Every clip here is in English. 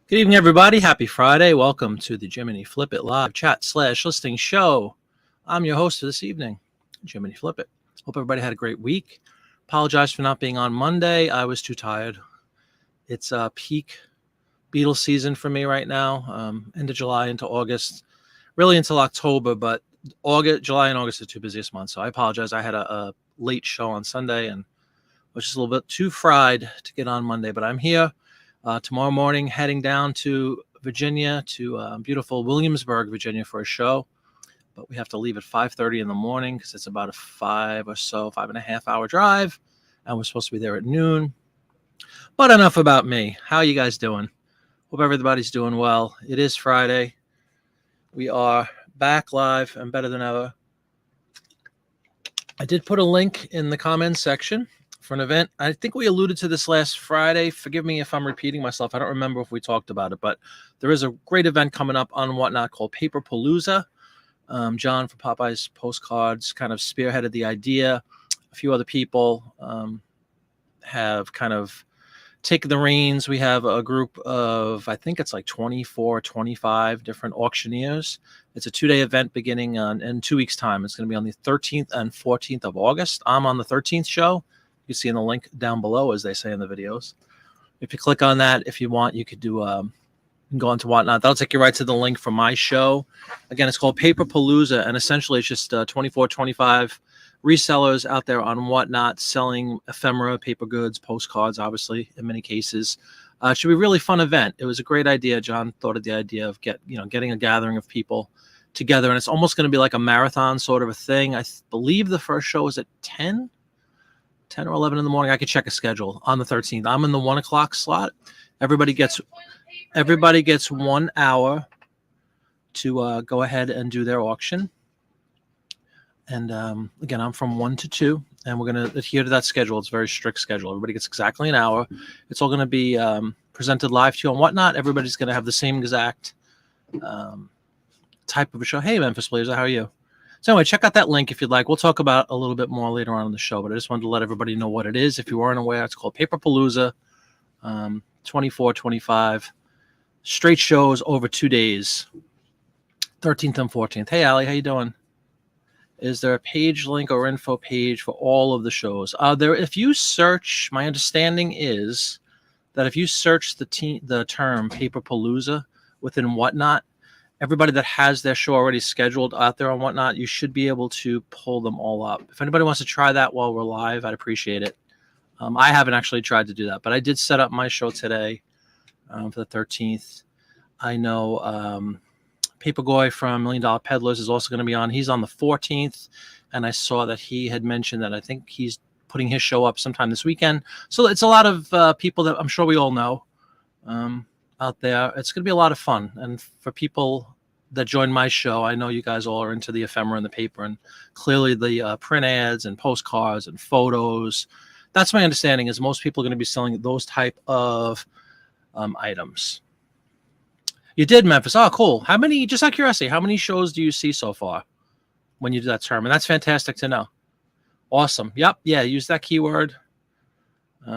Good evening, everybody. Happy Friday. Welcome to the Jiminy Flip It live chat/listing show. I'm your host for this evening, Jiminy Flip It. Hope everybody had a great week. Apologize for not being on Monday. I was too tired. It's peak Beatles season for me right now, end of July into August, really until October, but July and August are the two busiest months. So I apologize. I had a late show on Sunday and was just a little bit too fried to get on Monday, but I'm here. Tomorrow morning, heading down to Virginia, to beautiful Williamsburg, Virginia, for a show. But we have to leave at 5:30 in the morning because it's about a 5.5 hour drive. And we're supposed to be there at noon. But enough about me. How are you guys doing? Hope everybody's doing well. It is Friday. We are back live and better than ever. I did put a link in the comments section for an event. I think we alluded to this last Friday. Forgive me if I'm repeating myself. I don't remember if we talked about it, but there is a great event coming up on Whatnot called Paperpalooza. John from Popeye's Postcards kind of spearheaded the idea. A few other people have kind of taken the reins. We have a group of, I think it's like 24, 25 different auctioneers. It's a 2-day event beginning in 2 weeks' time. It's going to be on the 13th and 14th of August. I'm on the 13th show. You see in the link down below, as they say in the videos. If you click on that, if you want, you could do you can go onto Whatnot. That'll take you right to the link for my show. Again, it's called Paperpalooza, and essentially it's just 24, 25 resellers out there on Whatnot selling ephemera, paper goods, postcards, obviously, in many cases. It should be a really fun event. It was a great idea. John thought of the idea of getting a gathering of people together, and it's almost going to be like a marathon sort of a thing. I believe the first show is at 10 or 11 in the morning. I could check a schedule on the 13th. I'm in the 1 o'clock slot. Everybody gets 1 hour to go ahead and do their auction. And again, I'm from 1 to 2, and we're going to adhere to that schedule. It's a very strict schedule. Everybody gets exactly an hour. It's all going to be presented live to you on Whatnot. Everybody's going to have the same exact type of a show. Hey, Memphis Blazer, how are you? So anyway, check out that link if you'd like. We'll talk about a little bit more later on in the show, but I just wanted to let everybody know what it is. If you weren't aware, it's called Paperpalooza, 24, 25 straight shows over 2 days, 13th and 14th. Hey, Allie, how you doing? Is there a page link or info page for all of the shows? If you search, my understanding is that if you search the term Paperpalooza within Whatnot, everybody that has their show already scheduled out there on Whatnot, you should be able to pull them all up. If anybody wants to try that while we're live, I'd appreciate it. I haven't actually tried to do that, but I did set up my show today for the 13th. I know Papergoy from $1 Million Peddlers is also going to be on. He's on the 14th, and I saw that he had mentioned that I think he's putting his show up sometime this weekend. So it's a lot of people that I'm sure we all know out there. It's going to be a lot of fun. And for people that join my show, I know you guys all are into the ephemera and the paper, and clearly the print ads and postcards and photos. That's my understanding, is most people are going to be selling those type of items. You did, Memphis. Oh, cool. How many, just out of curiosity, how many shows do you see so far when you do that term? And that's fantastic to know. Awesome. Yep. Yeah. Use that keyword.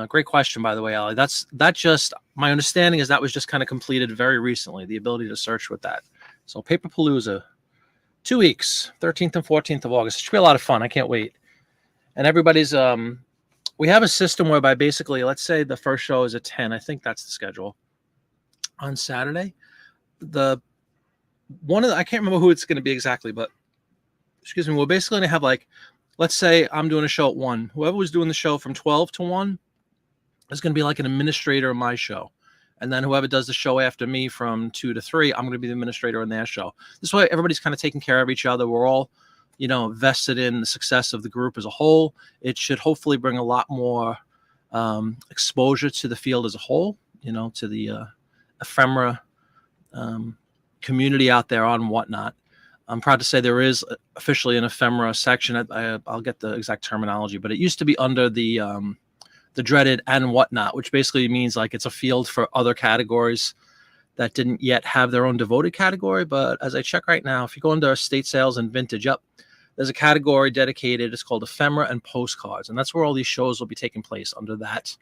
Great question, by the way, Ali. My understanding is that was just kind of completed very recently, the ability to search with that. So Paperpalooza, 2 weeks, 13th and 14th of August. It should be a lot of fun. I can't wait. And everybody's, we have a system whereby basically, let's say the first show is at 10. I think that's the schedule. On Saturday, I can't remember who it's going to be exactly, but excuse me, we're basically going to have, like, let's say I'm doing a show at 1. Whoever was doing the show from 12 to 1 is going to be like an administrator of my show. And then whoever does the show after me from 2 to 3, I'm going to be the administrator in their show. This way, everybody's kind of taking care of each other. We're all, vested in the success of the group as a whole. It should hopefully bring a lot more exposure to the field as a whole, to the ephemera community out there on Whatnot. I'm proud to say there is officially an ephemera section. I'll get the exact terminology, but it used to be under the dreaded and Whatnot, which basically means like it's a field for other categories that didn't yet have their own devoted category. But as I check right now, if you go into estate sales and vintage, there's a category dedicated. It's called ephemera and postcards, and that's where all these shows will be taking place under that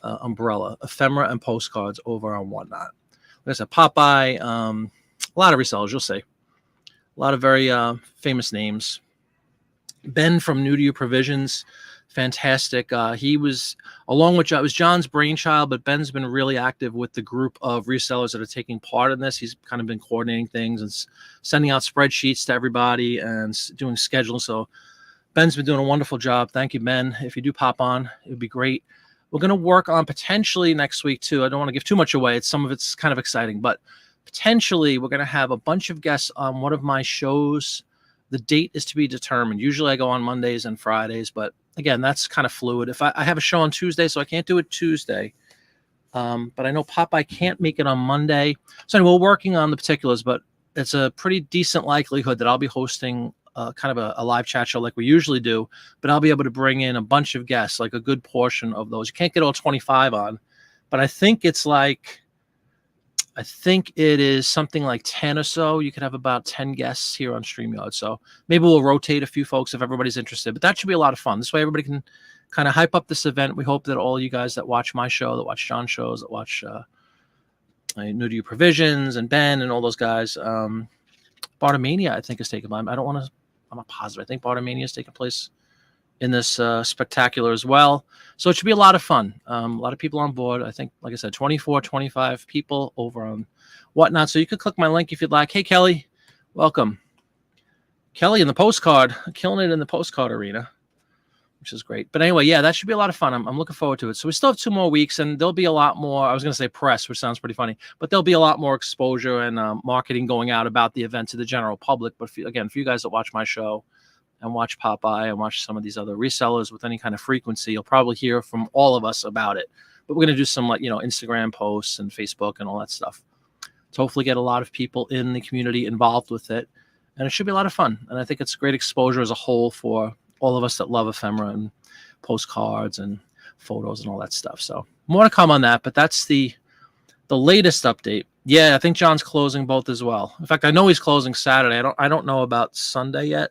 umbrella, ephemera and postcards over on Whatnot. like I said, Popeye, a lot of resellers, you'll see. A lot of very famous names. Ben from New to You Provisions, fantastic. He was, along with John, it was John's brainchild, but Ben's been really active with the group of resellers that are taking part in this. He's kind of been coordinating things and sending out spreadsheets to everybody and doing scheduling. So Ben's been doing a wonderful job. Thank you, Ben. If you do pop on, it would be great. We're going to work on potentially next week too. I don't want to give too much away. Some of it's kind of exciting, but potentially we're going to have a bunch of guests on one of my shows. The date is to be determined. Usually I go on Mondays and Fridays, but again, that's kind of fluid. If I have a show on Tuesday, so I can't do it Tuesday. But I know Popeye can't make it on Monday. So anyway, we're working on the particulars, but it's a pretty decent likelihood that I'll be hosting kind of a live chat show like we usually do, but I'll be able to bring in a bunch of guests, like a good portion of those. You can't get all 25 on, but I think it is something like 10 or so. You could have about 10 guests here on StreamYard. So maybe we'll rotate a few folks if everybody's interested, but that should be a lot of fun. This way everybody can kind of hype up this event. We hope that all you guys that watch my show, that watch John's shows, that watch New to You Provisions and Ben and all those guys, Bartomania, I think, is taking place. I'm not positive. I think Bartomania is taking place in this spectacular as well. So it should be a lot of fun. A lot of people on board. I think, like I said, 24, 25 people over on Whatnot. So you could click my link if you'd like. Hey, Kelly, welcome. Kelly in the postcard, killing it in the postcard arena, which is great. But anyway, yeah, that should be a lot of fun. I'm looking forward to it. So we still have 2 more weeks, and there'll be a lot more. I was going to say press, which sounds pretty funny, but there'll be a lot more exposure and marketing going out about the event to the general public. But for you guys that watch my show and watch Popeye and watch some of these other resellers with any kind of frequency, you'll probably hear from all of us about it. But we're going to do some Instagram posts and Facebook and all that stuff to hopefully get a lot of people in the community involved with it. And it should be a lot of fun. And I think it's great exposure as a whole for all of us that love ephemera and postcards and photos and all that stuff. So more to come on that, but that's the latest update. Yeah, I think John's closing both as well. In fact, I know he's closing Saturday. I don't know about Sunday yet.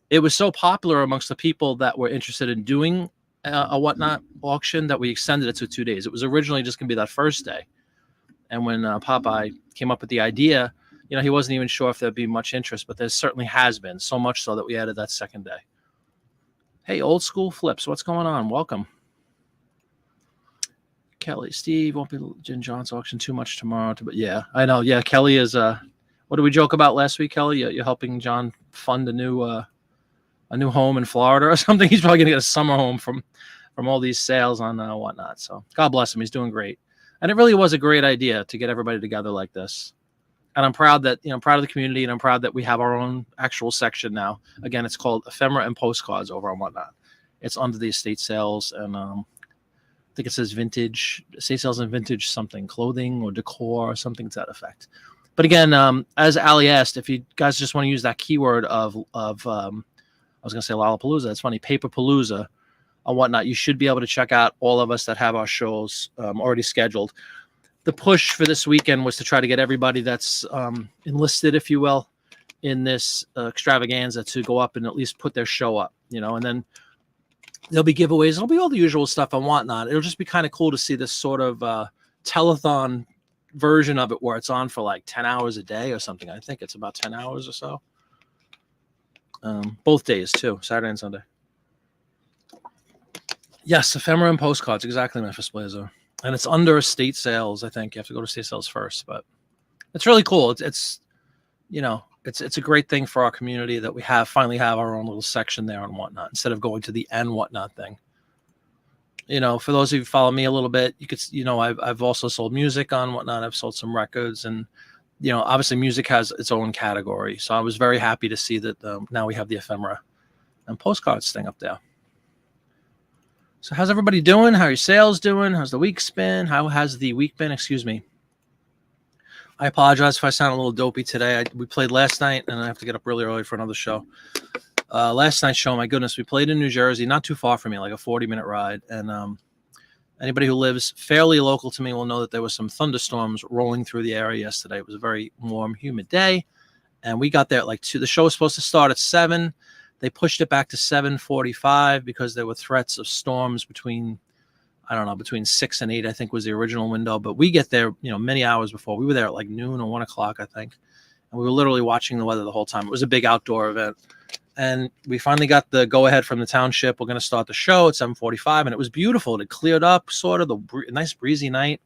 It was so popular amongst the people that were interested in doing a Whatnot auction that we extended it to 2 days. It was originally just going to be that first day. And when Popeye came up with the idea, he wasn't even sure if there'd be much interest, but there certainly has been, so much so that we added that second day. Hey, Old School Flips, what's going on? Welcome. Kelly, Steve, won't be in John's auction too much tomorrow. But yeah, I know. Yeah, Kelly is, what did we joke about last week, Kelly? You're helping John fund a new home in Florida or something. He's probably going to get a summer home from all these sales on Whatnot. So God bless him. He's doing great. And it really was a great idea to get everybody together like this. And I'm proud that, proud of the community, and I'm proud that we have our own actual section now. Again, it's called Ephemera and Postcards over on Whatnot. It's under the estate sales, and I think it says vintage, estate sales and vintage something, clothing or decor or something to that effect. But again, as Ali asked, if you guys just want to use that keyword of I was going to say Lollapalooza. It's funny, Paperpalooza on Whatnot. You should be able to check out all of us that have our shows already scheduled. The push for this weekend was to try to get everybody that's enlisted, if you will, in this extravaganza to go up and at least put their show up, and then there'll be giveaways. It'll be all the usual stuff and Whatnot. It'll just be kind of cool to see this sort of telethon version of it where it's on for like 10 hours a day or something. I think it's about 10 hours or so. Both days too, Saturday and Sunday. Yes, ephemera and postcards, exactly, Memphis Blazer. And it's under estate sales, I think. You have to go to estate sales first, but it's really cool. It's a great thing for our community that we finally have our own little section there on Whatnot instead of going to the N Whatnot thing. For those of you who follow me a little bit, you could, I've also sold music on Whatnot. I've sold some records, and obviously music has its own category. So I was very happy to see that now we have the ephemera and postcards thing up there. So how's everybody doing? How are your sales doing? How's the week been? How has the week been? Excuse me. I apologize if I sound a little dopey today. We played last night, and I have to get up really early for another show. Last night's show, my goodness, we played in New Jersey, not too far from me, like a 40-minute ride. And anybody who lives fairly local to me will know that there was some thunderstorms rolling through the area yesterday. It was a very warm, humid day, and we got there at like 2. The show was supposed to start at 7. They pushed it back to 7:45 because there were threats of storms between I don't know, between 6 and 8, I think was the original window. But we get there, many hours before. We were there at like noon or 1 o'clock, I think. And we were literally watching the weather the whole time. It was a big outdoor event. And we finally got the go-ahead from the township. We're going to start the show at 7:45, and it was beautiful. It cleared up, sort of, nice breezy night.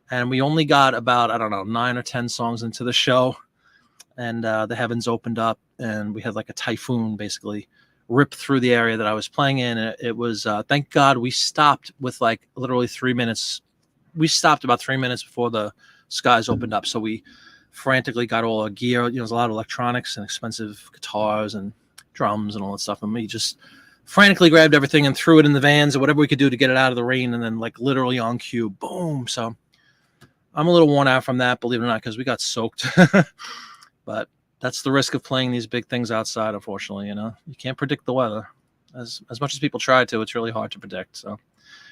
And we only got about, I don't know, 9 or 10 songs into the show. And the heavens opened up, and we had like a typhoon basically rip through the area that I was playing in. It was, thank God we stopped with like literally 3 minutes. We stopped about 3 minutes before the skies opened up. So we frantically got all our gear. There's a lot of electronics and expensive guitars and drums and all that stuff. And we just frantically grabbed everything and threw it in the vans or whatever we could do to get it out of the rain. And then like literally on cue, boom. So I'm a little worn out from that, believe it or not, because we got soaked. But that's the risk of playing these big things outside, unfortunately. You can't predict the weather. As much as people try to, it's really hard to predict. So,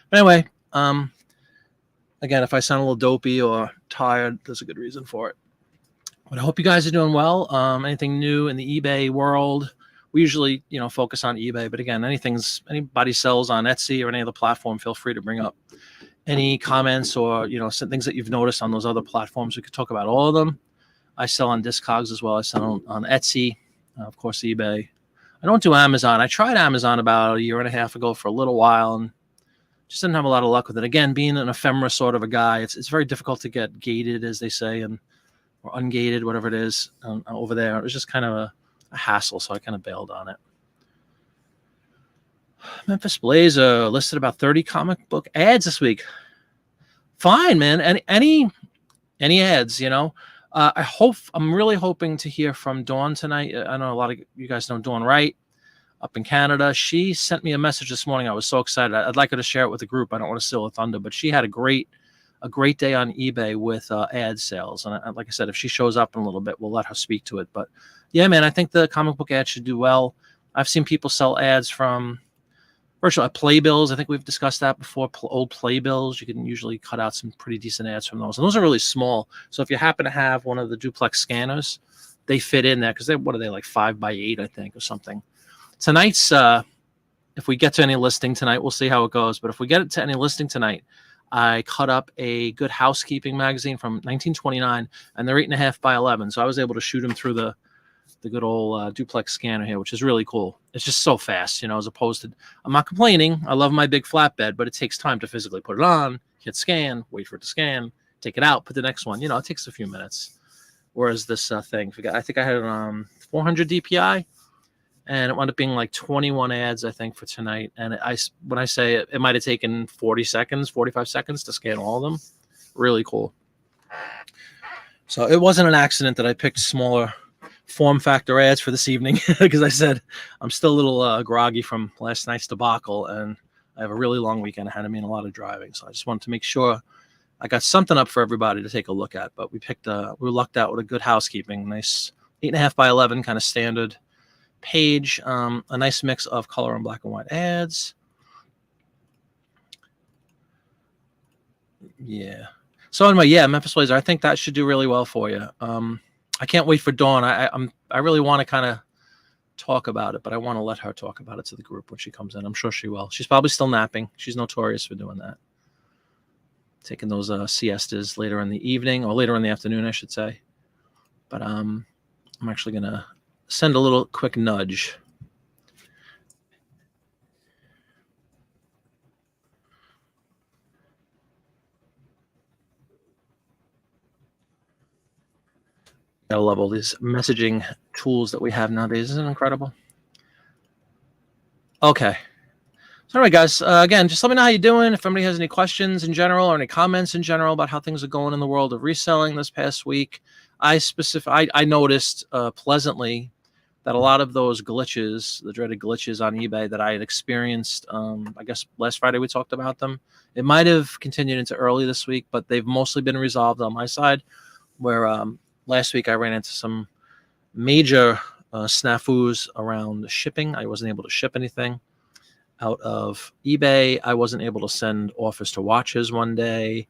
but anyway, again, if I sound a little dopey or tired, there's a good reason for it. But I hope you guys are doing well. Anything new in the eBay world? We usually, focus on eBay. But again, anybody sells on Etsy or any other platform, feel free to bring up any comments or, some things that you've noticed on those other platforms. We could talk about all of them. I sell on Discogs as well. I sell on Etsy, of course, eBay. I don't do Amazon. I tried Amazon about a year and a half ago for a little while and just didn't have a lot of luck with it. Again, being an ephemera sort of a guy, it's very difficult to get gated, as they say, or ungated, whatever it is, over there. It was just kind of a hassle, so I kind of bailed on it. Memphis Blazer listed about 30 comic book ads this week. Fine, man. Any ads, I'm really hoping to hear from Dawn tonight. I know a lot of you guys know Dawn Wright up in Canada. She sent me a message this morning. I was so excited. I'd like her to share it with the group. I don't want to steal her thunder, but she had a great day on eBay with ad sales. And like I said, if she shows up in a little bit, we'll let her speak to it. But yeah, man, I think the comic book ads should do well. I've seen people sell ads from virtual playbills. I think we've discussed that before. Old playbills, you can usually cut out some pretty decent ads from those. And those are really small. So if you happen to have one of the duplex scanners, they fit in there because what are they, like 5x8, I think, or something. Tonight's, if we get to any listing tonight, we'll see how it goes. But if we get it to any listing tonight, I cut up a Good Housekeeping magazine from 1929, and they're 8.5x11. So I was able to shoot them through the good old duplex scanner here, which is really cool. It's just so fast, as opposed to, I'm not complaining. I love my big flatbed, but it takes time to physically put it on, hit scan, wait for it to scan, take it out, put the next one. It takes a few minutes. Whereas this thing, I think I had it on 400 DPI, and it wound up being like 21 ads, I think, for tonight. And when I say it might have taken 45 seconds to scan all of them. Really cool. So it wasn't an accident that I picked smaller form factor ads for this evening, because I said I'm still a little groggy from last night's debacle, and I have a really long weekend ahead of me and a lot of driving. So I just wanted to make sure I got something up for everybody to take a look at. But we lucked out with a Good Housekeeping, nice 8.5x11 kind of standard page, a nice mix of color and black and white ads. Yeah. So anyway, yeah, Memphis Blazer, I think that should do really well for you. I can't wait for Dawn. I really want to kind of talk about it, but I want to let her talk about it to the group when she comes in. I'm sure she will. She's probably still napping. She's notorious for doing that. Taking those siestas later in the evening, or later in the afternoon, I should say. But I'm actually going to send a little quick nudge. I love all these messaging tools that we have nowadays. Isn't it incredible? Okay. So anyway, guys, again, just let me know how you're doing. If anybody has any questions in general or any comments in general about how things are going in the world of reselling this past week, I noticed pleasantly that a lot of those glitches, the dreaded glitches on eBay that I had experienced, I guess last Friday we talked about them. It might have continued into early this week, but they've mostly been resolved on my side, where last week I ran into some major snafus around shipping. I wasn't able to ship anything out of eBay. I wasn't able to send offers to watches one day.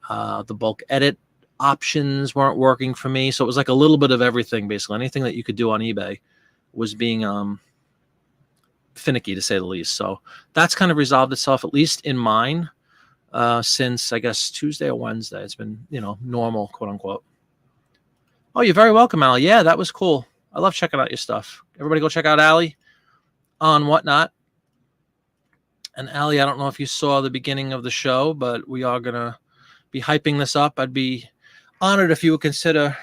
The bulk edit options weren't working for me. So it was like a little bit of everything, basically. Anything that you could do on eBay was being finicky, to say the least. So that's kind of resolved itself, at least in mine. since, I guess, Tuesday or Wednesday. It's been, normal, quote unquote. Oh, you're very welcome, Allie. Yeah, that was cool. I love checking out your stuff. Everybody go check out Allie on Whatnot. And Allie, I don't know if you saw the beginning of the show, but we are going to be hyping this up. I'd be honored if you would consider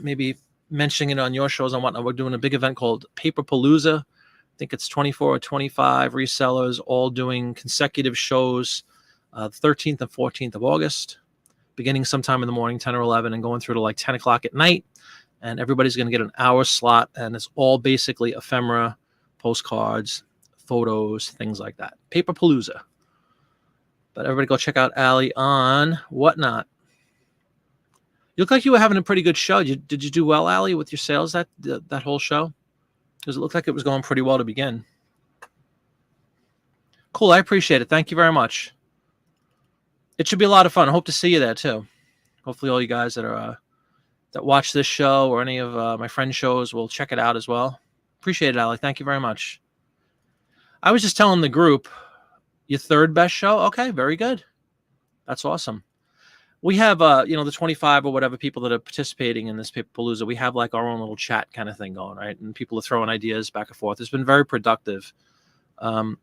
maybe mentioning it on your shows and Whatnot. We're doing a big event called Paper Palooza. I think it's 24 or 25 resellers all doing consecutive shows the 13th and 14th of August, beginning sometime in the morning, 10 or 11, and going through to like 10 o'clock at night. And everybody's going to get an hour slot, and it's all basically ephemera, postcards, photos, things like that. Paper Palooza. But everybody go check out Allie on Whatnot. You look like you were having a pretty good show. Did you do well, Allie, with your sales that whole show? Because it looked like it was going pretty well to begin. Cool. I appreciate it. Thank you very much. It should be a lot of fun. I hope to see you there too. Hopefully all you guys that watch this show or any of my friends' shows will check it out as well. Appreciate it, Allie. Thank you very much. I was just telling the group, your third best show? Okay, very good. That's awesome. We have, the 25 or whatever people that are participating in this Paperpalooza. We have like our own little chat kind of thing going, right? And people are throwing ideas back and forth. It's been very productive. And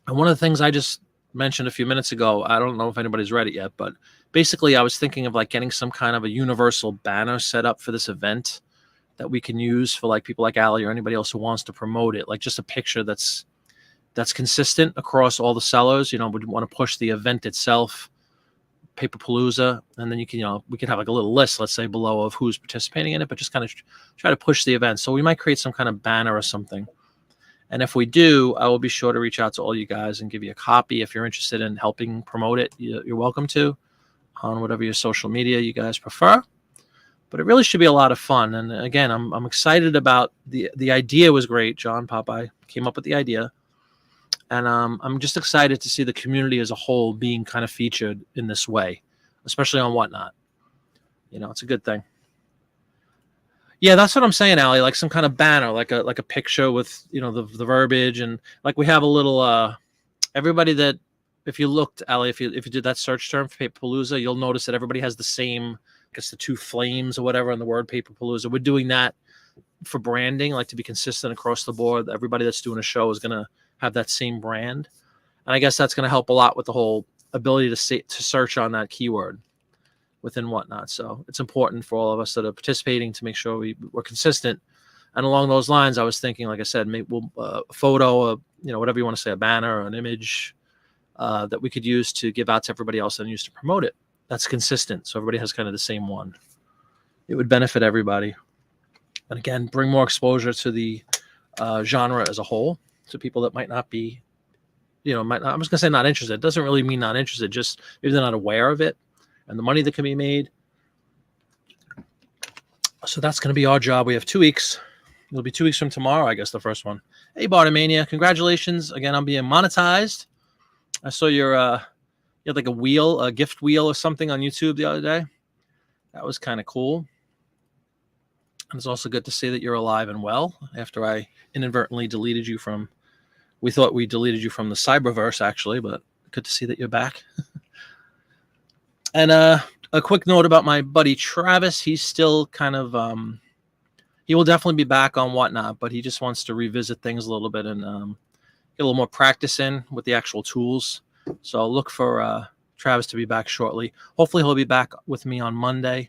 one of the things I just mentioned a few minutes ago, I don't know if anybody's read it yet, but basically I was thinking of like getting some kind of a universal banner set up for this event that we can use for like people like Allie or anybody else who wants to promote it. Like just a picture that's consistent across all the sellers. We want to push the event itself, Paperpalooza, and then we can have like a little list, let's say, below of who's participating in it, but just kind of try to push the event. So we might create some kind of banner or something. And if we do, I will be sure to reach out to all you guys and give you a copy. If you're interested in helping promote it, you're welcome to on whatever your social media you guys prefer. But it really should be a lot of fun. And again, I'm excited about the idea was great. John Popeye came up with the idea. And I'm just excited to see the community as a whole being kind of featured in this way, especially on Whatnot. It's a good thing. Yeah, that's what I'm saying, Allie. Like some kind of banner, like a picture with the verbiage, and like we have a little everybody that, if you looked, Allie, if you did that search term for Paperpalooza, you'll notice that everybody has the same, I guess, the two flames or whatever on the word Paperpalooza. We're doing that for branding, like to be consistent across the board. Everybody that's doing a show is gonna have that same brand, and I guess that's going to help a lot with the whole ability to search on that keyword within Whatnot. So it's important for all of us that are participating to make sure we're consistent. And along those lines, I was thinking, like I said, maybe a photo, whatever you want to say, a banner or an image that we could use to give out to everybody else and use to promote it. That's consistent, so everybody has kind of the same one. It would benefit everybody, and again, bring more exposure to the genre as a whole. To people that might not be, I'm just going to say not interested. It doesn't really mean not interested, just maybe they're not aware of it and the money that can be made. So that's going to be our job. We have 2 weeks. It'll be 2 weeks from tomorrow, I guess, the first one. Hey, Bartomania, congratulations again on being monetized. I saw you had like a gift wheel or something on YouTube the other day. That was kind of cool. And it's also good to see that you're alive and well after I inadvertently deleted you from. We thought we deleted you from the Cyberverse, actually, but good to see that you're back. And a quick note about my buddy Travis. He's still kind of, he will definitely be back on Whatnot, but he just wants to revisit things a little bit and get a little more practice in with the actual tools. So look for Travis to be back shortly. Hopefully he'll be back with me on Monday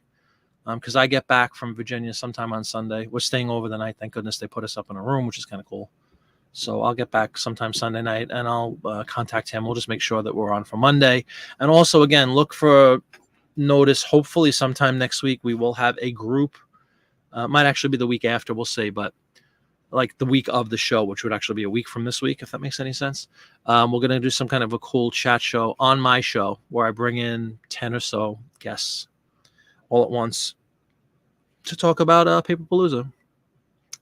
because I get back from Virginia sometime on Sunday. We're staying over the night. Thank goodness they put us up in a room, which is kind of cool. So I'll get back sometime Sunday night, and I'll contact him. We'll just make sure that we're on for Monday. And also, again, look for notice. Hopefully sometime next week we will have a group. Might actually be the week after. We'll see. But like the week of the show, which would actually be a week from this week, if that makes any sense. We're going to do some kind of a cool chat show on my show where I bring in 10 or so guests all at once to talk about Paperpalooza.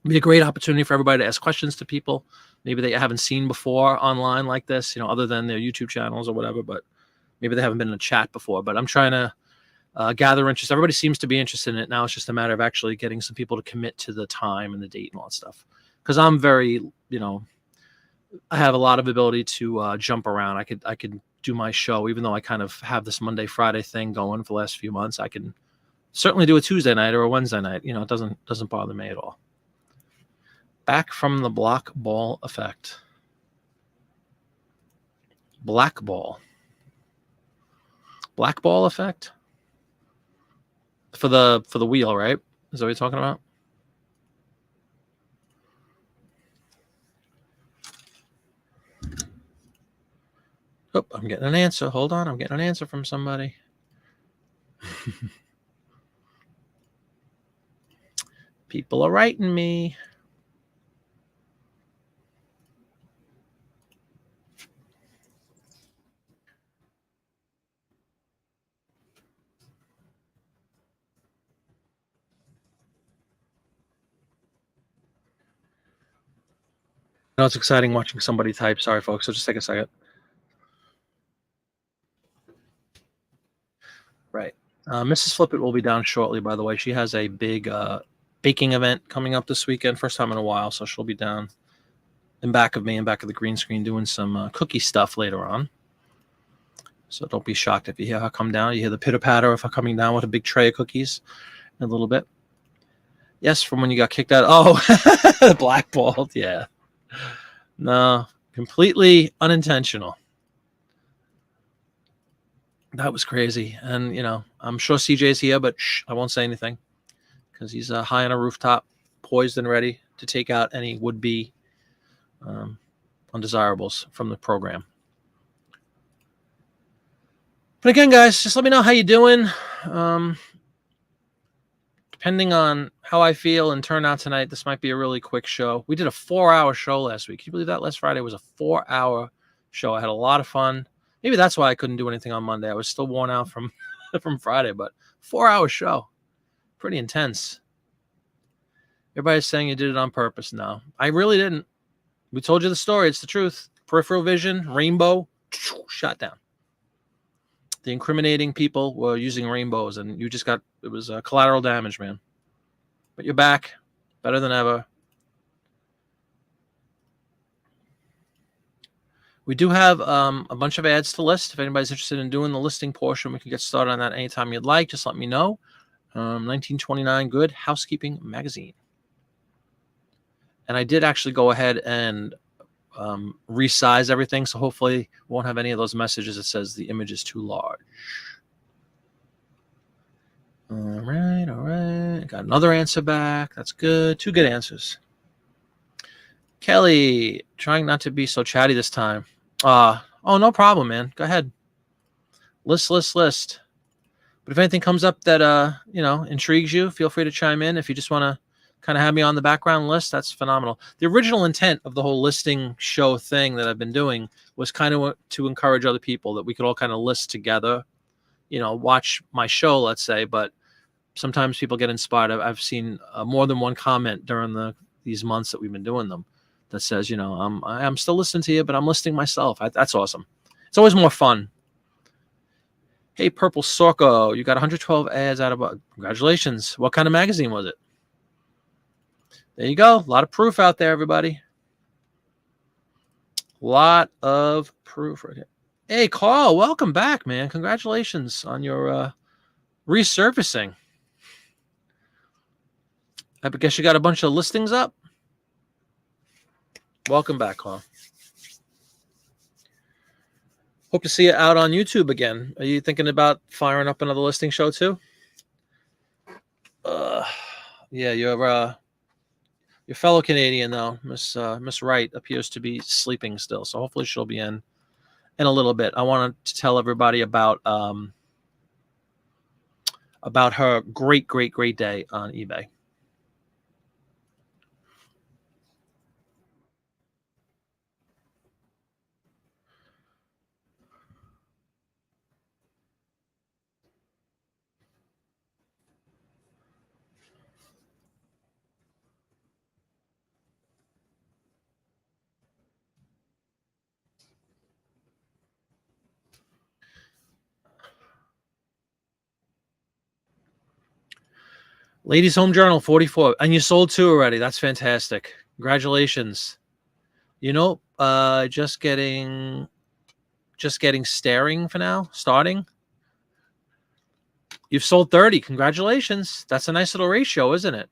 Be a great opportunity for everybody to ask questions to people maybe they haven't seen before online like this, other than their YouTube channels or whatever, but maybe they haven't been in a chat before. But I'm trying to gather interest. Everybody seems to be interested in it. Now it's just a matter of actually getting some people to commit to the time and the date and all that stuff. Because I'm very, I have a lot of ability to jump around. I could do my show, even though I kind of have this Monday, Friday thing going for the last few months. I can certainly do a Tuesday night or a Wednesday night. You know, it doesn't bother me at all. Back from the block ball effect. Black ball effect for the wheel, right? Is that what you're talking about? Oh, I'm getting an answer. Hold on, I'm getting an answer from somebody. People are writing me. I know it's exciting watching somebody type. Sorry, folks. So just take a second. Right. Mrs. Flippett will be down shortly, by the way. She has a big baking event coming up this weekend. First time in a while. So she'll be down in back of me and back of the green screen doing some cookie stuff later on. So don't be shocked if you hear her come down. You hear the pitter-patter of her coming down with a big tray of cookies in a little bit. Yes, from when you got kicked out. Oh, blackballed. Yeah. No, completely unintentional. That was crazy. And, you know, I'm sure CJ's here, but I won't say anything because he's high on a rooftop, poised and ready to take out any would-be undesirables from the program. But again, guys, just let me know how you're doing. Depending on how I feel and turn out tonight, this might be a really quick show. We did a 4-hour show last week. Can you believe that? Last Friday was a 4-hour show. I had a lot of fun. Maybe that's why I couldn't do anything on Monday. I was still worn out from Friday, but 4-hour show. Pretty intense. Everybody's saying you did it on purpose. No, I really didn't. We told you the story. It's the truth. Peripheral vision, rainbow, shot down. The incriminating people were using rainbows, and it was collateral damage, man. But you're back, better than ever. We do have a bunch of ads to list. If anybody's interested in doing the listing portion, we can get started on that anytime you'd like. Just let me know. 1929 Good Housekeeping Magazine. And I did actually go ahead and resize everything, so hopefully we won't have any of those messages that says the image is too large. All right. Got another answer back. That's good. 2 good answers. Kelly, trying not to be so chatty this time. Oh, no problem, man. Go ahead. List. But if anything comes up that intrigues you, feel free to chime in. If you just want to kind of have me on the background list, that's phenomenal. The original intent of the whole listing show thing that I've been doing was kind of to encourage other people that we could all kind of list together, watch my show, let's say. But sometimes people get inspired. I've seen more than one comment during these months that we've been doing them that says, I'm still listening to you, but I'm listing myself. That's awesome. It's always more fun. Hey, Purple Sorko, you got 112 ads out of congratulations. What kind of magazine was it? There you go. A lot of proof out there, everybody. A lot of proof right here. Hey, Carl, welcome back, man. Congratulations on your resurfacing. I guess you got a bunch of listings up. Welcome back, Carl. Hope to see you out on YouTube again. Are you thinking about firing up another listing show too? Yeah, your fellow Canadian, though, Miss Wright, appears to be sleeping still, so hopefully she'll be in a little bit. I wanted to tell everybody about her great day on eBay. Ladies Home Journal 44, and you sold 2 already. That's fantastic. Congratulations. Just getting just getting starting for now. Starting. You've sold 30. Congratulations. That's a nice little ratio, isn't it?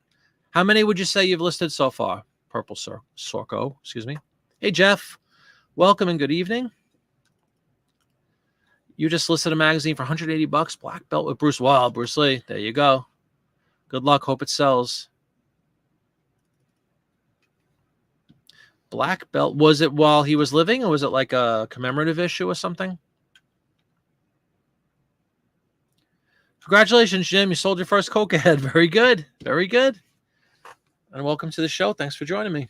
How many would you say you've listed so far? Purple Sorco, excuse me. Hey, Jeff. Welcome and good evening. You just listed a magazine for $180. Black belt with Bruce Wild. Bruce Lee. There you go. Good luck. Hope it sells. Black belt. Was it while he was living, or was it like a commemorative issue or something? Congratulations, Jim. You sold your first Coke ad. Very good. Very good. And welcome to the show. Thanks for joining me.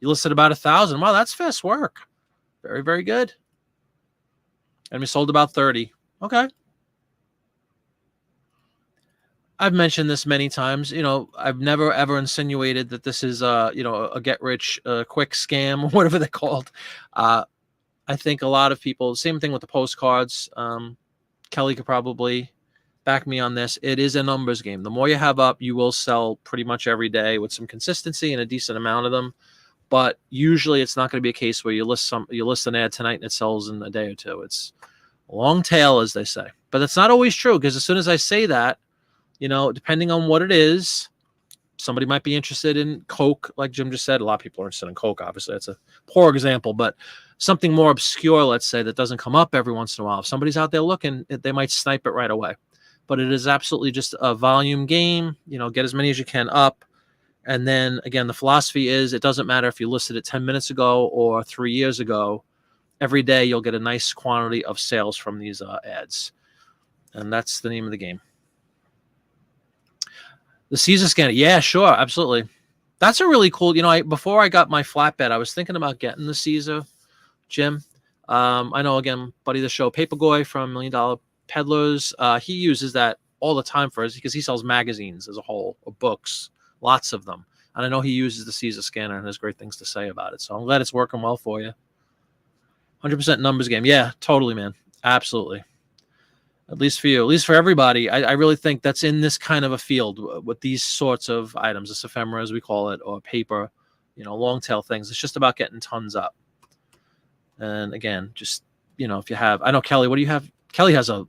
You listed about 1,000. Wow, that's fast work. Very, very good. And we sold about 30. Okay. I've mentioned this many times. I've never ever insinuated that this is a get rich quick scam or whatever they're called. I think a lot of people, same thing with the postcards. Kelly could probably back me on this. It is a numbers game. The more you have up, you will sell pretty much every day with some consistency and a decent amount of them. But usually it's not going to be a case where you list an ad tonight and it sells in a day or two. It's a long tail, as they say. But that's not always true, because as soon as I say that, depending on what it is, somebody might be interested in Coke, like Jim just said. A lot of people are interested in Coke, obviously. That's a poor example, but something more obscure, let's say, that doesn't come up every once in a while. If somebody's out there looking, they might snipe it right away. But it is absolutely just a volume game. Get as many as you can up. And then, again, the philosophy is it doesn't matter if you listed it 10 minutes ago or 3 years ago. Every day you'll get a nice quantity of sales from these ads. And that's the name of the game. The Caesar scanner. Yeah, sure. Absolutely. That's a really cool, before I got my flatbed, I was thinking about getting the Caesar, Jim. I know, again, buddy of the show, Papergoy from $1 Million Peddlers. He uses that all the time because he sells magazines as a whole, or books, lots of them. And I know he uses the Caesar scanner and has great things to say about it. So I'm glad it's working well for you. 100% numbers game. Yeah, totally, man. Absolutely. At least for you, at least for everybody. I really think that's in this kind of a field with these sorts of items, this ephemera, as we call it, or paper, long tail things. It's just about getting tons up. And again, just, if you have, I know Kelly, what do you have? Kelly has a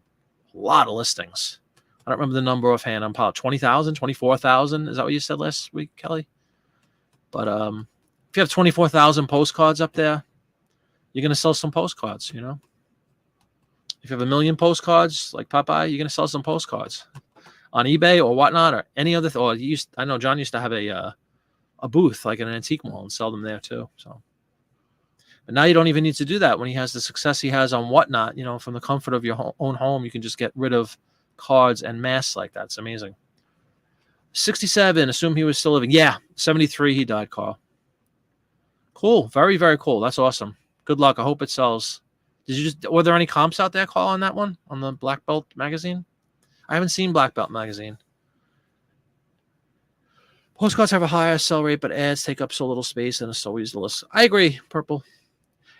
lot of listings. I don't remember the number offhand. I'm probably 20,000, 24,000. Is that what you said last week, Kelly? But if you have 24,000 postcards up there, you're going to sell some postcards, If you have 1 million postcards like Popeye, you're going to sell some postcards on eBay or whatnot, or any other. I know John used to have a booth like in an antique mall and sell them there too. So, but now you don't even need to do that when he has the success he has on whatnot. From the comfort of your own home, you can just get rid of cards and masks like that. It's amazing. 67. Assume he was still living. Yeah, 73. He died, Carl. Cool. Very, very cool. That's awesome. Good luck. I hope it sells. Were there any comps out there, Carl, on that one, on the Black Belt magazine? I haven't seen Black Belt magazine. Postcards have a higher sell rate, but ads take up so little space and it's so easy to list. I agree, Purple.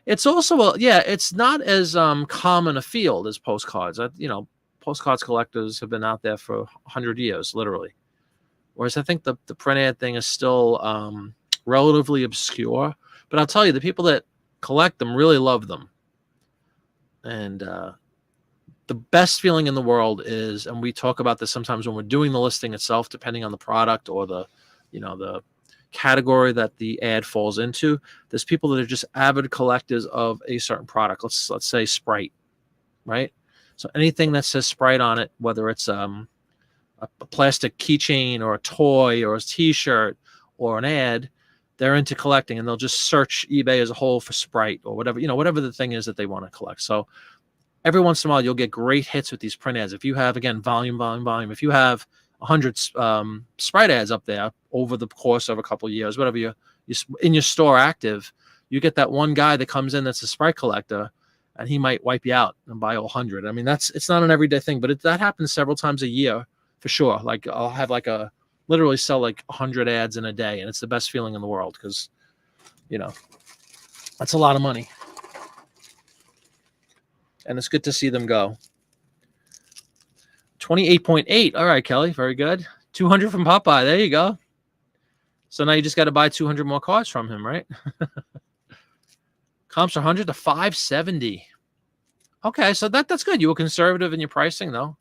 It's also it's not as common a field as postcards. Postcards collectors have been out there for 100 years, literally. Whereas I think the print ad thing is still relatively obscure. But I'll tell you, the people that collect them really love them. And the best feeling in the world is, and we talk about this sometimes when we're doing the listing itself, depending on the product or the category that the ad falls into. There's people that are just avid collectors of a certain product. Let's say Sprite, right? So anything that says Sprite on it, whether it's a plastic keychain or a toy or a T-shirt or an ad, they're into collecting, and they'll just search eBay as a whole for Sprite or whatever, whatever the thing is that they want to collect. So every once in a while, you'll get great hits with these print ads. If you have, again, volume, if you have 100 Sprite ads up there over the course of a couple of years, whatever you in your store active, you get that one guy that comes in that's a Sprite collector, and he might wipe you out and buy all 100. I mean, it's not an everyday thing, but that happens several times a year for sure. Like I'll have literally sell 100 ads in a day, and it's the best feeling in the world because, that's a lot of money. And it's good to see them go. 28.8. All right, Kelly. Very good. 200 from Popeye. There you go. So now you just got to buy 200 more cards from him, right? Comps are 100 to 570. Okay, so that's good. You were conservative in your pricing, though.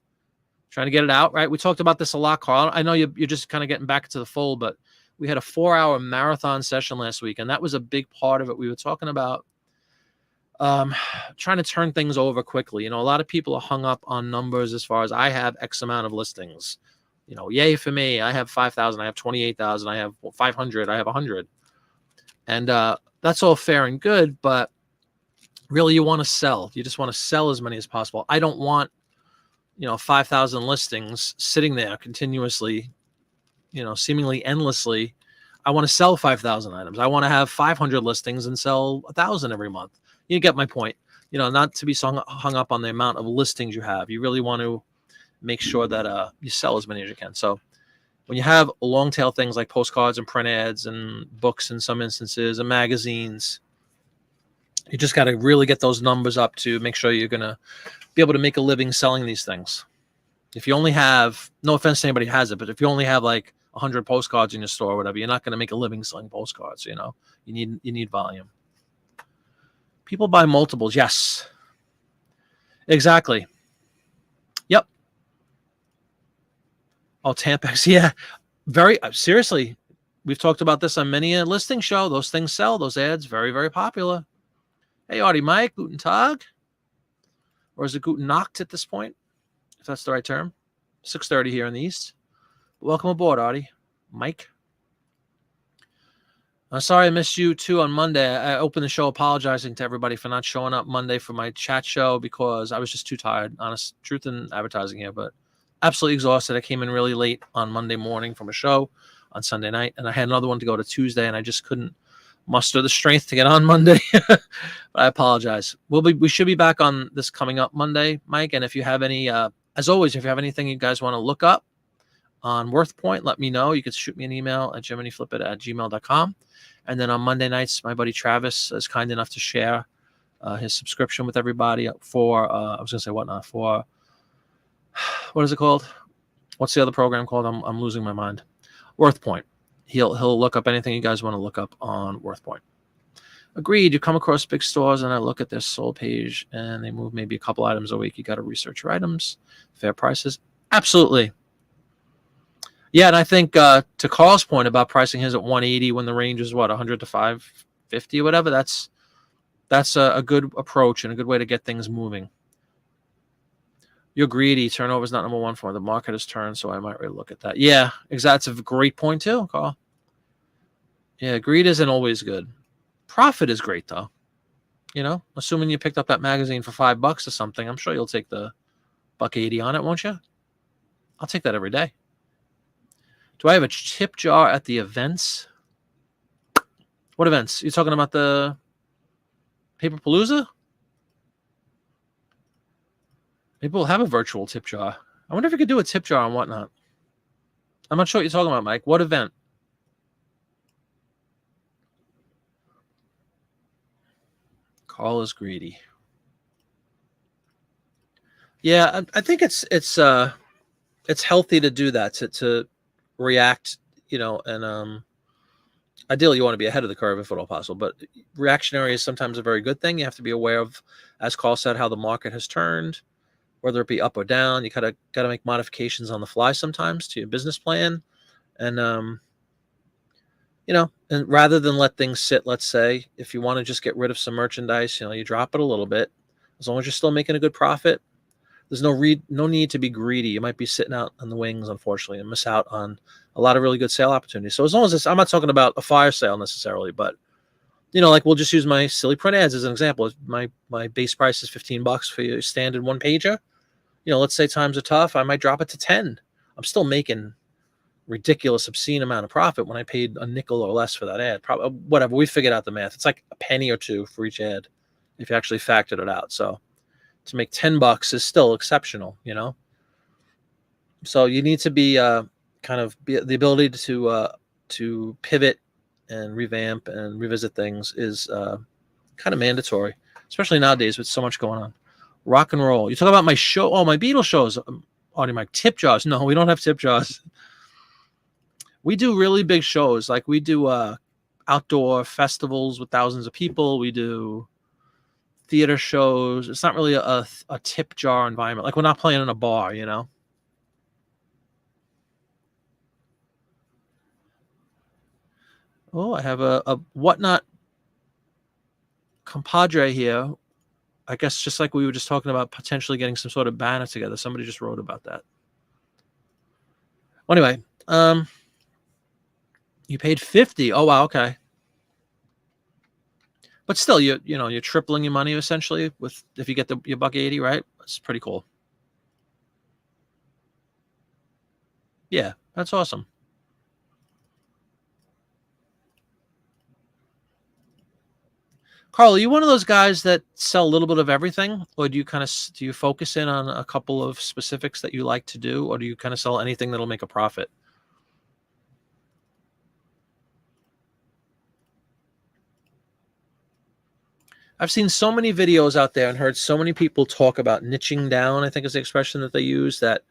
Trying to get it out, right? We talked about this a lot, Carl. I know you're just kind of getting back to the fold, but we had a 4-hour marathon session last week, and that was a big part of it. We were talking about um, trying to turn things over quickly. A lot of people are hung up on numbers as far as I have X amount of listings. Yay for me. I have 5,000. I have 28,000. I have 500. I have 100. And that's all fair and good, but really you want to sell. You just want to sell as many as possible. I don't want 5,000 listings sitting there continuously, seemingly endlessly. I want to sell 5,000 items. I want to have 500 listings and sell 1,000 every month. You get my point. Not to be hung up on the amount of listings you have. You really want to make sure that you sell as many as you can. So when you have long tail things like postcards and print ads and books in some instances and magazines, you just got to really get those numbers up to make sure you're going to be able to make a living selling these things. If you only have, no offense to anybody who has it, but if you only have like 100 postcards in your store or whatever, you're not going to make a living selling postcards. You need volume. People buy multiples. Yes, exactly. Yep. Oh, Tampax. Yeah. Very seriously. We've talked about this on many a listing show. Those things sell. Those ads, very, very popular. Hey, Artie, Mike, Guten Tag. Or is it Guten Nacht at this point? If that's the right term. 6:30 here in the East. Welcome aboard, Artie. Mike. Sorry I missed you too on Monday. I opened the show apologizing to everybody for not showing up Monday for my chat show because I was just too tired. Honest truth in advertising here, but absolutely exhausted. I came in really late on Monday morning from a show on Sunday night, and I had another one to go to Tuesday, and I just couldn't muster the strength to get on Monday. But I apologize. We should be back on this coming up Monday, Mike. And if you have any, as always, if you have anything you guys want to look up on WorthPoint, let me know. You can shoot me an email at jiminyflipit@gmail.com. And then on Monday nights, my buddy Travis is kind enough to share his subscription with everybody for, I was going to say whatnot, for, what is it called? What's the other program called? I'm losing my mind. WorthPoint. He'll look up anything you guys want to look up on WorthPoint. Agreed. You come across big stores and I look at their sold page and they move maybe a couple items a week. You got to research your items, fair prices. Absolutely. Yeah, and I think to Carl's point about pricing his at 180 when the range is 100 to 550 or whatever, that's a good approach and a good way to get things moving. You're greedy. Turnover is not number one for me. The market has turned, so I might really look at that. Yeah, exactly. That's a great point too, Carl. Yeah, greed isn't always good. Profit is great though. Assuming you picked up that magazine for $5 or something, I'm sure you'll take the $1.80 on it, won't you? I'll take that every day. Do I have a tip jar at the events? What events? You talking about the Paperpalooza? Maybe we'll have a virtual tip jar. I wonder if we could do a tip jar and whatnot. I'm not sure what you're talking about, Mike. What event? Carl is greedy. Yeah, I think it's healthy to do that, to react, and ideally you want to be ahead of the curve if at all possible. But reactionary is sometimes a very good thing. You have to be aware of, as Carl said, how the market has turned, whether it be up or down. You got to make modifications on the fly sometimes to your business plan, and and rather than let things sit, let's say, if you want to just get rid of some merchandise, you drop it a little bit, as long as you're still making a good profit. There's no need to be greedy. You might be sitting out on the wings, unfortunately, and miss out on a lot of really good sale opportunities. So as long as I'm not talking about a fire sale necessarily, but like we'll just use my silly print ads as an example. My base price is $15 for your standard one pager. Let's say times are tough. I might drop it to 10. I'm still making ridiculous, obscene amount of profit when I paid a nickel or less for that ad. Probably whatever. We figured out the math. It's like a penny or two for each ad if you actually factored it out. So to make $10 is still exceptional, So you need to be the ability to pivot and revamp and revisit things is kind of mandatory, especially nowadays with so much going on. Rock and roll. You talk about my show. Oh, my Beatles shows. Audio Mike, tip jars. No, we don't have tip jars. We do really big shows. Like we do outdoor festivals with thousands of people. We do theater shows. It's not really a tip jar environment. Like we're not playing in a bar, you know. Oh, I have a whatnot compadre here. I guess just like we were just talking about potentially getting some sort of banner together. Somebody just wrote about that. Well, anyway, you paid 50. Oh wow, okay. But still, you're tripling your money essentially with if you get your $1.80, right? That's pretty cool. Yeah, that's awesome. Carl, are you one of those guys that sell a little bit of everything, or do you focus in on a couple of specifics that you like to do, or do you kind of sell anything that'll make a profit? I've seen so many videos out there and heard so many people talk about niching down, I think is the expression that they use, that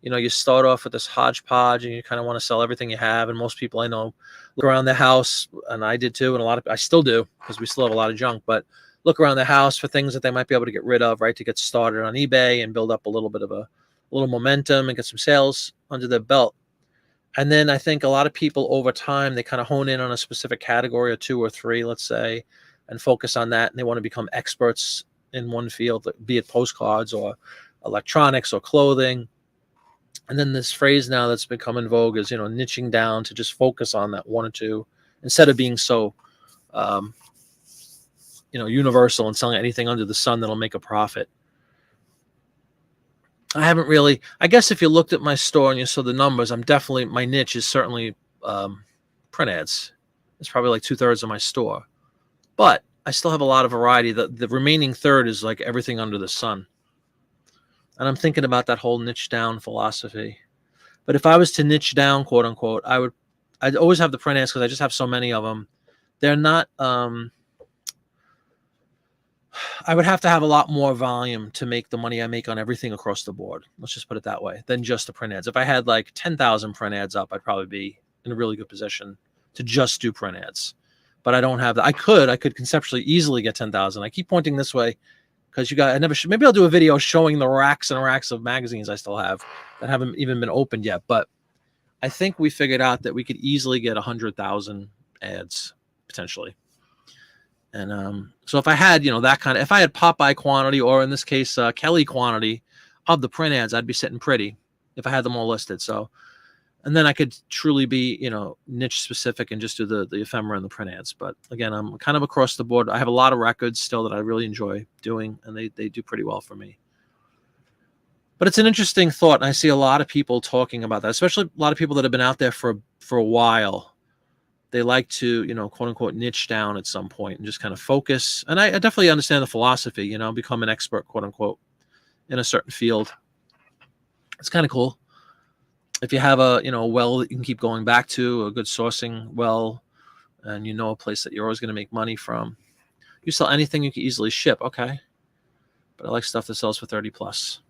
you start off with this hodgepodge and you kind of want to sell everything you have. And most people I know look around the house, and I did too, and I still do because we still have a lot of junk, but look around the house for things that they might be able to get rid of, right? To get started on eBay and build up a little bit of a little momentum and get some sales under their belt. And then I think a lot of people over time, they kind of hone in on a specific category or two or three, let's say, and focus on that. And they want to become experts in one field, be it postcards or electronics or clothing. And then this phrase now that's become in vogue is, niching down to just focus on that one or two instead of being so, universal and selling anything under the sun that'll make a profit. I haven't really, I guess if you looked at my store and you saw the numbers, my niche is certainly print ads. It's probably like 2/3 of my store. But I still have a lot of variety. The remaining third is like everything under the sun. And I'm thinking about that whole niche down philosophy. But if I was to niche down, quote unquote, I'd always have the print ads because I just have so many of them. They're not, I would have to have a lot more volume to make the money I make on everything across the board. Let's just put it that way, than just the print ads. If I had like 10,000 print ads up, I'd probably be in a really good position to just do print ads. But I don't have that. I could conceptually easily get 10,000. I keep pointing this way because maybe I'll do a video showing the racks and racks of magazines I still have that haven't even been opened yet. But I think we figured out that we could easily get 100,000 ads potentially. And so if I had, if I had Popeye quantity, or in this case, Kelly quantity of the print ads, I'd be sitting pretty if I had them all listed. So, and then I could truly be, niche specific and just do the ephemera and the print ads. But again, I'm kind of across the board. I have a lot of records still that I really enjoy doing, and they do pretty well for me. But it's an interesting thought, and I see a lot of people talking about that, especially a lot of people that have been out there for a while. They like to, quote unquote, niche down at some point and just kind of focus. And I definitely understand the philosophy, become an expert, quote unquote, in a certain field. It's kind of cool. If you have a well that you can keep going back to, a good sourcing well, and a place that you're always going to make money from. You sell anything you can easily ship, okay. But I like stuff that sells for 30 plus.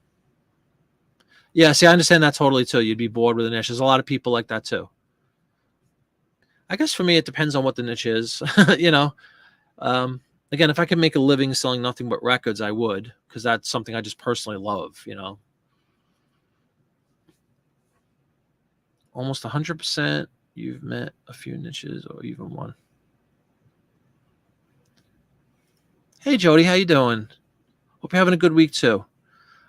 Yeah, see, I understand that totally too. You'd be bored with a niche. There's a lot of people like that too. I guess for me, it depends on what the niche is. Again, if I could make a living selling nothing but records, I would, because that's something I just personally love, Almost 100%. You've met a few niches or even one. Hey, Jody, how you doing? Hope you're having a good week too.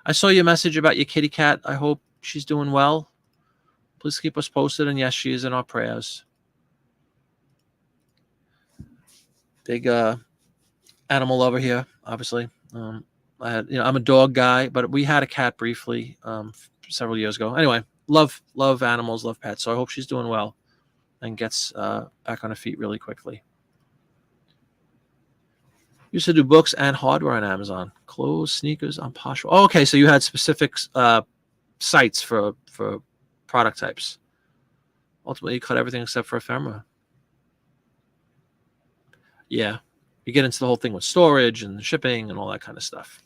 I saw your message about your kitty cat. I hope she's doing well. Please keep us posted. And yes, she is in our prayers. Big animal lover here, obviously. I'm a dog guy, but we had a cat briefly several years ago. Anyway, love animals, love pets. So I hope she's doing well and gets back on her feet really quickly. Used to do books and hardware on Amazon. Clothes, sneakers on Posh. Oh, okay, so you had specific sites for product types. Ultimately, you cut everything except for ephemera. Yeah, you get into the whole thing with storage and shipping and all that kind of stuff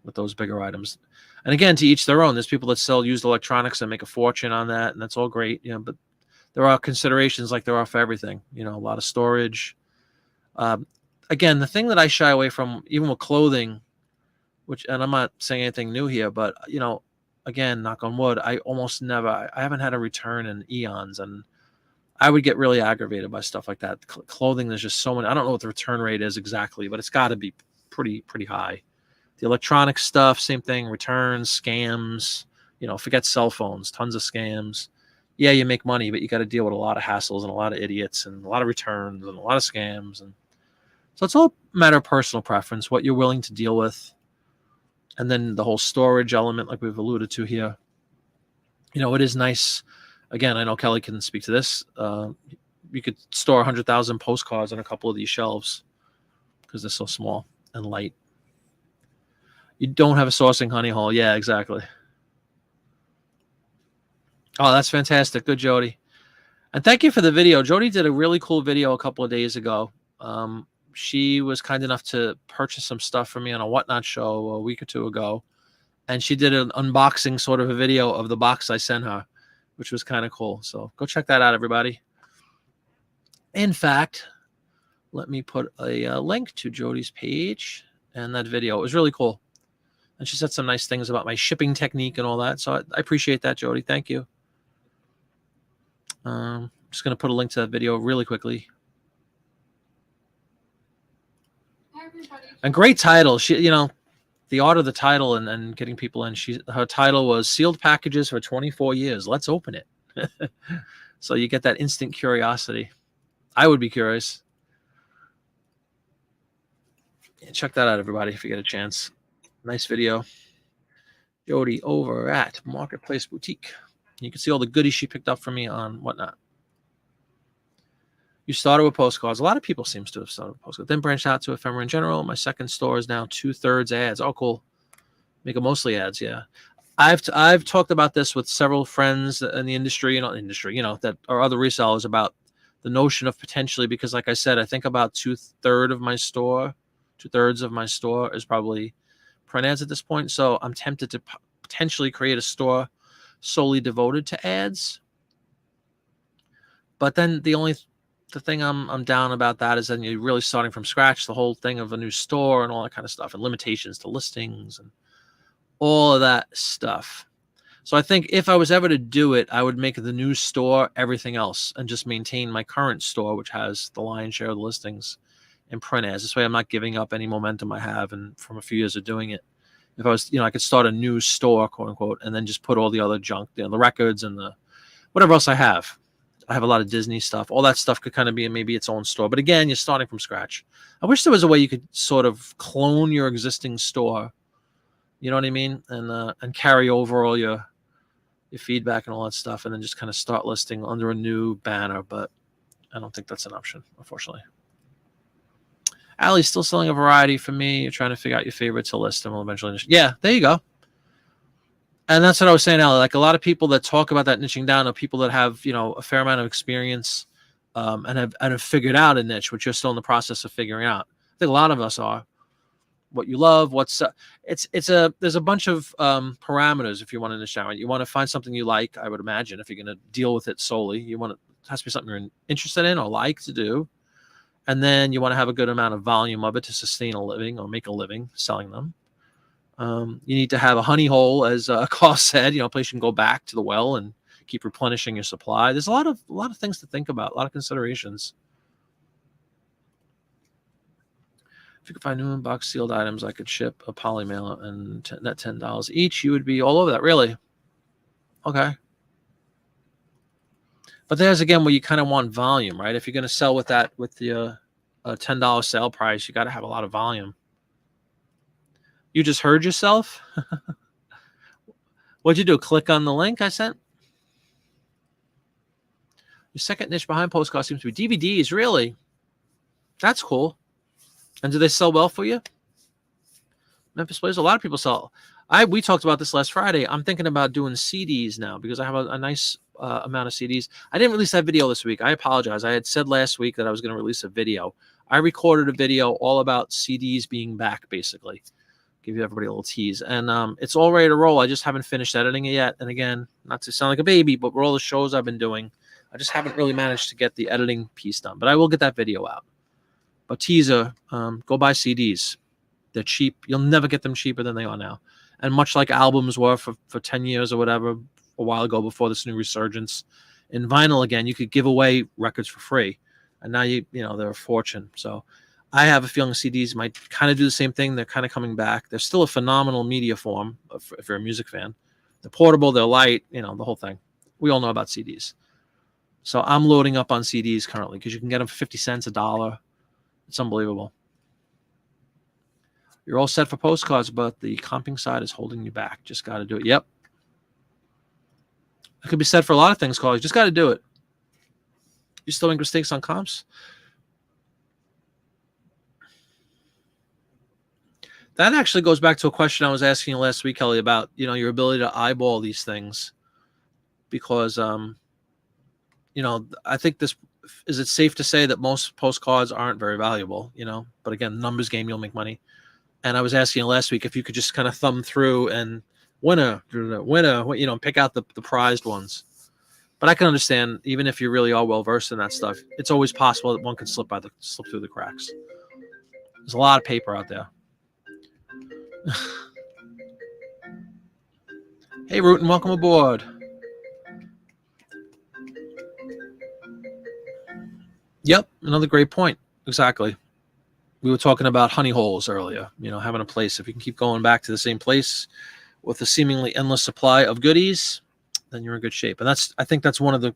with those bigger items. And again, to each their own. There's people that sell used electronics and make a fortune on that, and that's all great. But there are considerations like there are for everything. A lot of storage. again, the thing that I shy away from, even with clothing, which, and I'm not saying anything new here, but again, knock on wood, I almost never, I haven't had a return in eons, and I would get really aggravated by stuff like that. Clothing, there's just so many. I don't know what the return rate is exactly, but it's got to be pretty high. The electronic stuff, same thing. Returns, scams. Forget cell phones. Tons of scams. Yeah, you make money, but you got to deal with a lot of hassles and a lot of idiots and a lot of returns and a lot of scams. And so it's all a matter of personal preference, what you're willing to deal with. And then the whole storage element, like we've alluded to here. It is nice. Again, I know Kelly can speak to this. You could store 100,000 postcards on a couple of these shelves because they're so small and light. You don't have a sourcing honey hole. Yeah, exactly. Oh, that's fantastic. Good, Jody. And thank you for the video. Jody did a really cool video a couple of days ago. She was kind enough to purchase some stuff for me on a Whatnot show a week or two ago. And she did an unboxing sort of a video of the box I sent her, which was kind of cool. So go check that out, everybody. In fact, let me put a link to Jody's page and that video. It was really cool. And she said some nice things about my shipping technique and all that. So I appreciate that, Jody. Thank you. I'm just going to put a link to that video really quickly. And great title. She, the art of the title and getting people in. Her title was Sealed Packages for 24 Years. Let's open it. So you get that instant curiosity. I would be curious. Yeah, check that out, everybody, if you get a chance. Nice video. Jody over at Marketplace Boutique. You can see all the goodies she picked up for me on Whatnot. You started with postcards. A lot of people seems to have started with postcards. Then branched out to ephemera in general. My second store is now 2/3 ads. Oh, cool. Make it mostly ads, yeah. I've talked about this with several friends in the industry, that are other resellers, about the notion of potentially, because like I said, I think about 2/3 of my store is probably print ads at this point. So I'm tempted to potentially create a store solely devoted to ads. But then the thing I'm down about that is then you're really starting from scratch, the whole thing of a new store and all that kind of stuff, and limitations to listings and all of that stuff. So I think if I was ever to do it, I would make the new store everything else and just maintain my current store, which has the lion's share of the listings in print ads. This way I'm not giving up any momentum I have and from a few years of doing it. If I was, I could start a new store, quote unquote, and then just put all the other junk, the records and the whatever else I have. I have a lot of Disney stuff. All that stuff could kind of be in maybe its own store. But again, you're starting from scratch. I wish there was a way you could sort of clone your existing store. You know what I mean? And carry over all your feedback and all that stuff, and then just kind of start listing under a new banner. But I don't think that's an option, unfortunately. Allie's still selling a variety for me. You're trying to figure out your favorites to list, and we'll eventually. Yeah, there you go. And that's what I was saying, Allie. Like a lot of people that talk about that niching down are people that have, a fair amount of experience, and have figured out a niche, which you're still in the process of figuring out. I think a lot of us are. What you love, there's a bunch of parameters if you want to niche down. You want to find something you like, I would imagine, if you're going to deal with it solely. It has to be something you're interested in or like to do. And then you want to have a good amount of volume of it to sustain a living or make a living selling them. You need to have a honey hole, as Carl said, a place you can go back to the well and keep replenishing your supply. There's a lot of things to think about, a lot of considerations. If you could find new inbox sealed items, I could ship a poly mail and net $10 each. You would be all over that, really. Okay. But there's again where you kind of want volume, right? If you're going to sell with the $10 sale price, you got to have a lot of volume. You just heard yourself? What'd you do? Click on the link I sent? Your second niche behind postcards seems to be DVDs. Really? That's cool. And do they sell well for you? Memphis Blaze, a lot of people sell. We talked about this last Friday. I'm thinking about doing CDs now because I have a nice amount of CDs. I didn't release that video this week. I apologize. I had said last week that I was going to release a video. I recorded a video all about CDs being back, basically. Give you everybody a little tease. And it's all ready to roll. I just haven't finished editing it yet. And again, not to sound like a baby, but for all the shows I've been doing, I just haven't really managed to get the editing piece done. But I will get that video out. But teaser, go buy CDs. They're cheap. You'll never get them cheaper than they are now. And much like albums were for 10 years or whatever, a while ago before this new resurgence, in vinyl again, you could give away records for free. And now they're a fortune. So I have a feeling CDs might kind of do the same thing. They're kind of coming back. They're still a phenomenal media form if you're a music fan. They're portable, they're light, the whole thing. We all know about CDs. So I'm loading up on CDs currently because you can get them for 50 cents, $1. It's unbelievable. You're all set for postcards, but the comping side is holding you back. Just got to do it. Yep. It could be said for a lot of things, Carl. You just got to do it. You still make mistakes on comps? That actually goes back to a question I was asking you last week, Kelly, about your ability to eyeball these things, because I think is it safe to say that most postcards aren't very valuable, but again, numbers game, you'll make money. And I was asking you last week if you could just kind of thumb through and winner, pick out the prized ones. But I can understand, even if you really are well versed in that stuff, it's always possible that one could slip through the cracks. There's a lot of paper out there. Hey, Rootin', welcome aboard. Yep, another great point. Exactly. We were talking about honey holes earlier, having a place. If you can keep going back to the same place with a seemingly endless supply of goodies, then you're in good shape. And I think that's one of the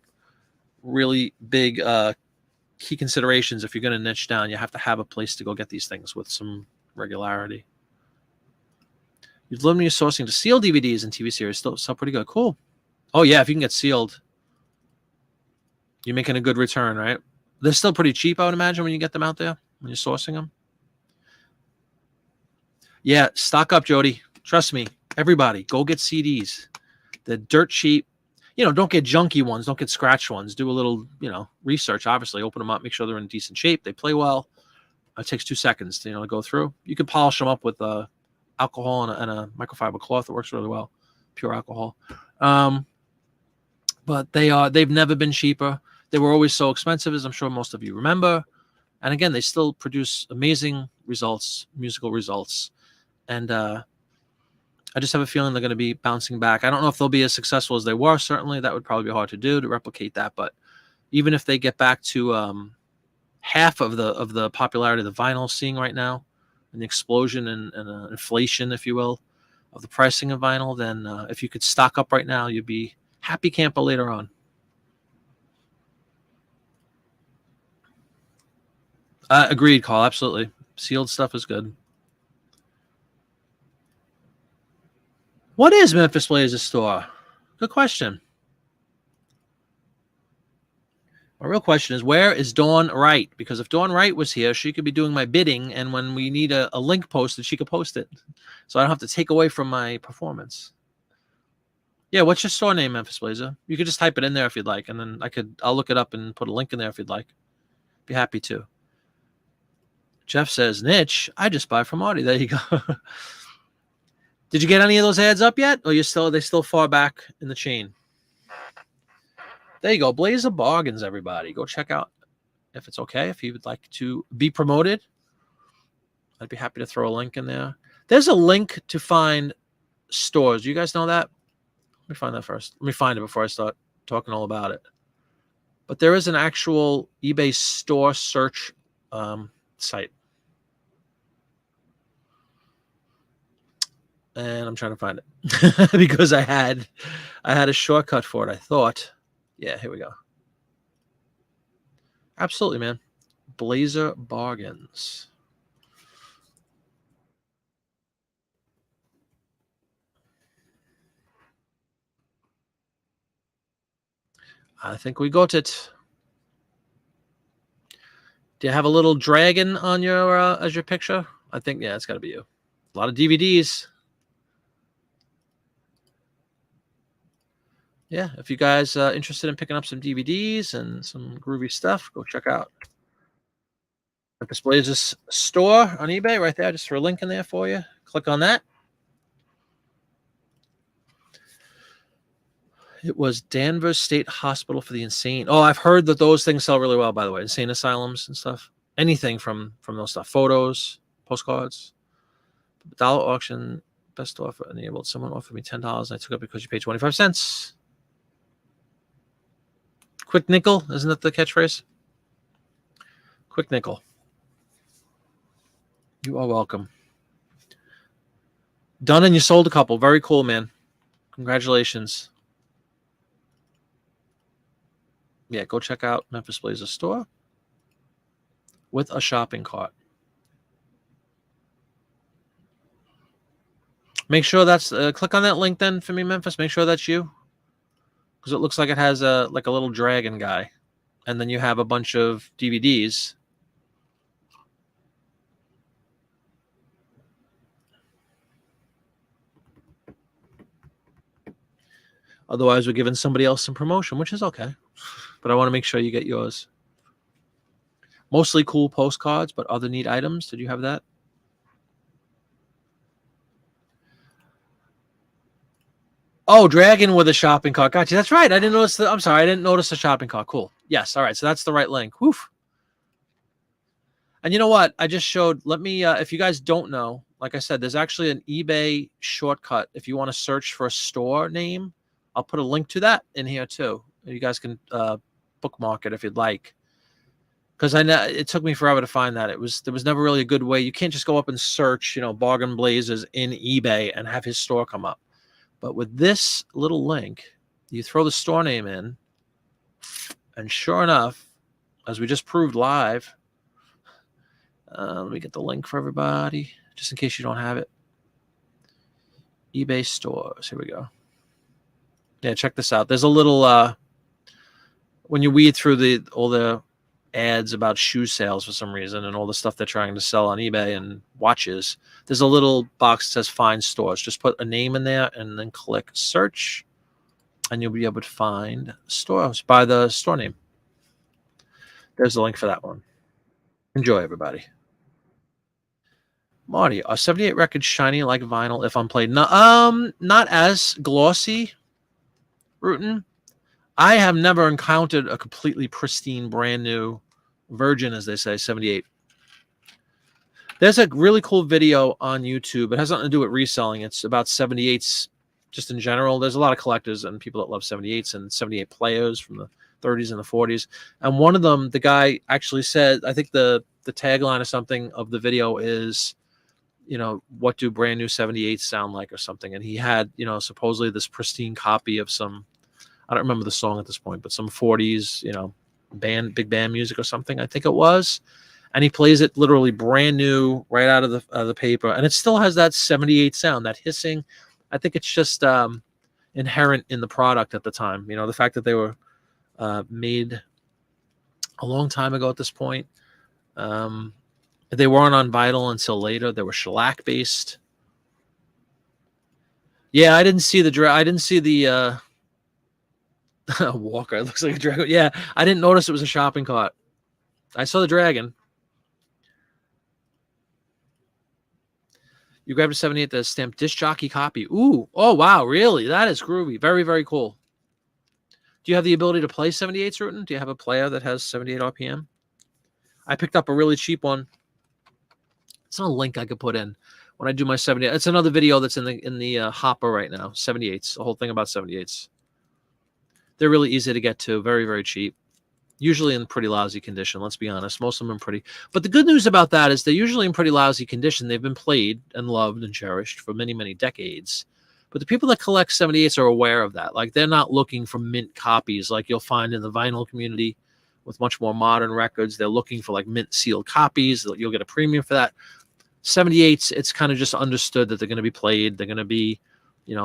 really big key considerations. If you're going to niche down, you have to have a place to go get these things with some regularity. You've limited your sourcing to sealed DVDs and TV series. Still pretty good. Cool. Oh, yeah, if you can get sealed, you're making a good return, right? They're still pretty cheap, I would imagine, when you get them out there, when you're sourcing them. Yeah, stock up, Jody. Trust me. Everybody, go get CDs. They're dirt cheap. Don't get junky ones. Don't get scratched ones. Do a little, research, obviously. Open them up. Make sure they're in decent shape. They play well. It takes 2 seconds to, go through. You can polish them up with alcohol and a microfiber cloth. It works really well. Pure alcohol. But they've never been cheaper. They were always so expensive, as I'm sure most of you remember. And again, they still produce amazing results, musical results. And I just have a feeling they're going to be bouncing back. I don't know if they'll be as successful as they were. Certainly, that would probably be hard to do, to replicate that. But even if they get back to half of the popularity of the vinyl seeing right now, and the explosion and inflation, if you will, of the pricing of vinyl, then if you could stock up right now, you'd be happy camper later on. Agreed, Carl. Absolutely. Sealed stuff is good. What is Memphis Blazers store? Good question. My real question is, where is Dawn Wright? Because if Dawn Wright was here, she could be doing my bidding, and when we need a link posted, she could post it. So I don't have to take away from my performance. Yeah, what's your store name, Memphis Blazer? You could just type it in there if you'd like, and then I'll look it up and put a link in there if you'd like. Be happy to. Jeff says, niche, I just buy from Audie. There you go. Did you get any of those ads up yet? Or they still far back in the chain? There you go. Blazer Bargains, everybody. Go check out if it's okay. If you would like to be promoted, I'd be happy to throw a link in there. There's a link to find stores. Do you guys know that? Let me find that first. Let me find it before I start talking all about it. But there is an actual eBay store search site. And I'm trying to find it because I had a shortcut for it, I thought. Yeah, here we go. Absolutely, man. Blazer Bargains. I think we got it. Do you have a little dragon on your as your picture? I think, yeah, it's got to be you. A lot of DVDs. Yeah, if you guys are interested in picking up some DVDs and some groovy stuff, go check out Memphis Blazers store on eBay right there. Just throw a link in there for you. Click on that. It was Danvers State Hospital for the Insane. Oh, I've heard that those things sell really well, by the way. Insane asylums and stuff. anything from those stuff. Photos, postcards, dollar auction, best offer enabled. Someone offered me $10 and I took it because you paid 25 cents. Quick nickel, isn't that the catchphrase? Quick nickel. You are welcome. Done, and you sold a couple. Very cool, man. Congratulations. Yeah, go check out Memphis Blazer store with a shopping cart. Make sure that's click on that link then for me, Memphis. Make sure that's you, because it looks like it has a little dragon guy, and then you have a bunch of DVDs. Otherwise, we're giving somebody else some promotion, which is okay. But I want to make sure you get yours. Mostly cool postcards, but other neat items. Did you have that? Oh, dragon with a shopping cart. Gotcha. That's right. I didn't notice I'm sorry. I didn't notice the shopping cart. Cool. Yes. All right. So that's the right link. Woof. And you know what? I just showed. Let me, if you guys don't know, like I said, there's actually an eBay shortcut. If you want to search for a store name, I'll put a link to that in here too. You guys can bookmark it if you'd like. Because I know it took me forever to find that. There was never really a good way. You can't just go up and search, Bargain Blazers in eBay and have his store come up. But with this little link, you throw the store name in, and sure enough, as we just proved live, let me get the link for everybody, just in case you don't have it. eBay stores. Here we go. Yeah, check this out. There's a little when you weed through all the ads about shoe sales for some reason and all the stuff they're trying to sell on eBay and watches, there's a little box that says find stores. Just put a name in there and then click search, and you'll be able to find stores by the store name. There's the link for that one. Enjoy, everybody. Marty, are 78 records shiny like vinyl if unplayed? No, not as glossy, Rutan. I have never encountered a completely pristine, brand new virgin, as they say, 78. There's a really cool video on YouTube. It has nothing to do with reselling. It's about 78s just in general. There's a lot of collectors and people that love 78s and 78 players from the 30s and the 40s. And one of them, the guy actually said, I think the tagline or something of the video is, what do brand new 78s sound like or something. And he had, supposedly this pristine copy of some, I don't remember the song at this point, but some 40s, big band music or something, I think it was. And he plays it literally brand new right out of the paper. And it still has that 78 sound, that hissing. I think it's just inherent in the product at the time. The fact that they were made a long time ago at this point. They weren't on vinyl until later. They were shellac based. Yeah, I didn't see the Walker. It looks like a dragon. Yeah, I didn't notice it was a shopping cart. I saw the dragon. You grabbed a 78 that stamped disc jockey copy. Ooh. Oh, wow. Really? That is groovy. Very, very cool. Do you have the ability to play 78s, Rutan? Do you have a player that has 78 RPM? I picked up a really cheap one. It's not a link I could put in when I do my 78. It's another video that's in the hopper right now. 78s. A whole thing about 78s. They're really easy to get to. Very, very cheap. Usually in pretty lousy condition, let's be honest. Most of them are pretty. But the good news about that is they're usually in pretty lousy condition. They've been played and loved and cherished for many, many decades. But the people that collect 78s are aware of that. Like, they're not looking for mint copies like you'll find in the vinyl community with much more modern records. They're looking for like mint sealed copies. You'll get a premium for that. 78s, it's kind of just understood that they're going to be played. They're going to be,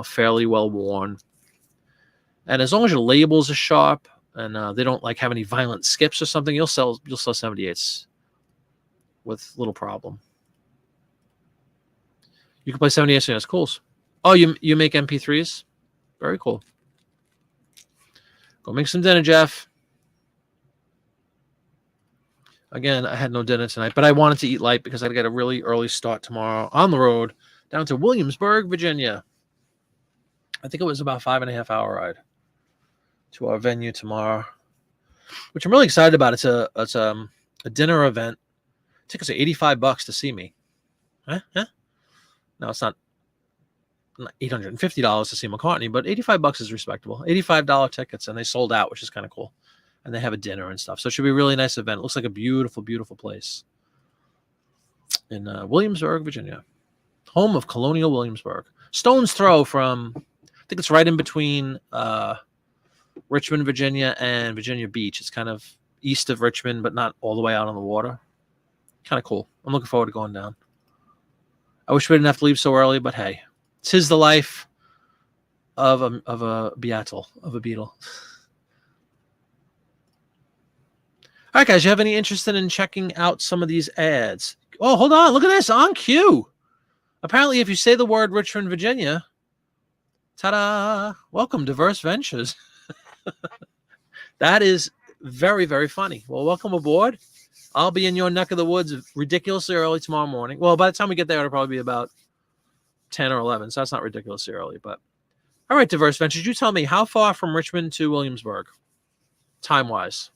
fairly well worn. And as long as your labels are sharp and they don't have any violent skips or something, you'll sell 78s with little problem. You can play 78s. That's cool. Oh, you make MP3s? Very cool. Go make some dinner, Jeff. Again, I had no dinner tonight, but I wanted to eat light because I got to get a really early start tomorrow on the road down to Williamsburg, Virginia. I think it was about 5.5 hour ride to our venue tomorrow, which I'm really excited about. It's a dinner event Tickets are $85 to see me. Huh? No, it's not $850 to see McCartney, but $85 is respectable. $85 tickets, and they sold out, which is kind of cool. And they have a dinner and stuff. So it should be a really nice event. It looks like a beautiful, beautiful place in Williamsburg, Virginia. Home of Colonial Williamsburg. Stone's throw from, I think it's right in between Richmond, Virginia, and Virginia Beach. It's kind of east of Richmond, but not all the way out on the water. Kind of cool. I'm looking forward to going down. I wish we didn't have to leave so early, but hey, 'tis the life of a beatle. All right, guys, you have any interest in checking out some of these ads? Oh, hold on. Look at this. On cue. Apparently, if you say the word Richmond, Virginia, ta-da, welcome, Diverse Ventures. That is very, very funny. Well, welcome aboard. I'll be in your neck of the woods ridiculously early tomorrow morning. Well, by the time we get there, it'll probably be about 10 or 11, so that's not ridiculously early. But all right, Diverse Ventures, you tell me, how far from Richmond to Williamsburg, time-wise?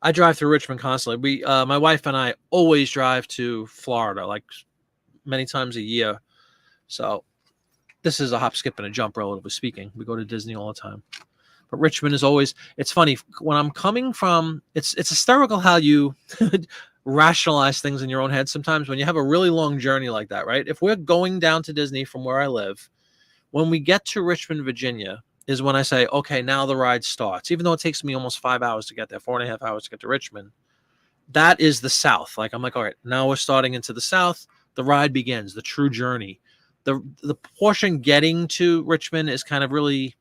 I drive through Richmond constantly. My wife and I always drive to Florida, like many times a year. So this is a hop, skip, and a jump, relatively speaking. We go to Disney all the time. But Richmond is always, it's funny, when I'm coming from, it's hysterical how you rationalize things in your own head sometimes when you have a really long journey like that, right? If we're going down to Disney from where I live, when we get to Richmond, Virginia, is when I say, okay, now the ride starts. Even though it takes me almost 5 hours to get there, 4.5 hours to get to Richmond, that is the South. Like, I'm like, all right, now we're starting into the South. The ride begins, the true journey. The portion getting to Richmond is kind of really,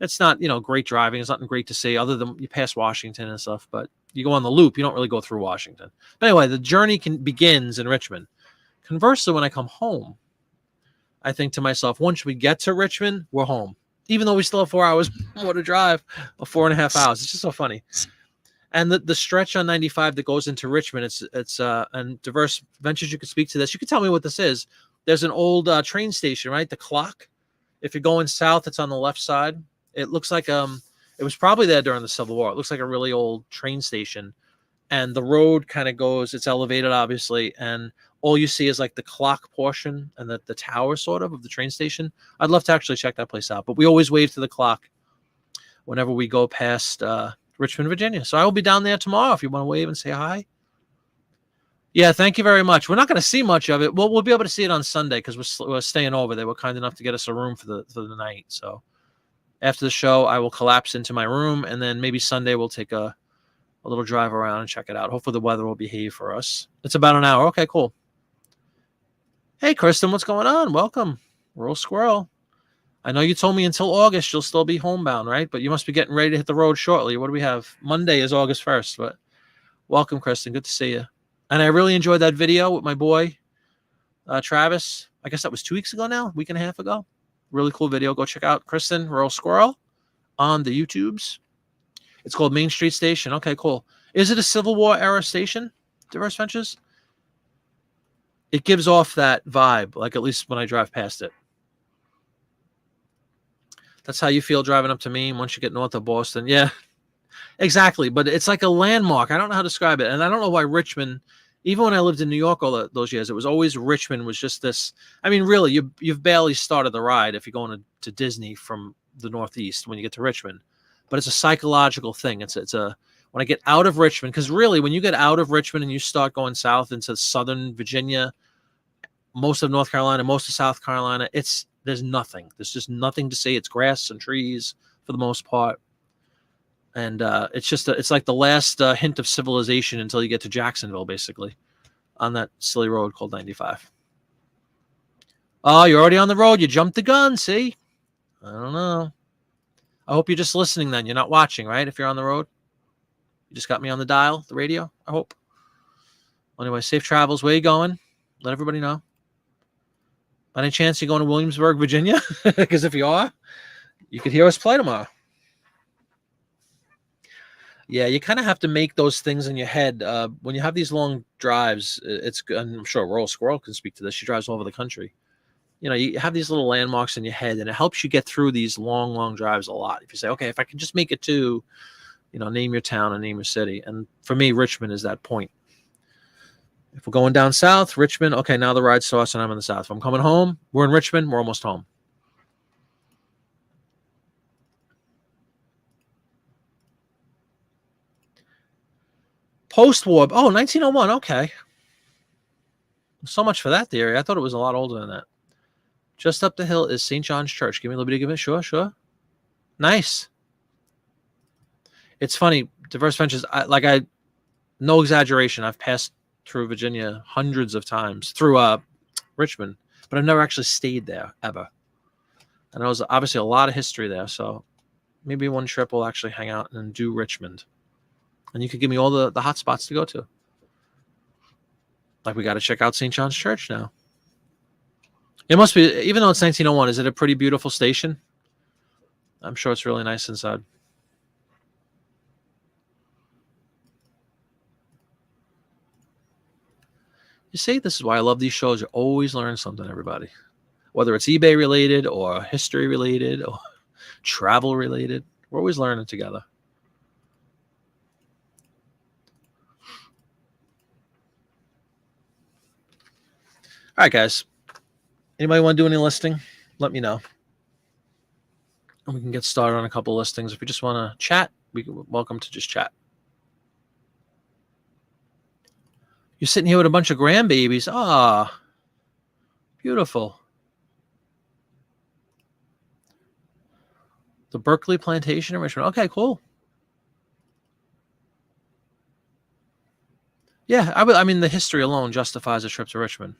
it's not, great driving. It's nothing great to see other than you pass Washington and stuff, but you go on the loop. You don't really go through Washington. But anyway, the journey begins in Richmond. Conversely, when I come home, I think to myself, once we get to Richmond, we're home. Even though we still have 4 hours more to drive, or 4.5 hours. It's just so funny. And the stretch on 95 that goes into Richmond, it's and Diverse Ventures, you could speak to this. You could tell me what this is. There's an old train station, right? The clock. If you're going south, it's on the left side. It looks like it was probably there during the Civil War. It looks like a really old train station. And the road kind of goes, it's elevated, obviously, and all you see is like the clock portion and the tower sort of the train station. I'd love to actually check that place out. But we always wave to the clock whenever we go past Richmond, Virginia. So I will be down there tomorrow if you want to wave and say hi. Yeah, thank you very much. We're not going to see much of it. We'll be able to see it on Sunday because we're staying over. They were kind enough to get us a room for the night. So after the show, I will collapse into my room, and then maybe Sunday we'll take a little drive around and check it out. Hopefully the weather will behave for us. It's about an hour. Okay, cool. Hey, Kristen, what's going on? Welcome. Rural Squirrel. I know you told me until August you'll still be homebound, right? But you must be getting ready to hit the road shortly. What do we have? Monday is August 1st, but welcome, Kristen. Good to see you. And I really enjoyed that video with my boy, Travis. I guess that was 2 weeks ago now, week and a half ago. Really cool video. Go check out Kristen, Rural Squirrel, on the YouTubes. It's called Main Street Station. Okay, cool. Is it a Civil War era station, Diverse Ventures? It gives off that vibe, like at least when I drive past it. That's how you feel driving up to Maine once you get north of Boston. Yeah, exactly. But it's like a landmark. I don't know how to describe it. And I don't know why Richmond, even when I lived in New York all those years, it was always Richmond was just this. I mean, really, you've barely started the ride if you're going to Disney from the Northeast when you get to Richmond. But it's a psychological thing. It's a when I get out of Richmond, because really when you get out of Richmond and you start going south into southern Virginia, most of North Carolina, most of South Carolina, there's nothing. There's just nothing to see. It's grass and trees for the most part. And it's like the last hint of civilization until you get to Jacksonville, basically, on that silly road called 95. Oh, you're already on the road. You jumped the gun, see? I don't know. I hope you're just listening then. You're not watching, right? If you're on the road. You just got me on the dial, the radio, I hope. Well, anyway, safe travels. Where you going? Let everybody know. By any chance you're going to Williamsburg, Virginia? Because if you are, you could hear us play tomorrow. Yeah, you kind of have to make those things in your head. When you have these long drives, I'm sure Rural Squirrel can speak to this. She drives all over the country. You have these little landmarks in your head, and it helps you get through these long, long drives a lot. If you say, okay, if I can just make it to name your town and name your city. And for me, Richmond is that point. If we're going down south, Richmond, okay, now the ride starts and I'm in the south. If I'm coming home, we're in Richmond, we're almost home. Post-war, 1901, okay. So much for that theory. I thought it was a lot older than that. Just up the hill is St. John's Church. Give me a little bit of give it. Sure. Nice. It's funny, diverse ventures, no exaggeration, I've passed through Virginia hundreds of times, through Richmond, but I've never actually stayed there, ever. And there was obviously a lot of history there, so maybe one trip we'll actually hang out and do Richmond. And you could give me all the hot spots to go to. Like, we got to check out St. John's Church now. It must be, even though it's 1901, is it a pretty beautiful station? I'm sure it's really nice inside. You see, this is why I love these shows. You always learn something, everybody. Whether it's eBay related or history related or travel related, we're always learning together. All right, guys. Anybody want to do any listing? Let me know. And we can get started on a couple listings. If you just want to chat, we're welcome to just chat. You're sitting here with a bunch of grandbabies. Ah, beautiful. The Berkeley Plantation in Richmond. Okay, cool. Yeah, I mean, the history alone justifies a trip to Richmond.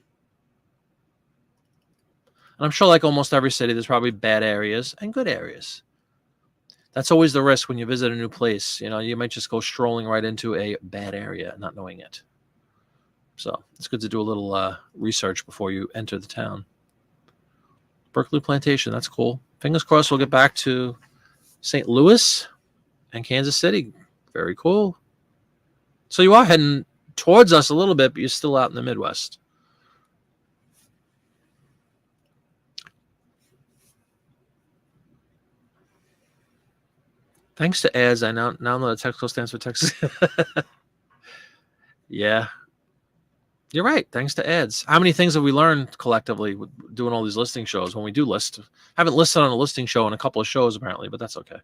And I'm sure, like almost every city, there's probably bad areas and good areas. That's always the risk when you visit a new place. You might just go strolling right into a bad area, not knowing it. So it's good to do a little research before you enter the town. Berkeley Plantation, that's cool. Fingers crossed we'll get back to St. Louis and Kansas City. Very cool. So you are heading towards us a little bit, but you're still out in the Midwest. Thanks to ads, I now know that Texaco stands for Texas. Yeah. You're right. Thanks to ads. How many things have we learned collectively doing all these listing shows when we do list? Haven't listed on a listing show in a couple of shows, apparently, but that's okay.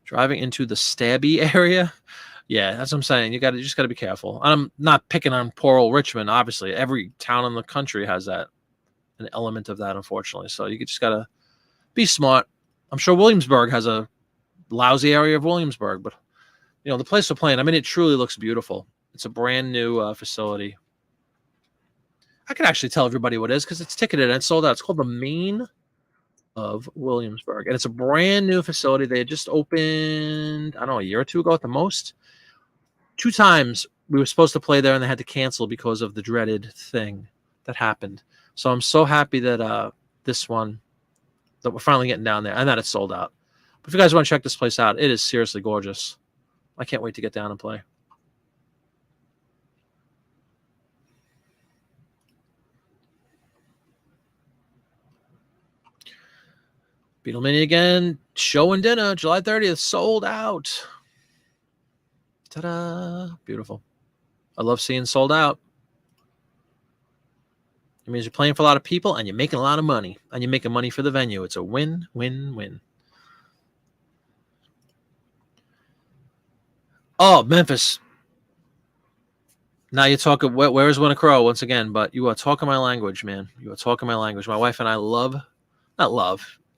Driving into the Stabby area. Yeah, that's what I'm saying. You just got to be careful. I'm not picking on poor old Richmond. Obviously, every town in the country has an element of that, unfortunately. So you just got to be smart. I'm sure Williamsburg has a lousy area of Williamsburg, but the place we're playing, I mean, it truly looks beautiful. It's a brand new facility. I can actually tell everybody what it is because it's ticketed and it's sold out. It's called the Main of Williamsburg, and it's a brand new facility. They had just opened, I don't know, a year or two ago at the most. 2 times we were supposed to play there and they had to cancel because of the dreaded thing that happened. So I'm so happy that this one, that we're finally getting down there and that it's sold out. But if you guys want to check this place out, it is seriously gorgeous. I can't wait to get down and play. Beatlemania again. Show and dinner, July 30th, sold out. Ta-da. Beautiful. I love seeing sold out. It means you're playing for a lot of people and you're making a lot of money. And you're making money for the venue. It's a win, win, win. Oh, Memphis. Now you're talking, where's Winter Crow once again, but you are talking my language, man. You are talking my language. My wife and I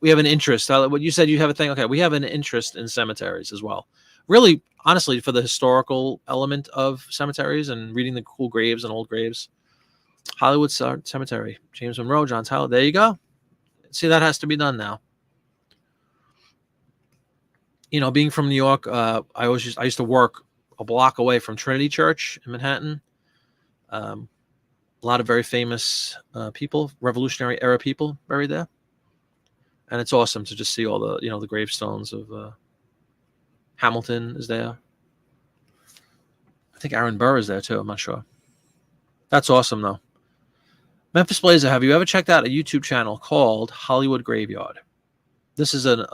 we have an interest. What you said, you have a thing. Okay, we have an interest in cemeteries as well. Really, honestly, for the historical element of cemeteries and reading the cool graves and old graves. Hollywood Cemetery, James Monroe, John Tyler. There you go. See, that has to be done now. Being from New York, I used to work a block away from Trinity Church in Manhattan. A lot of very famous people, Revolutionary era people buried there. And it's awesome to just see all the, the gravestones of Hamilton is there. I think Aaron Burr is there too. I'm not sure. That's awesome though. Memphis Blazer, have you ever checked out a YouTube channel called Hollywood Graveyard? This is an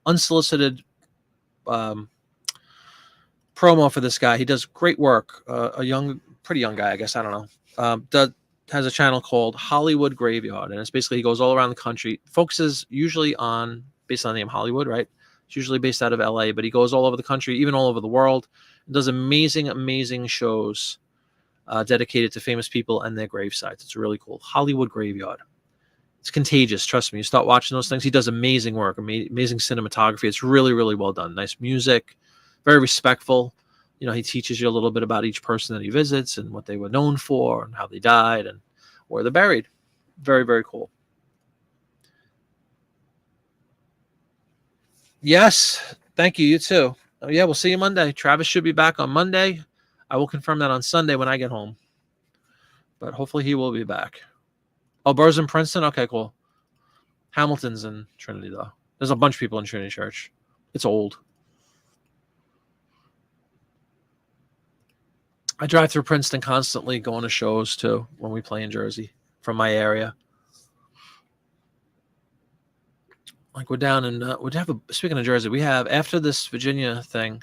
unsolicited promo for this guy. He does great work. Pretty young guy, I guess. I don't know. Has a channel called Hollywood Graveyard, and it's basically he goes all around the country. Focuses usually on, based on the name Hollywood, right? It's usually based out of LA, but he goes all over the country, even all over the world, and does amazing shows dedicated to famous people and their grave sites. It's really cool. Hollywood Graveyard. It's contagious. Trust me. You start watching those things. He does amazing work, amazing cinematography. It's really well done. Nice music, very respectful. You know, he teaches you a little bit about each person that he visits and what they were known for and how they died and where they're buried. Very cool. Yes. Thank you. You too. Oh, yeah, we'll see you Monday. Travis should be back on Monday. I will confirm that on Sunday when I get home. But hopefully he will be back. Oh, Burrs in Princeton? Okay, cool. Hamilton's in Trinity, though. There's a bunch of people in Trinity Church. It's old. I drive through Princeton constantly, going to shows, too, when we play in Jersey from my area. Like, we're down in, speaking of Jersey, we have, after this Virginia thing,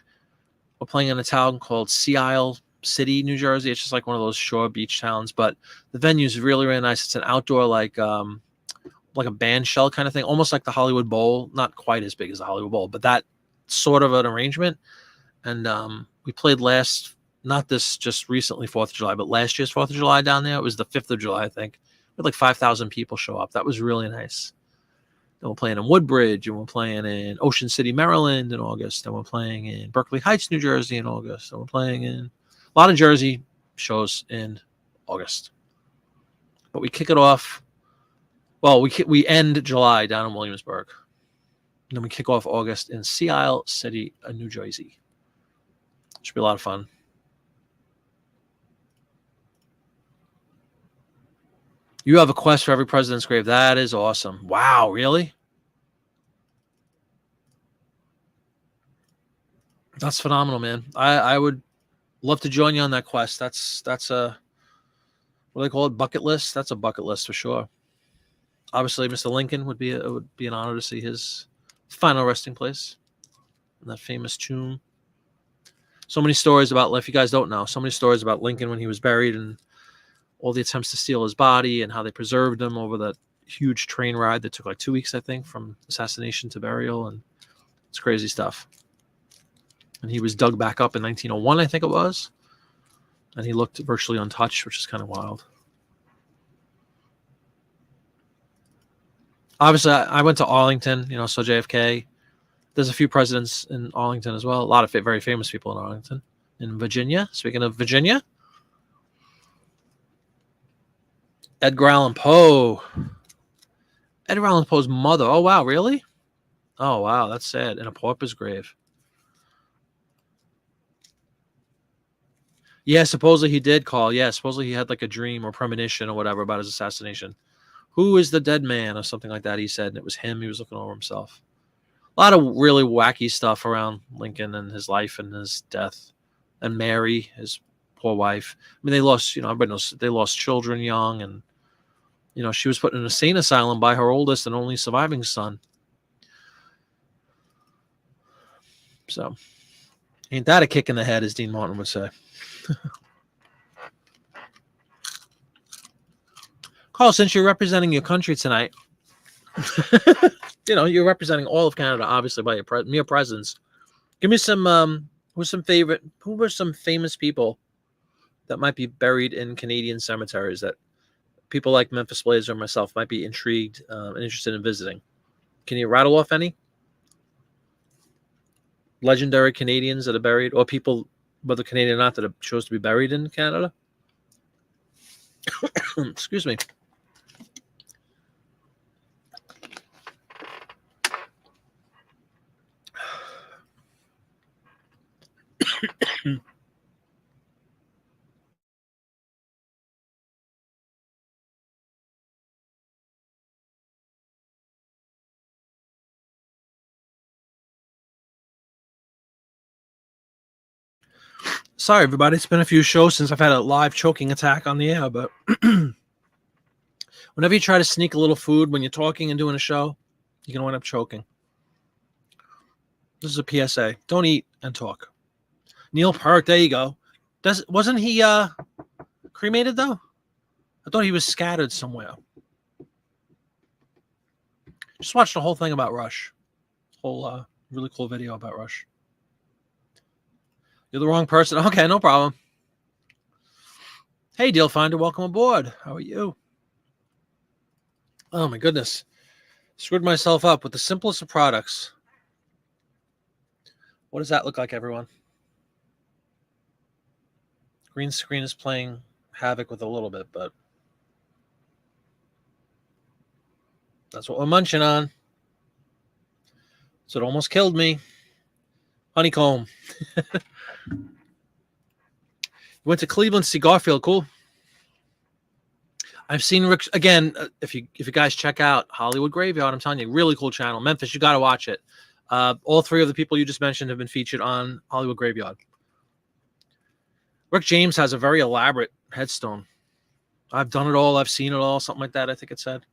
we're playing in a town called Sea Isle City, New Jersey. It's just like one of those shore beach towns, but the venue is really nice. It's an outdoor, like a band shell kind of thing, almost like the Hollywood Bowl. Not quite as big as the Hollywood Bowl, but that sort of an arrangement. And we played not this just recently 4th of July, but last year's 4th of July down there. It was the 5th of July, I think. We had like 5,000 people show up. That was really nice. Then we're playing in Woodbridge, and we're playing in Ocean City, Maryland in August. And we're playing in Berkeley Heights, New Jersey in August. And we're playing in a lot of Jersey shows in August. But we kick it off. Well, we end July down in Williamsburg. And then we kick off August in Sea Isle City, New Jersey. Should be a lot of fun. You have a quest for every president's grave. That is awesome. Wow, really? That's phenomenal, man. I would love to join you on that quest. That's a, what do they call it? Bucket list? That's a bucket list for sure. Obviously, Mr. Lincoln would be an honor to see his final resting place in that famous tomb. So many stories about, if you guys don't know, so many stories about Lincoln when he was buried and all the attempts to steal his body and how they preserved him over that huge train ride that took like 2 weeks, I think, from assassination to burial. And it's crazy stuff. And he was dug back up in 1901, I think it was. And he looked virtually untouched, which is kind of wild. Obviously, I went to Arlington, so JFK. There's a few presidents in Arlington as well. A lot of very famous people in Arlington. In Virginia, speaking of Virginia, Edgar Allan Poe. Edgar Allan Poe's mother. Oh, wow, really? Oh, wow, that's sad. In a pauper's grave. Yeah, supposedly he did call. Yeah, supposedly he had like a dream or premonition or whatever about his assassination. Who is the dead man or something like that, he said. And it was him. He was looking over himself. A lot of really wacky stuff around Lincoln and his life and his death. And Mary, his poor wife. I mean, they lost, everybody knows they lost children young. And, she was put in an insane asylum by her oldest and only surviving son. So, ain't that a kick in the head, as Dean Martin would say. Carl, since you're representing your country tonight, you're representing all of Canada, obviously, by your mere presence. Give me some, who were some famous people that might be buried in Canadian cemeteries that people like Memphis Blaze or myself might be intrigued and interested in visiting? Can you rattle off any legendary Canadians that are buried, or people, whether Canadian or not, that have chose to be buried in Canada? Excuse me. Sorry, everybody. It's been a few shows since I've had a live choking attack on the air, but whenever you try to sneak a little food when you're talking and doing a show, you're going to wind up choking. This is a PSA. Don't eat and talk. Neil Peart, there you go. Wasn't he cremated though? I thought he was scattered somewhere. Just watched the whole thing about Rush. Whole really cool video about Rush. You're the wrong person. Okay, no problem. Hey, Deal Finder, welcome aboard. How are you? Oh my goodness. Screwed myself up with the simplest of products. What does that look like, everyone? Green screen is playing havoc with a little bit, but that's what we're munching on. So it almost killed me. Honeycomb. Went to Cleveland to see Garfield. Cool. I've seen Rick again. If you guys check out Hollywood Graveyard, I'm telling you, really cool channel. Memphis, you got to watch it. All three of the people you just mentioned have been featured on Hollywood Graveyard. Rick James has a very elaborate headstone. I've done it all. I've seen it all. Something like that, I think it said.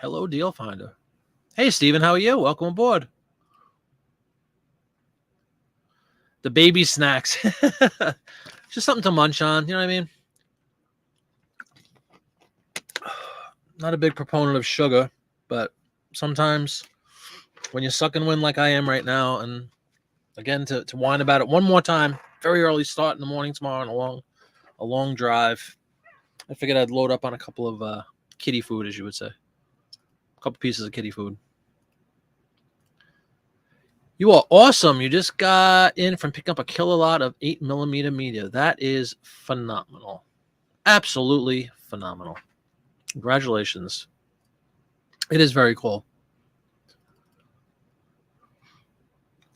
Hello, Deal Finder. Hey, Steven, how are you? Welcome aboard. The baby snacks. Just something to munch on. You know what I mean? Not a big proponent of sugar, but sometimes when you're sucking wind like I am right now, and again, to whine about it one more time, very early start in the morning tomorrow and a long drive, I figured I'd load up on a couple of kitty food, as you would say. A couple pieces of kitty food. You are awesome. You just got in from picking up a killer lot of 8mm media. That is phenomenal. Absolutely phenomenal. Congratulations. It is very cool.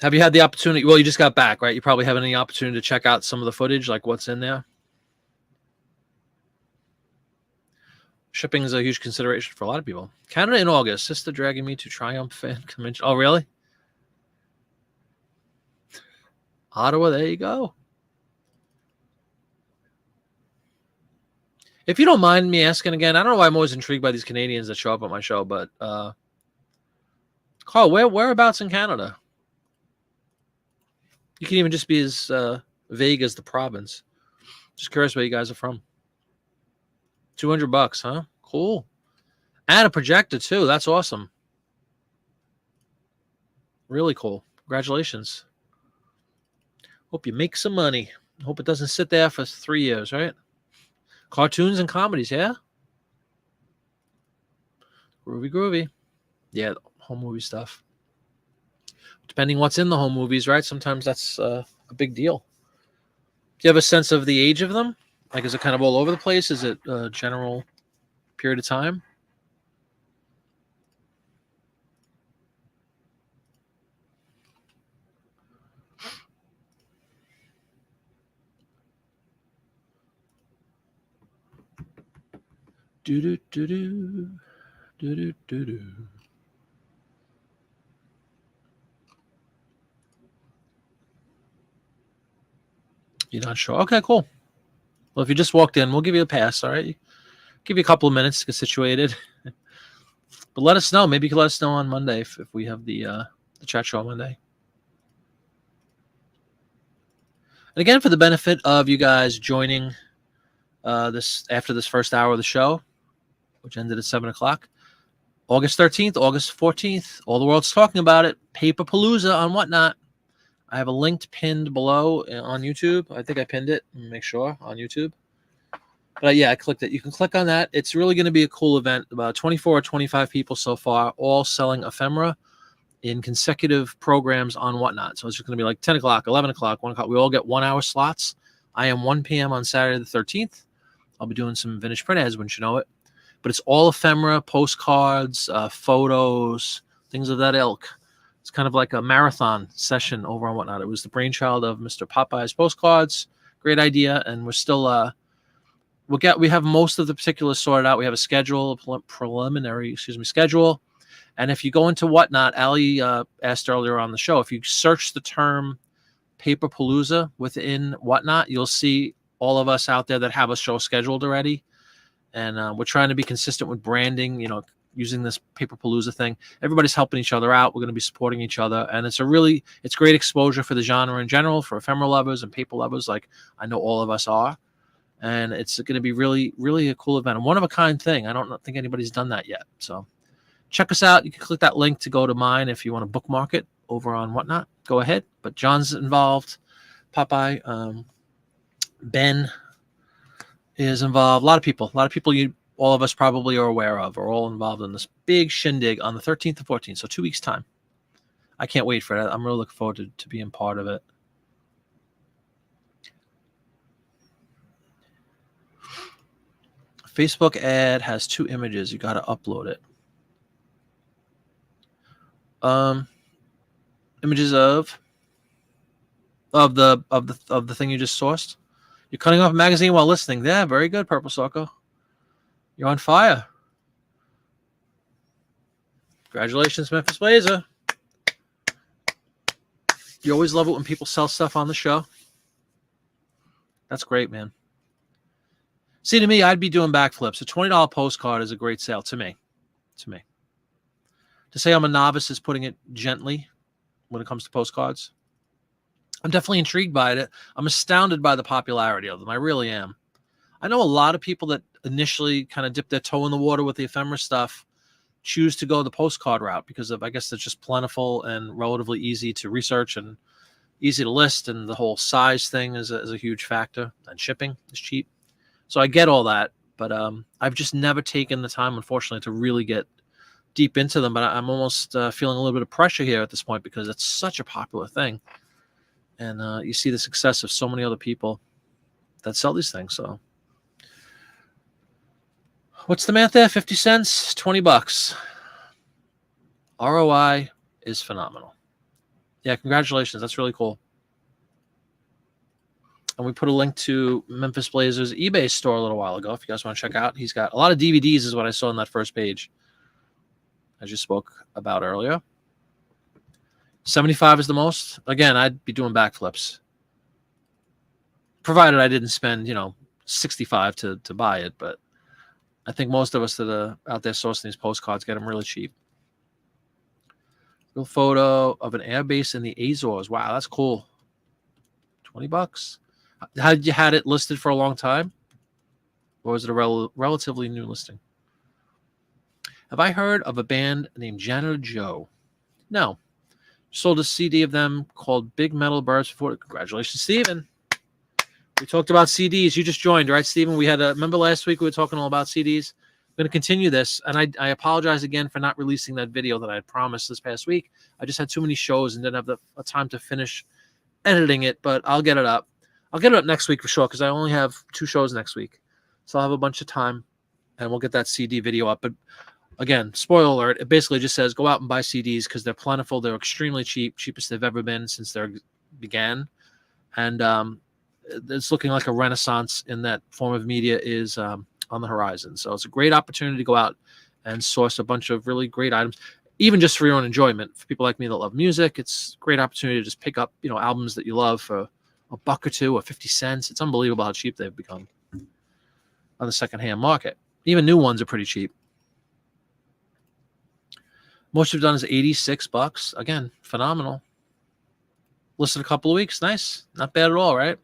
Have you had the opportunity? Well, you just got back, right? You probably haven't any opportunity to check out some of the footage, like what's in there. Shipping is a huge consideration for a lot of people. Canada in August. Sister dragging me to Triumph Fan Convention. Oh, really? Ottawa, there you go. If you don't mind me asking again, I don't know why I'm always intrigued by these Canadians that show up at my show, but Carl, whereabouts in Canada? You can even just be as vague as the province. Just curious where you guys are from. $200, huh? Cool. And a projector too. That's awesome. Really cool. Congratulations. Hope you make some money. Hope it doesn't sit there for 3 years, right? Cartoons and comedies, yeah? Groovy. Yeah, home movie stuff. Depending what's in the home movies, right? Sometimes that's a big deal. Do you have a sense of the age of them? Like, is it kind of all over the place? Is it a general period of time? Do-do-do-do. Do-do-do-do. You're not sure? Okay, cool. Well, if you just walked in, we'll give you a pass, all right? Give you a couple of minutes to get situated. But let us know. Maybe you can let us know on Monday if we have the chat show on Monday. And again, for the benefit of you guys joining this after this first hour of the show, which ended at 7 o'clock, August 13th, August 14th, all the world's talking about it. Paperpalooza on Whatnot. I have a link pinned below on YouTube. I think I pinned it. Make sure on YouTube. But yeah, I clicked it. You can click on that. It's really going to be a cool event. About 24 or 25 people so far, all selling ephemera in consecutive programs on Whatnot. So it's just going to be like 10 o'clock, 11 o'clock, 1 o'clock. We all get 1 hour slots. I am 1 p.m. on Saturday the 13th. I'll be doing some vintage print ads, wouldn't you know it. But it's all ephemera, postcards, photos, things of that ilk. It's kind of like a marathon session over on Whatnot. It was the brainchild of Mr. Popeye's Postcards. Great idea. And we're still... we have most of the particulars sorted out. We have a schedule, preliminary schedule. And if you go into Whatnot, Ali asked earlier on the show, if you search the term Paperpalooza within Whatnot, you'll see all of us out there that have a show scheduled already. And we're trying to be consistent with branding, using this Paper Palooza thing. Everybody's helping each other out. We're going to be supporting each other, and it's great exposure for the genre in general, for ephemera lovers and paper lovers, like I know all of us are. And it's going to be really, really a cool event, a one of a kind thing. I don't think anybody's done that yet. So check us out. You can click that link to go to mine if you want to bookmark it over on Whatnot. Go ahead. But John's involved. Popeye, Ben is involved. A lot of people all of us probably are aware of, are all involved in this big shindig on the 13th and 14th. So 2 weeks time. I can't wait for that. I'm really looking forward to being part of it. Facebook ad has 2 images. You got to upload it. Images of the thing you just sourced. You're cutting off a magazine while listening. Yeah, very good, Purple Socko. You're on fire. Congratulations, Memphis Blazer. You always love it when people sell stuff on the show. That's great, man. See, to me, I'd be doing backflips. A $20 postcard is a great sale to me. To say I'm a novice is putting it gently when it comes to postcards. I'm definitely intrigued by it. I'm astounded by the popularity of them. I really am. I know a lot of people that initially kind of dip their toe in the water with the ephemera stuff choose to go the postcard route because of, I guess, they're just plentiful and relatively easy to research and easy to list. And the whole size thing is a huge factor. And shipping is cheap. So I get all that. But I've just never taken the time, unfortunately, to really get deep into them. But I'm almost feeling a little bit of pressure here at this point because it's such a popular thing. And you see the success of so many other people that sell these things. So what's the math there? 50 cents, $20. ROI is phenomenal. Yeah, congratulations. That's really cool. And we put a link to Memphis Blazer's eBay store a little while ago if you guys want to check out. He's got a lot of DVDs is what I saw on that first page, as you spoke about earlier. 75 is the most. Again, I'd be doing backflips. Provided I didn't spend, 65 to buy it. But I think most of us that are out there sourcing these postcards get them really cheap. Little photo of an air base in the Azores. Wow, that's cool. $20. Had you had it listed for a long time? Or was it a relatively new listing? Have I heard of a band named Janitor Joe? No. Sold a CD of them called Big Metal Birds before. Congratulations, Steven. We talked about CDs. You just joined, right, Steven? We had remember last week we were talking all about CDs? I'm going to continue this, and I apologize again for not releasing that video that I had promised this past week. I just had too many shows and didn't have the time to finish editing it, but I'll get it up. I'll get it up next week for sure because I only have 2 shows next week. So I'll have a bunch of time, and we'll get that CD video up. But again, spoiler alert, it basically just says go out and buy CDs because they're plentiful. They're extremely cheap, cheapest they've ever been since they began. And it's looking like a renaissance in that form of media is on the horizon. So it's a great opportunity to go out and source a bunch of really great items, even just for your own enjoyment. For people like me that love music, it's a great opportunity to just pick up, albums that you love for $1 or $2 or 50 cents. It's unbelievable how cheap they've become on the secondhand market. Even new ones are pretty cheap. Most we've done is $86. Again, phenomenal. Listed a couple of weeks. Nice. Not bad at all, right?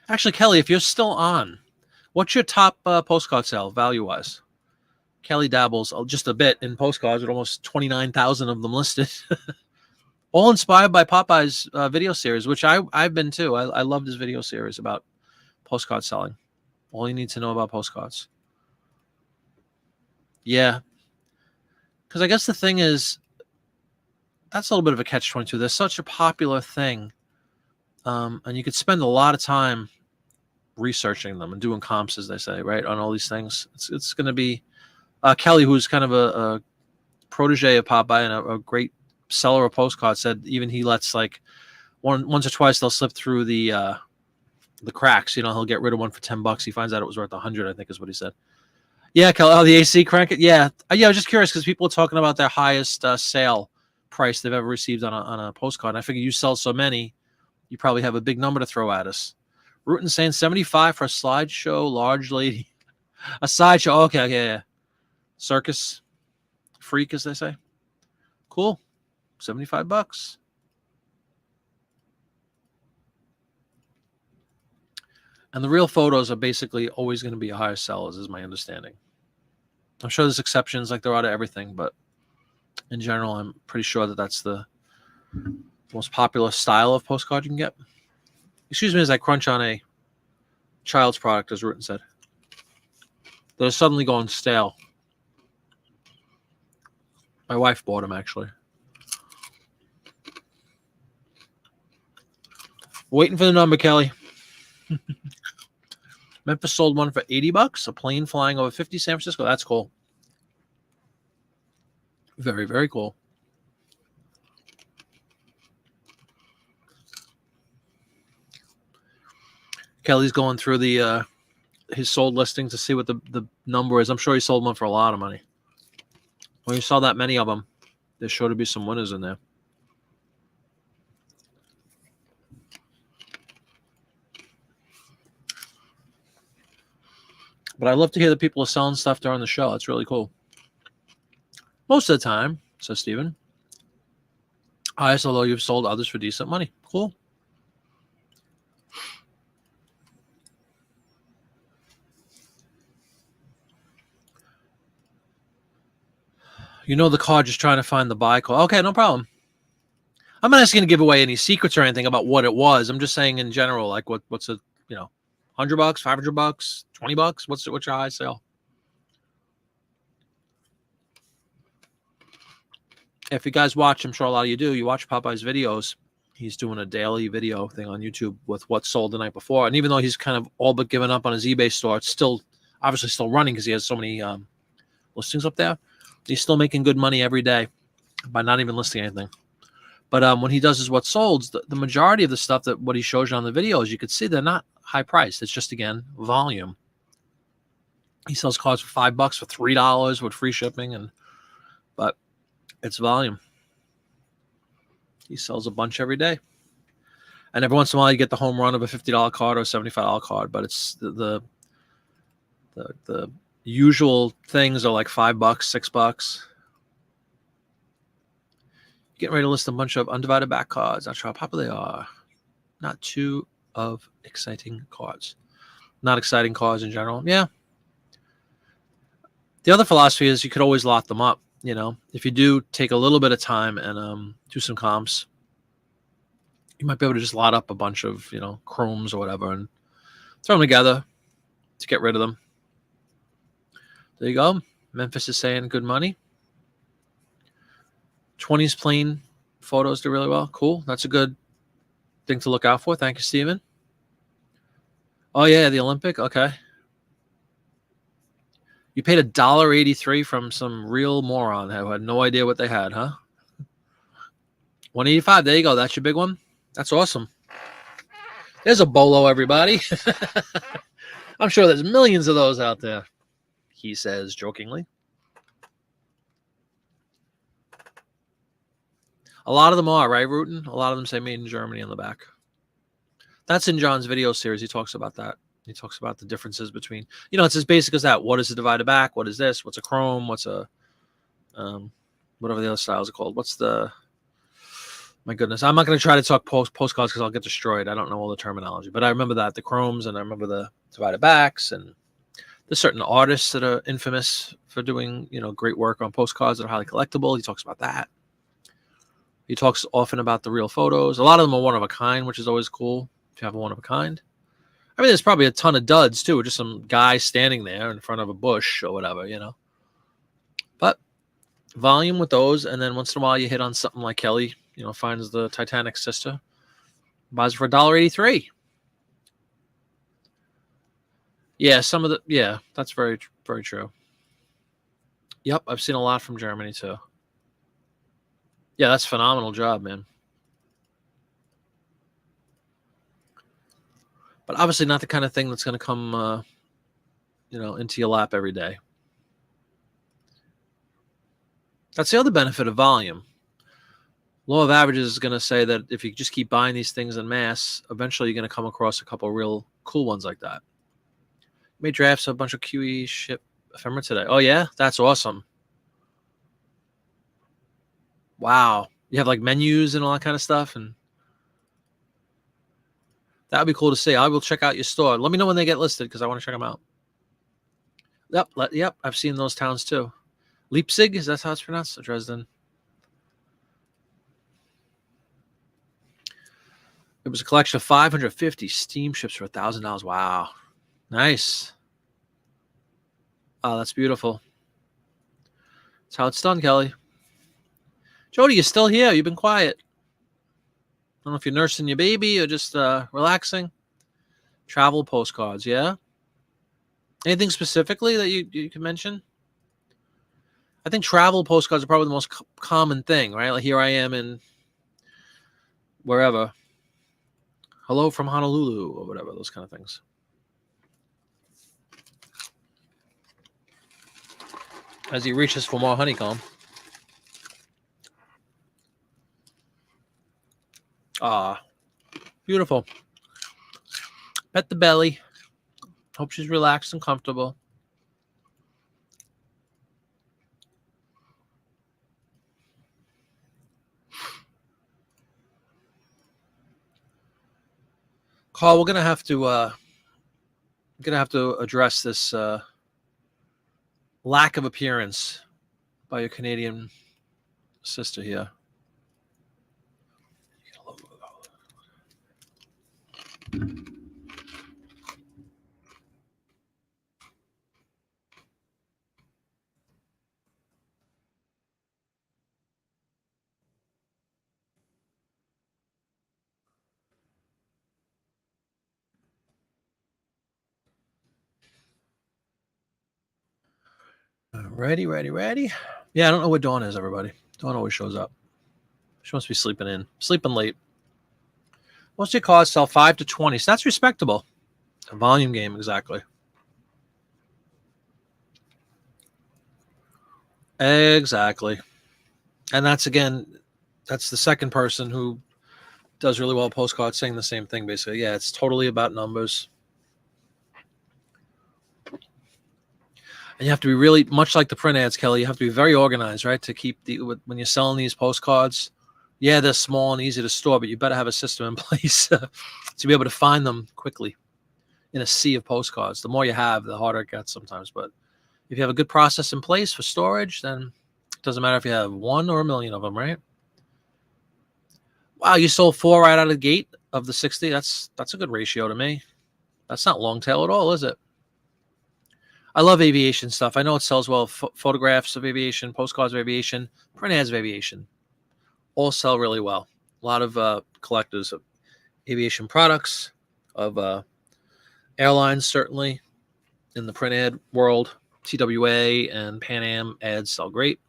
Actually, Kelly, if you're still on, what's your top postcard sale value-wise? Kelly dabbles just a bit in postcards with almost 29,000 of them listed. All inspired by Popeye's video series, which I've been too. I loved his video series about postcard selling. All you need to know about postcards. Yeah. Because I guess the thing is, that's a little bit of a catch-22. They're such a popular thing. And you could spend a lot of time researching them and doing comps, as they say, right, on all these things. It's going to be Kelly, who's kind of a protege of Popeye and a great seller of postcards, said even he lets like once or twice they'll slip through the cracks. He'll get rid of one for $10. He finds out it was worth 100, I think is what he said. Yeah, Kelly. Oh, the AC crank it. Yeah. I was just curious because people are talking about their highest sale price they've ever received on a postcard. And I figure you sell so many, You probably have a big number to throw at us. Rootin saying 75 for a slideshow, large lady. A sideshow. Okay, yeah. Circus freak, as they say. Cool. $75. And the real photos are basically always going to be a higher sellers, is my understanding. I'm sure there's exceptions like there are to everything, but in general, I'm pretty sure that that's the most popular style of postcard you can get. Excuse me as I crunch on a child's product, as Rutan said. They're suddenly going stale. My wife bought them, actually. Waiting for the number, Kelly. Memphis sold one for $80. A plane flying over 50 San Francisco. That's cool. Very, very cool. Kelly's going through the his sold listings to see what the number is. I'm sure he sold one for a lot of money. When you saw that many of them, there's sure to be some winners in there. But I love to hear that people are selling stuff during the show. It's really cool. Most of the time, says Steven. Highest, although you've sold others for decent money. Cool. You know the card, just trying to find the buy call. Okay, no problem. I'm not asking to give away any secrets or anything about what it was. I'm just saying in general, like what's a, $100, $500, $20? What's your high sale? If you guys watch, I'm sure a lot of you do, you watch Popeye's videos. He's doing a daily video thing on YouTube with what sold the night before. And even though he's kind of all but given up on his eBay store, it's still obviously still running because he has so many listings up there. He's still making good money every day by not even listing anything. But when he does his what sold, the majority of the stuff that what he shows you on the videos, you could see they're not high priced. It's just, again, volume. He sells cards for $5 for $3 with free shipping, but it's volume. He sells a bunch every day. And every once in a while you get the home run of a $50 card or a $75 card, but it's the usual things are like $5, $6. Getting ready to list a bunch of undivided back cards. Not sure how popular they are. Not too of exciting cards. Not exciting cards in general. Yeah. The other philosophy is you could always lot them up. If you do take a little bit of time and do some comps, you might be able to just lot up a bunch of, chromes or whatever and throw them together to get rid of them. There you go. Memphis is saying good money. 20s plane photos do really well. Cool. That's a good thing to look out for. Thank you, Steven. Oh, yeah, the Olympic. Okay. You paid $1.83 from some real moron who had no idea what they had, huh? $185. There you go. That's your big one. That's awesome. There's a bolo, everybody. I'm sure there's millions of those out there, he says jokingly. A lot of them are, right, Rutan? A lot of them say made in Germany on the back. That's in John's video series. He talks about that. He talks about the differences between, it's as basic as that. What is a divided back? What is this? What's a chrome? What's a, whatever the other styles are called. What's the, my goodness. I'm not going to try to talk postcards because I'll get destroyed. I don't know all the terminology, but I remember that, the chromes, and I remember the divided backs, and there's certain artists that are infamous for doing, great work on postcards that are highly collectible. He talks about that. He talks often about the real photos. A lot of them are one of a kind, which is always cool if you have a one of a kind. I mean, there's probably a ton of duds, too, just some guy standing there in front of a bush or whatever, But volume with those, and then once in a while you hit on something like Kelly, finds the Titanic sister, buys it for $1.83. Yeah, that's very, very true. Yep, I've seen a lot from Germany, too. Yeah, that's a phenomenal job, man. But obviously not the kind of thing that's going to come, into your lap every day. That's the other benefit of volume. Law of averages is going to say that if you just keep buying these things in mass, eventually you're going to come across a couple of real cool ones like that. Made drafts of a bunch of QE ship ephemera today. Oh, yeah? That's awesome. Wow. You have like menus and all that kind of stuff. And that would be cool to see. I will check out your store. Let me know when they get listed because I want to check them out. Yep. I've seen those towns too. Leipzig, is that how it's pronounced? Dresden. It was a collection of 550 steamships for $1,000. Wow. Nice. Oh, that's beautiful. That's how it's done, Kelly. Jody, you're still here. You've been quiet. I don't know if you're nursing your baby or just relaxing. Travel postcards, yeah? Anything specifically that you can mention? I think travel postcards are probably the most common thing, right? Like here I am in wherever. Hello from Honolulu or whatever, those kind of things. As he reaches for more honeycomb. Ah, beautiful. Pet the belly. Hope she's relaxed and comfortable. Carl, we're gonna have to address this lack of appearance by your Canadian sister here. Ready. Yeah, I don't know where Dawn is, everybody. Dawn always shows up. She must be sleeping late. Most of your cars sell 5 to 20, so that's respectable. A volume game, exactly. Exactly. And that's the second person who does really well postcards saying the same thing, basically. Yeah, it's totally about numbers. And you have to be really, much like the print ads, Kelly, you have to be very organized, right? To keep when you're selling these postcards. Yeah, they're small and easy to store, but you better have a system in place to be able to find them quickly in a sea of postcards. The more you have, the harder it gets sometimes. But if you have a good process in place for storage, then it doesn't matter if you have 1 or 1,000,000 of them, right? Wow, you sold 4 right out of the gate of the 60. That's a good ratio to me. That's not long tail at all, is it? I love aviation stuff. I know it sells well. Photographs of aviation, postcards of aviation, print ads of aviation, all sell really well. A lot of collectors of aviation products, of airlines, certainly in the print ad world. TWA and Pan Am ads sell great.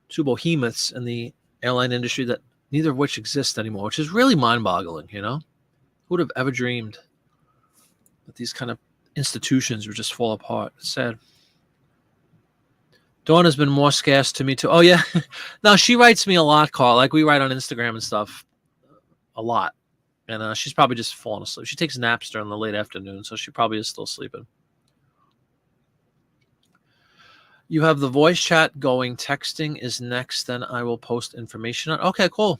2 behemoths in the airline industry that neither of which exist anymore, which is really mind-boggling, you know? Who would have ever dreamed that these kind of institutions would just fall apart? It's sad. Dawn has been more scarce to me too. Oh yeah, no, she writes me a lot, Carl. Like we write on Instagram and stuff a lot, and she's probably just falling asleep. She takes naps during the late afternoon, so she probably is still sleeping. You have the voice chat going. Texting is next. Then I will post information on. Okay, cool.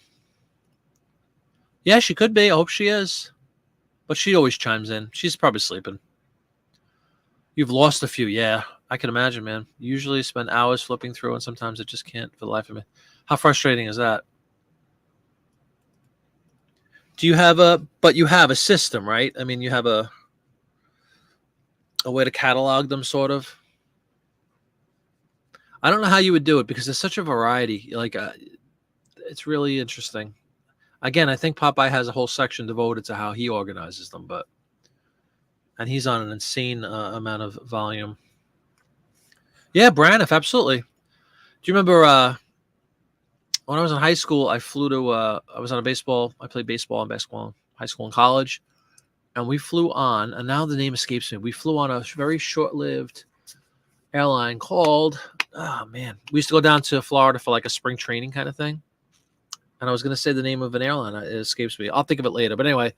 Yeah, she could be. I hope she is, but she always chimes in. She's probably sleeping. You've lost a few. Yeah, I can imagine, man. You usually spend hours flipping through, and sometimes it just can't for the life of me. How frustrating is that? Do you have but you have a system, right? I mean, you have a way to catalog them, sort of. I don't know how you would do it because there's such a variety. Like, it's really interesting. Again, I think Popeye has a whole section devoted to how he organizes them, and he's on an insane amount of volume. Yeah, Braniff, absolutely. Do you remember when I was in high school? I flew to. I was on a baseball. I played baseball and basketball in high school and college, and we flew on. And now the name escapes me. We flew on a very short-lived airline called. Oh man, we used to go down to Florida for like a spring training kind of thing. And I was going to say the name of an airline. It escapes me. I'll think of it later. But anyway,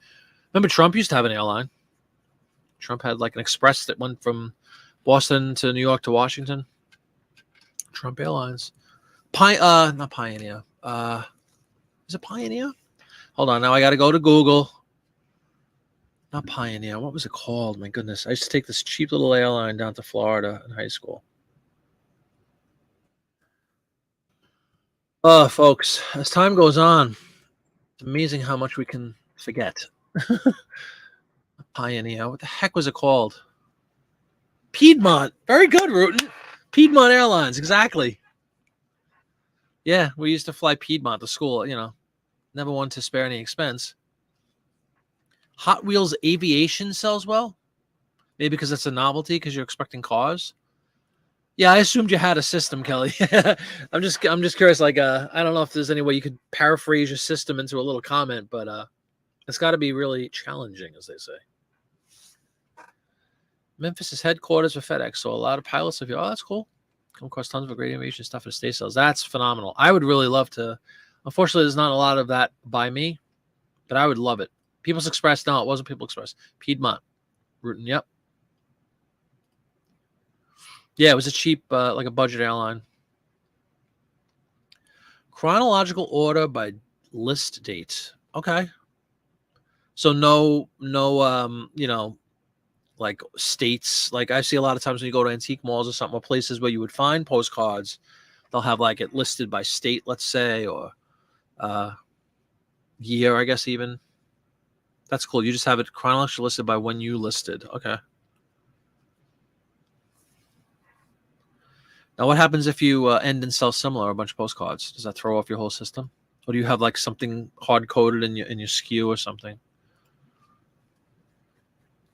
remember Trump used to have an airline. Trump had like an express that went from Boston to New York to Washington. Trump Airlines. Not Pioneer. Is it Pioneer? Hold on. Now I got to go to Google. Not Pioneer. What was it called? My goodness. I used to take this cheap little airline down to Florida in high school. Folks, as time goes on, it's amazing how much we can forget. Pioneer. What the heck was it called? Piedmont. Very good, Rutan. Piedmont Airlines. Exactly. Yeah, we used to fly Piedmont to school. Never one to spare any expense. Hot Wheels Aviation sells well. Maybe because it's a novelty because you're expecting cars. Yeah, I assumed you had a system, Kelly. I'm just curious. Like, I don't know if there's any way you could paraphrase your system into a little comment, but it's got to be really challenging, as they say. Memphis is headquarters for FedEx, so a lot of pilots of you. Oh, that's cool. Come across tons of great innovation stuff at estate sales. That's phenomenal. I would really love to. Unfortunately, there's not a lot of that by me, but I would love it. People's Express. No, it wasn't People Express. Piedmont. Rutan. Yep. Yeah, it was a cheap, like a budget airline. Chronological order by list date. Okay. So no, like states. Like I see a lot of times when you go to antique malls or something, or places where you would find postcards, they'll have like it listed by state, let's say, or year, I guess even. That's cool. You just have it chronologically listed by when you listed. Okay. Now, what happens if you end and sell similar a bunch of postcards? Does that throw off your whole system, or do you have like something hard coded in your SKU or something?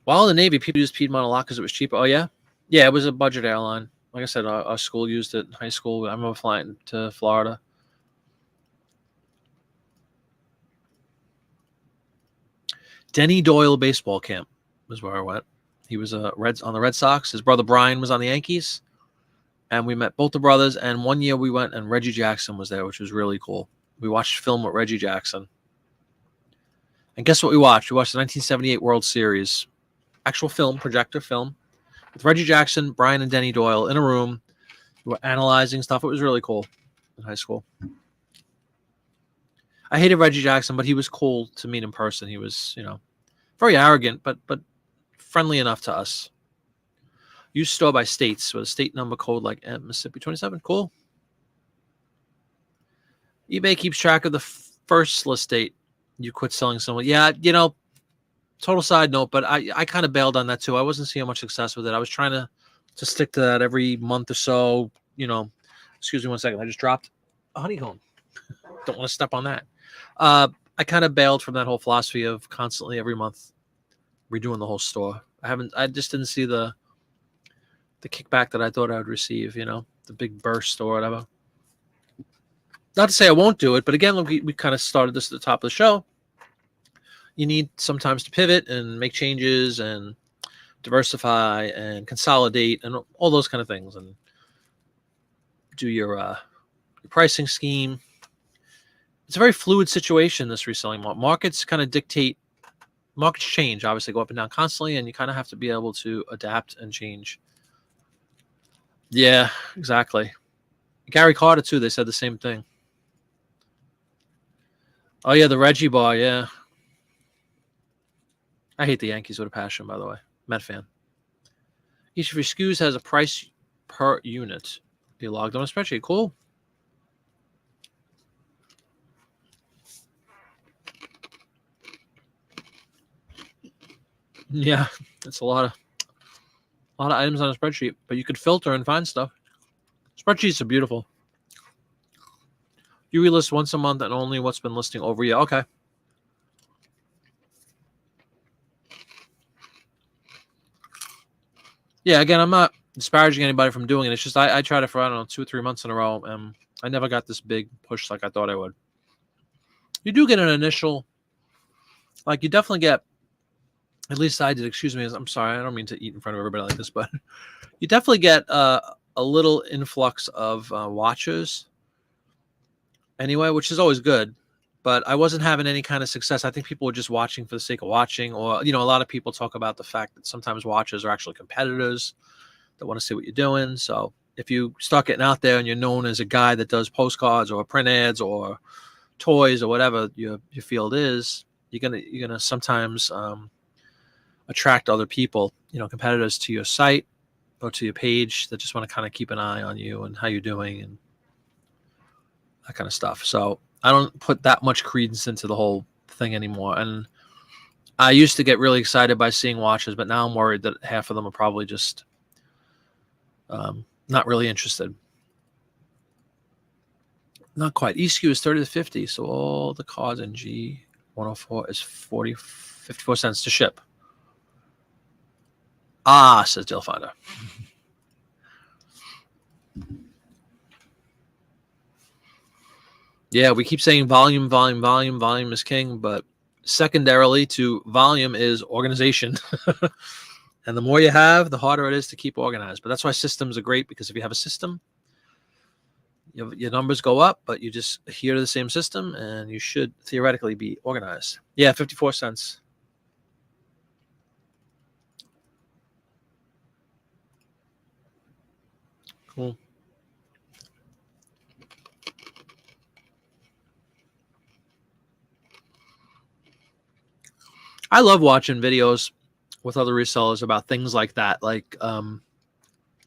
While in the Navy, people used Piedmont a lot because it was cheaper. Oh yeah, yeah, it was a budget airline. Like I said, our school used it in high school. I remember flying to Florida. Denny Doyle baseball camp was where I went. He was on the Red Sox. His brother Brian was on the Yankees. And we met both the brothers. And one year we went and Reggie Jackson was there, which was really cool. We watched film with Reggie Jackson. And guess what we watched? We watched the 1978 World Series. Actual film, projector film. With Reggie Jackson, Brian, and Denny Doyle in a room. We were analyzing stuff. It was really cool in high school. I hated Reggie Jackson, but he was cool to meet in person. He was, very arrogant, but friendly enough to us. Use store by states with a state number code like Mississippi 27. Cool. eBay keeps track of the first list date you quit selling someone. Yeah, total side note, but I kind of bailed on that too. I wasn't seeing much success with it. I was trying to stick to that every month or so. Excuse me 1 second. I just dropped a honeycomb. Don't want to step on that. I kind of bailed from that whole philosophy of constantly every month redoing the whole store. I just didn't see the kickback that I thought I would receive, the big burst or whatever. Not to say I won't do it, but again, we kind of started this at the top of the show. You need sometimes to pivot and make changes and diversify and consolidate and all those kind of things and do your pricing scheme. It's a very fluid situation, this reselling market. Markets kind of dictate. Markets change, obviously, go up and down constantly, and you kind of have to be able to adapt and change. Yeah, exactly. Gary Carter, too, they said the same thing. Oh, yeah, the Reggie bar, yeah. I hate the Yankees with a passion, by the way. Met fan. Each of your SKUs has a price per unit. Be logged on a spreadsheet. Cool. Yeah, it's a lot of items on a spreadsheet, but you could filter and find stuff. Spreadsheets are beautiful. You relist once a month and only what's been listing over a year. Okay. Yeah, again, I'm not disparaging anybody from doing it. It's just I tried it for, 2 or 3 months in a row, and I never got this big push like I thought I would. You do get an initial, like you definitely get, at least I did, excuse me, I'm sorry, I don't mean to eat in front of everybody like this, but you definitely get a little influx of watchers anyway, which is always good. but I wasn't having any kind of success. I think people were just watching for the sake of watching, or a lot of people talk about the fact that sometimes watchers are actually competitors that want to see what you're doing. So if you start getting out there and you're known as a guy that does postcards or print ads or toys or whatever your field is, you're gonna sometimes attract other people, competitors to your site or to your page that just want to kind of keep an eye on you and how you're doing and that kind of stuff. So I don't put that much credence into the whole thing anymore. And I used to get really excited by seeing watches, but now I'm worried that half of them are probably just not really interested. Not quite. ESQ is 30 to 50, so all the cards in G104 is 54 cents to ship. Ah, says Deal Finder. Yeah, we keep saying volume, volume, volume, volume is king, but secondarily to volume is organization. And the more you have, the harder it is to keep organized. But that's why systems are great, because if you have a system, your numbers go up, but you just adhere to the same system, and you should theoretically be organized. Yeah, 54 cents. Cool. I love watching videos with other resellers about things like that, like the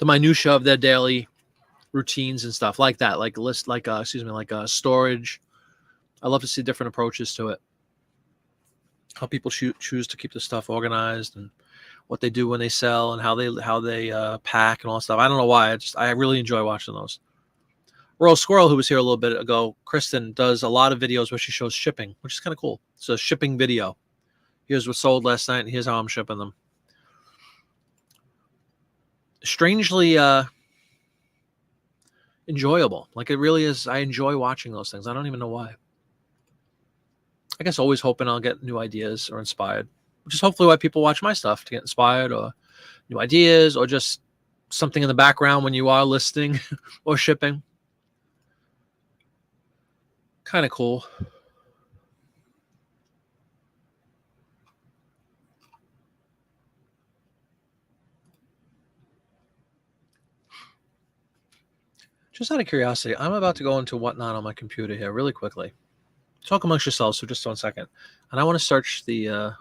minutia of their daily routines and stuff like that, like storage. I love to see different approaches to it, how people choose to keep the stuff organized, and what they do when they sell, and how they pack and all that stuff. I don't know why. I really enjoy watching those. Royal Squirrel, who was here a little bit ago, Kristen, does a lot of videos where she shows shipping, which is kind of cool. So shipping video. Here's what sold last night, and here's how I'm shipping them. Strangely enjoyable. Like, it really is. I enjoy watching those things. I don't even know why. I guess always hoping I'll get new ideas or inspired, which is hopefully why people watch my stuff, to get inspired or new ideas, or just something in the background when you are listing or shipping. Kind of cool. Just out of curiosity, I'm about to go into Whatnot on my computer here really quickly. Talk amongst yourselves for just 1 second. And I want to search the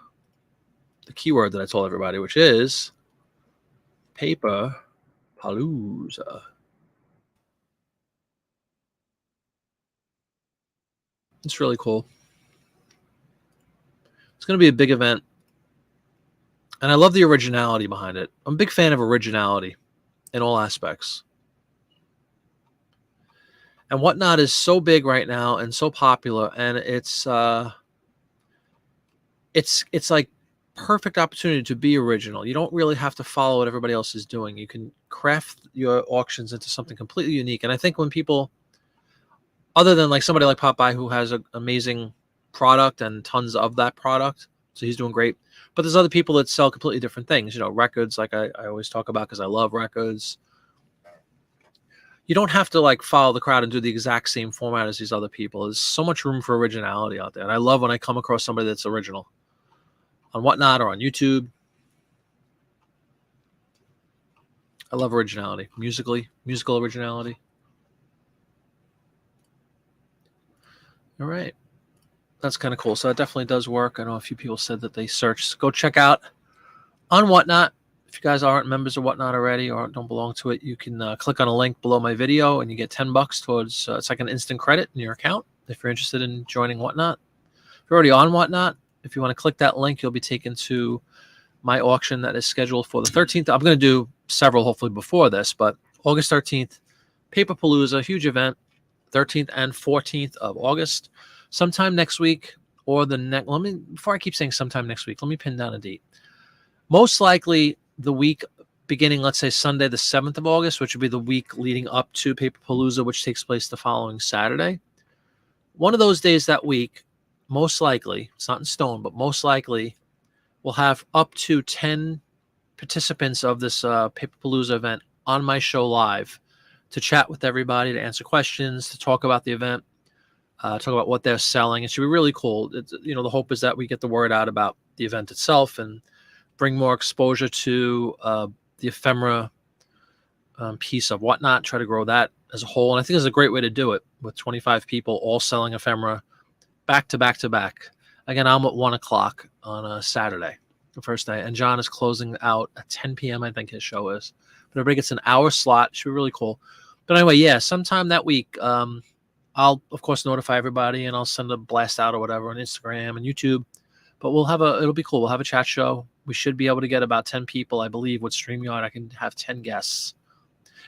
keyword that I told everybody, which is Paper Palooza. It's really cool. It's going to be a big event. And I love the originality behind it. I'm a big fan of originality in all aspects. And Whatnot is so big right now and so popular, and it's like perfect opportunity to be original. You don't really have to follow what everybody else is doing. You can craft your auctions into something completely unique. And I think when people, other than like somebody like Popeye, who has an amazing product and tons of that product, so he's doing great. But there's other people that sell completely different things. Records, like I always talk about, because I love records. You don't have to like follow the crowd and do the exact same format as these other people. There's so much room for originality out there. And I love when I come across somebody that's original on Whatnot or on YouTube. I love originality, musical originality. All right. That's kind of cool. So that definitely does work. I know a few people said that they searched. Go check out on Whatnot. If you guys aren't members of Whatnot already or don't belong to it, you can click on a link below my video, and you get $10 towards, it's like an instant credit in your account if you're interested in joining Whatnot. If you're already on Whatnot, if you want to click that link, you'll be taken to my auction that is scheduled for the 13th. I'm going to do several hopefully before this, but August 13th, Paperpalooza, huge event, 13th and 14th of August. Sometime next week, or the next, before I keep saying sometime next week, let me pin down a date. Most likely the week beginning, let's say Sunday, the 7th of August, which would be the week leading up to Paperpalooza, which takes place the following Saturday. One of those days that week, most likely, it's not in stone, but most likely we'll have up to 10 participants of this Paperpalooza event on my show live to chat with everybody, to answer questions, to talk about the event. talk about what they're selling. It should be really cool. The hope is that we get the word out about the event itself and bring more exposure to the ephemera piece of Whatnot, try to grow that as a whole. And I think it's a great way to do it with 25 people all selling ephemera back to back to back. Again, I'm at 1 o'clock on a Saturday, the first day. And John is closing out at 10 p.m., I think his show is. But everybody gets an hour slot. Should be really cool. But anyway, yeah, sometime that week, I'll, of course, notify everybody, and I'll send a blast out or whatever on Instagram and YouTube. But it'll be cool. We'll have a chat show. We should be able to get about 10 people, I believe, with StreamYard. I can have 10 guests.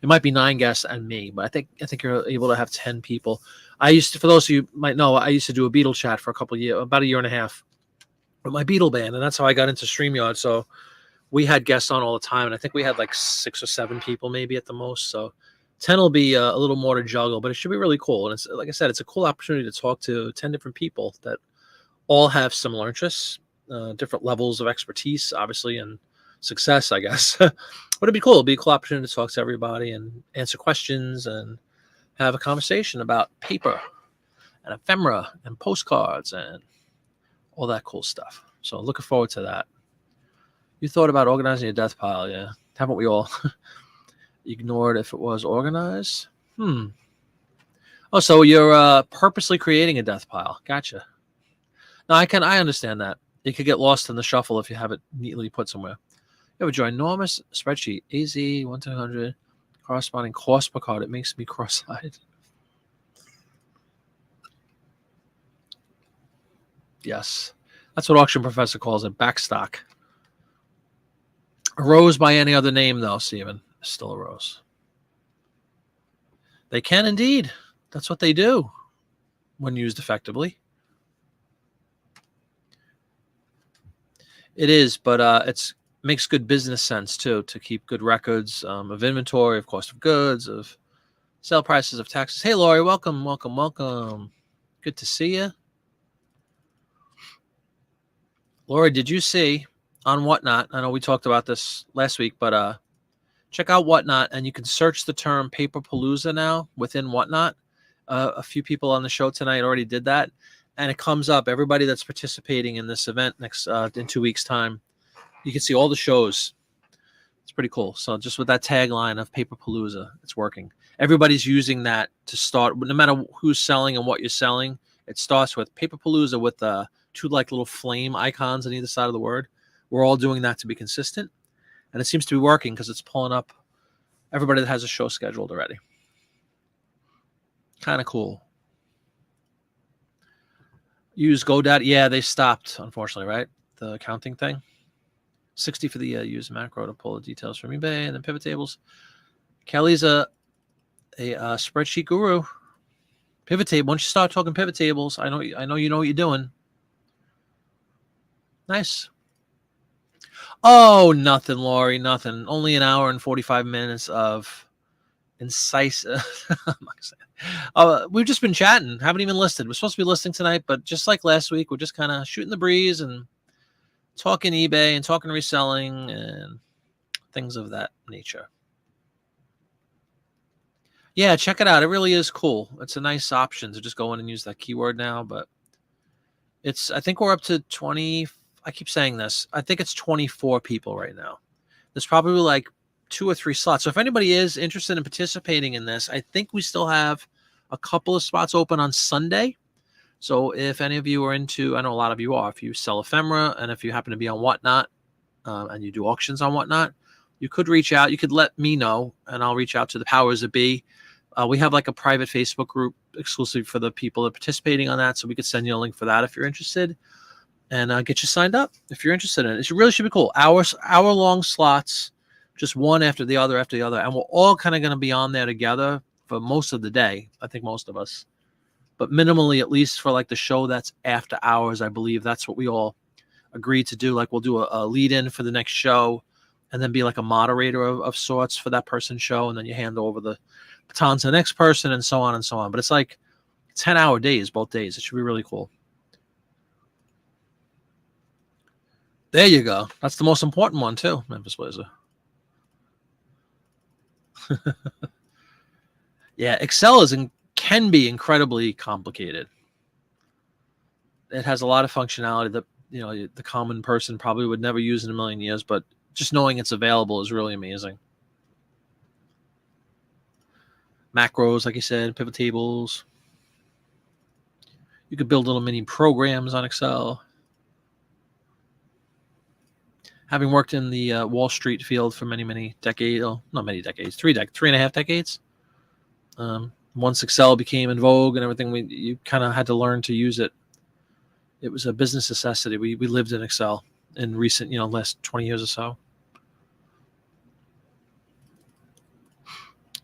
It might be 9 guests and me, but I think you're able to have 10 people. For those of you who might know, I used to do a Beatle chat for about a year and a half with my Beatle band, and that's how I got into StreamYard. So we had guests on all the time, and I think we had like 6 or 7 people maybe at the most. So 10 will be a little more to juggle, but it should be really cool. And it's, like I said, it's a cool opportunity to talk to 10 different people that all have similar interests, different levels of expertise, obviously, and success, I guess. But it'd be cool. It'd be a cool opportunity to talk to everybody and answer questions and have a conversation about paper and ephemera and postcards and all that cool stuff. So looking forward to that. You thought about organizing a death pile, yeah? Haven't we all? Ignored if it was organized? Oh, so you're purposely creating a death pile. Gotcha. No, I understand that. It could get lost in the shuffle if you have it neatly put somewhere. You have a ginormous spreadsheet, AZ 1-200, corresponding cost per card. It makes me cross-eyed. Yes. That's what Auction Professor calls it, backstock. A rose by any other name, though, Stephen. Still a rose. They can indeed. That's what they do when used effectively. It is, but it's makes good business sense, too, to keep good records of inventory, of cost of goods, of sale prices, of taxes. Hey, Lori, welcome, welcome, welcome. Good to see you. Lori, did you see on Whatnot? I know we talked about this last week, but check out Whatnot, and you can search the term Paperpalooza now within Whatnot. A few people on the show tonight already did that, and it comes up. Everybody that's participating in this event in 2 weeks' time, you can see all the shows. It's pretty cool. So just with that tagline of Paperpalooza, it's working. Everybody's using that to start. No matter who's selling and what you're selling, it starts with Paperpalooza with the 2 like little flame icons on either side of the word. We're all doing that to be consistent. And it seems to be working because it's pulling up everybody that has a show scheduled already. Kind of cool. Use GoDaddy. Yeah, they stopped, unfortunately, right? The accounting thing. 60 for the use macro to pull the details from eBay and then pivot tables. Kelly's a spreadsheet guru. Pivot table. Once you start talking pivot tables, I know you know what you're doing. Nice. Oh, nothing, Lori, nothing. Only an hour and 45 minutes of incisive. We've just been chatting. Haven't even listed. We're supposed to be listing tonight, but just like last week, we're just kind of shooting the breeze and talking eBay and talking reselling and things of that nature. Yeah, check it out. It really is cool. It's a nice option to just go in and use that keyword now, but I think we're up to 20. I keep saying this. I think it's 24 people right now. There's probably like 2 or 3 slots. So if anybody is interested in participating in this, I think we still have a couple of spots open on Sunday. So if any of you are into, I know a lot of you are, if you sell ephemera and if you happen to be on Whatnot and you do auctions on Whatnot, you could reach out. You could let me know and I'll reach out to the powers that be. We have like a private Facebook group exclusive for the people that are participating on that. So we could send you a link for that if you're interested. And get you signed up if you're interested in it. It really should be cool. Hour-long slots, just one after the other after the other. And we're all kind of going to be on there together for most of the day. I think most of us. But minimally, at least for like the show that's after hours, I believe that's what we all agreed to do. Like we'll do a lead-in for the next show and then be like a moderator of sorts for that person's show. And then you hand over the baton to the next person and so on and so on. But it's like 10-hour days, both days. It should be really cool. There you go. That's the most important one, too, Memphis Blazer. Yeah, Excel can be incredibly complicated. It has a lot of functionality that the common person probably would never use in a million years, but just knowing it's available is really amazing. Macros, like you said, pivot tables. You could build little mini programs on Excel. Having worked in the Wall Street field for many decades, not many decades, 3.5 decades. Once Excel became in vogue and everything, you kind of had to learn to use it. It was a business necessity. We lived in Excel in recent, last 20 years or so.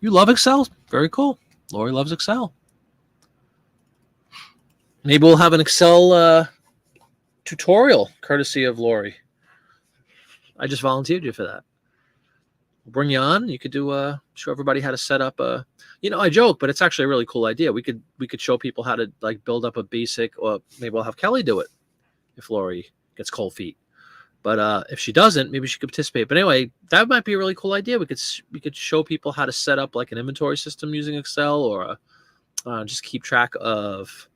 You love Excel? Very cool. Lori loves Excel. Maybe we'll have an Excel tutorial courtesy of Lori. I just volunteered you for that. We'll bring you on. You could show everybody how to set up I joke, but it's actually a really cool idea. We could show people how to like build up a basic, or maybe we'll have Kelly do it if Lori gets cold feet. But if she doesn't, maybe she could participate. But anyway, that might be a really cool idea. We could show people how to set up like an inventory system using Excel, or just keep track of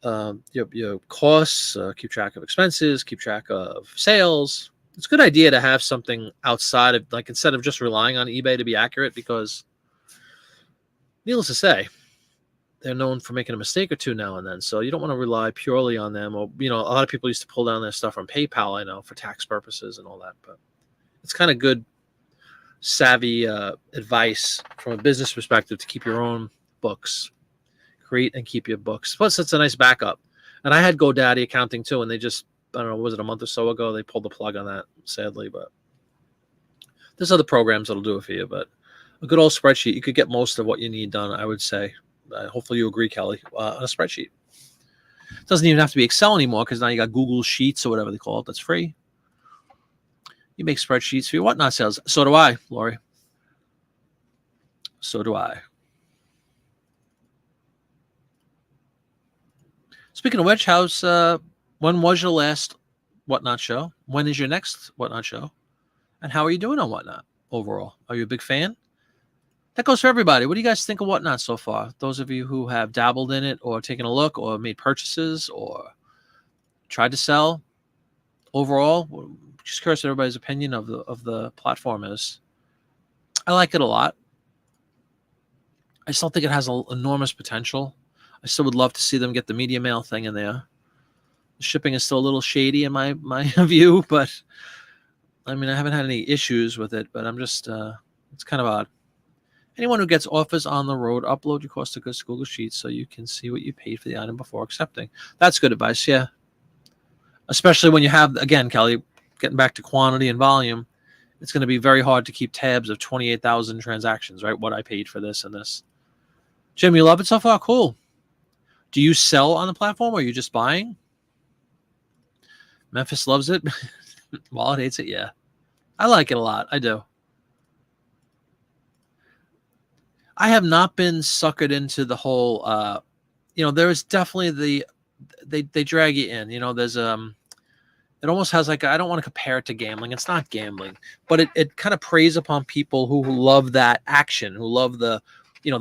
your costs, keep track of expenses, keep track of sales. It's a good idea to have something outside of, like, instead of just relying on eBay to be accurate, because needless to say, they're known for making a mistake or two now and then. So you don't want to rely purely on them. Or, a lot of people used to pull down their stuff from PayPal, I know, for tax purposes and all that. But it's kind of good, savvy advice from a business perspective to keep your own books. Create and keep your books. Plus, it's a nice backup. And I had GoDaddy accounting too, and they just, I don't know, was it a month or so ago? They pulled the plug on that, sadly. But there's other programs that'll do it for you. But a good old spreadsheet, you could get most of what you need done, I would say. Hopefully you agree, Kelly, on a spreadsheet. It doesn't even have to be Excel anymore, because now you got Google Sheets or whatever they call it. That's free. You make spreadsheets for your whatnot sales. So do I, Lori. So do I. Speaking of which, when was your last Whatnot show? When is your next Whatnot show? And how are you doing on Whatnot overall? Are you a big fan? That goes for everybody. What do you guys think of Whatnot so far? Those of you who have dabbled in it or taken a look or made purchases or tried to sell overall, just curious what everybody's opinion of the platform is. I like it a lot. I still think it has enormous potential. I still would love to see them get the media mail thing in there. The shipping is still a little shady in my view, but I mean, I haven't had any issues with it, but I'm just, it's kind of odd. Anyone who gets offers on the road, upload your cost of goods to Google Sheets so you can see what you paid for the item before accepting. That's good advice, yeah. Especially when you have, again, Kelly, getting back to quantity and volume, it's going to be very hard to keep tabs of 28,000 transactions, right? What I paid for this and this. Jim, you love it so far? Cool. Do you sell on the platform, or are you just buying? Memphis loves it. Wallet hates it, yeah. I like it a lot. I do. I have not been suckered into the whole, there is definitely they drag you in. There's it almost has like, I don't want to compare it to gambling. It's not gambling, but it kind of preys upon people who love that action, who love the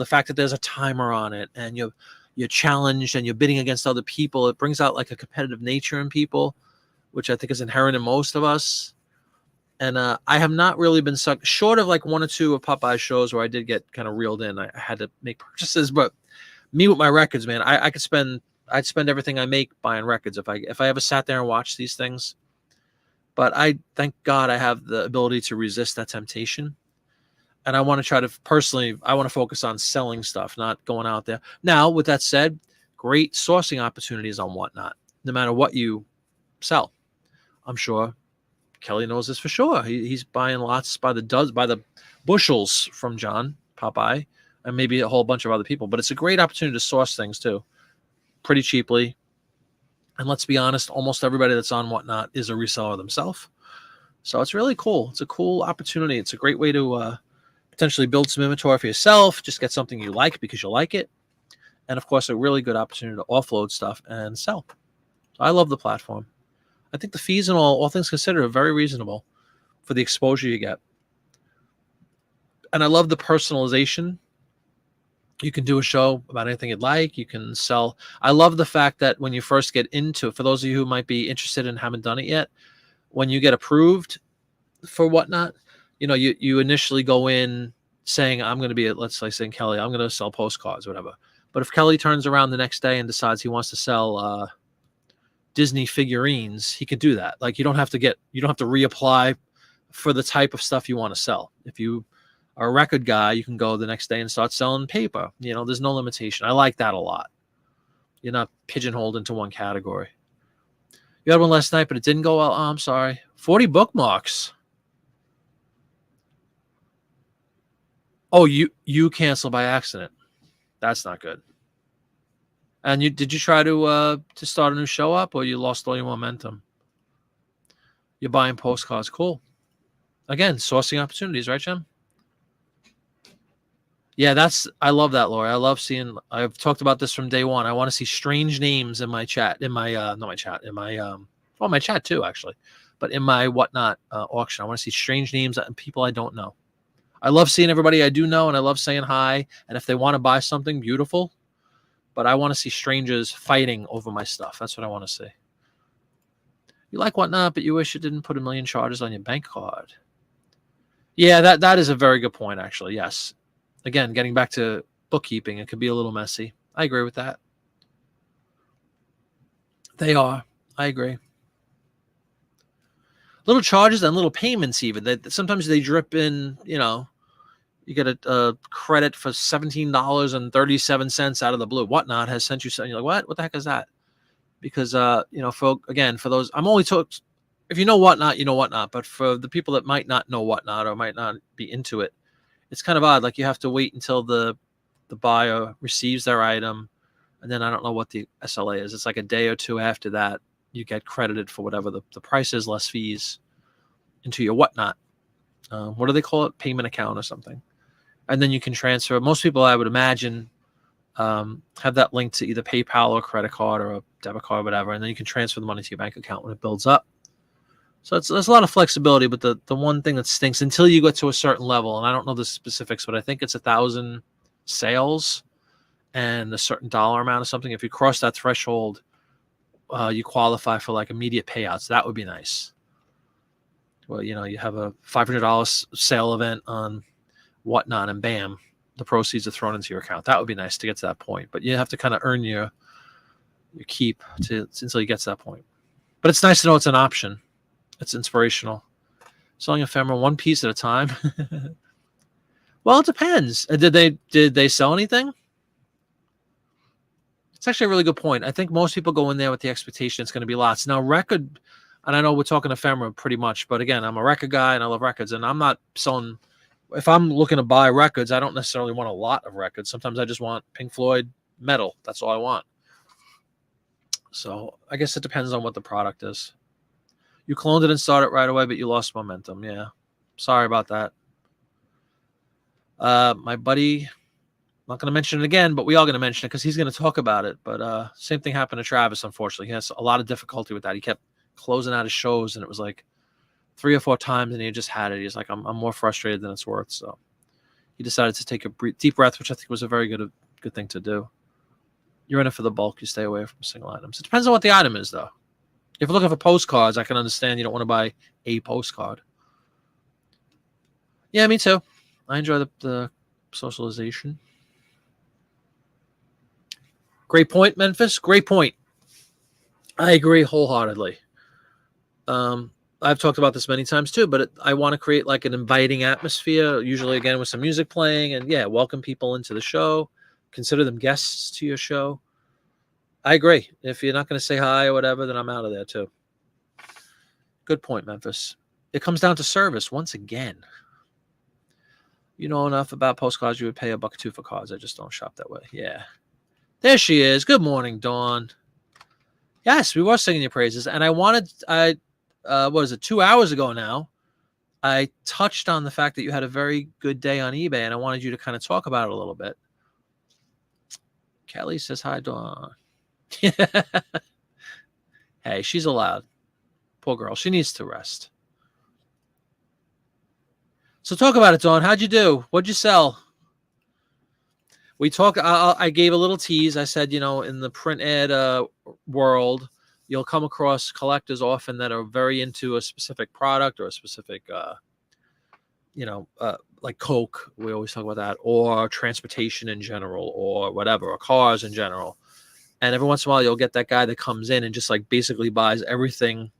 fact that there's a timer on it and you're challenged and you're bidding against other people. It brings out like a competitive nature in people, which I think is inherent in most of us. And I have not really been sucked, short of like one or two of Popeye's shows where I did get kind of reeled in. I had to make purchases, but me with my records, man, I'd spend everything I make buying records if I ever sat there and watched these things. But I thank God I have the ability to resist that temptation. And I want to try to I want to focus on selling stuff, not going out there. Now, with that said, great sourcing opportunities on Whatnot, no matter what you sell. I'm sure Kelly knows this for sure. He's buying lots by the bushels from John Popeye and maybe a whole bunch of other people. But it's a great opportunity to source things too, pretty cheaply. And let's be honest, almost everybody that's on Whatnot is a reseller themselves. So it's really cool. It's a cool opportunity. It's a great way to potentially build some inventory for yourself, just get something you like because you like it. And of course, a really good opportunity to offload stuff and sell. So I love the platform. I think the fees and all things considered are very reasonable for the exposure you get. And I love the personalization You can do a show about anything you'd like. You can sell. I love the fact that when you first get into it, for those of you who might be interested and haven't done it yet, when you get approved for Whatnot, you initially go in saying, I'm going to be, let's say, saying Kelly, I'm going to sell postcards, whatever. But if Kelly turns around the next day and decides he wants to sell Disney figurines, he could do that. Like you don't have to reapply for the type of stuff you want to sell. If you are a record guy, you can go the next day and start selling paper. There's no limitation. I like that a lot. You're not pigeonholed into one category. You had one last night, but it didn't go well. Oh, I'm sorry. 40 bookmarks. Oh, you canceled by accident. That's not good. And did you try to start a new show up, or you lost all your momentum? You're buying postcards. Cool. Again, sourcing opportunities, right, Jim? Yeah, I love that, Lori. I love seeing, I've talked about this from day one. I want to see strange names in my chat, not my chat, in my, my chat too, actually, but in my Whatnot auction. I want to see strange names and people I don't know. I love seeing everybody I do know, and I love saying hi. And if they want to buy something, beautiful. But I want to see strangers fighting over my stuff. That's what I want to see. You like Whatnot, but you wish you didn't put 1 million charges on your bank card. Yeah, that is a very good point, actually. Yes. Again, getting back to bookkeeping, it could be a little messy. I agree with that. They are. I agree. Little charges and little payments even. Sometimes they drip in, you get a credit for $17.37 out of the blue. Whatnot has sent you something. You're like, what? What the heck is that? Because, for those, I'm only talking, if you know Whatnot, you know Whatnot. But for the people that might not know Whatnot or might not be into it, it's kind of odd. Like you have to wait until the buyer receives their item. And then I don't know what the SLA is. It's like a day or two after that, you get credited for whatever the price is, less fees, into your Whatnot. What do they call it? Payment account or something. And then you can transfer. Most people, I would imagine, have that link to either PayPal or credit card or a debit card or whatever. And then you can transfer the money to your bank account when it builds up. So there's a lot of flexibility, but the one thing that stinks until you get to a certain level, and I don't know the specifics, but I think it's 1,000 sales and a certain dollar amount or something. If you cross that threshold, you qualify for like immediate payouts. That would be nice. Well, you have a $500 sale event on Whatnot, and bam, the proceeds are thrown into your account. That would be nice to get to that point, but you have to kind of earn your keep until you get to that point. But it's nice to know it's an option. It's inspirational. Selling ephemera one piece at a time. Well, it depends. Did they sell anything? It's actually a really good point. I think most people go in there with the expectation it's going to be lots. Now, record, and I know we're talking ephemera pretty much, but again, I'm a record guy and I love records, and I'm not selling. If I'm looking to buy records, I don't necessarily want a lot of records. Sometimes I just want Pink Floyd metal. That's all I want. So I guess it depends on what the product is. You cloned it and started right away, but you lost momentum. Yeah. Sorry about that. My buddy, I'm not going to mention it again, but we are going to mention it because he's going to talk about it. But same thing happened to Travis, unfortunately. He has a lot of difficulty with that. He kept closing out his shows, and it was like 3 or 4 times, and he just had it. He's like, I'm more frustrated than it's worth. So he decided to take a deep breath, which I think was a very good thing to do. You're in it for the bulk. You stay away from single items. It depends on what the item is, though. If you're looking for postcards, I can understand you don't want to buy a postcard. Yeah, me too. I enjoy the socialization. Great point, Memphis. Great point. I agree wholeheartedly. I've talked about this many times too, but I want to create like an inviting atmosphere, usually again with some music playing, and welcome people into the show. Consider them guests to your show. I agree. If you're not going to say hi or whatever, then I'm out of there too. Good point, Memphis. It comes down to service once again. You know enough about postcards, you would pay $1 or $2 for cards. I just don't shop that way. Yeah. There she is. Good morning, Dawn. Yes, we were singing your praises. And what is it, 2 hours ago now, I touched on the fact that you had a very good day on eBay, and I wanted you to kind of talk about it a little bit. Kelly says hi, Dawn. Hey, she's allowed. Poor girl. She needs to rest. So talk about it, Dawn. How'd you do? What'd you sell? We talk. I gave a little tease. I said, in the print ad world, you'll come across collectors often that are very into a specific product or a specific, like Coke. We always talk about that, or transportation in general, or whatever, or cars in general. And every once in a while, you'll get that guy that comes in and just like basically buys everything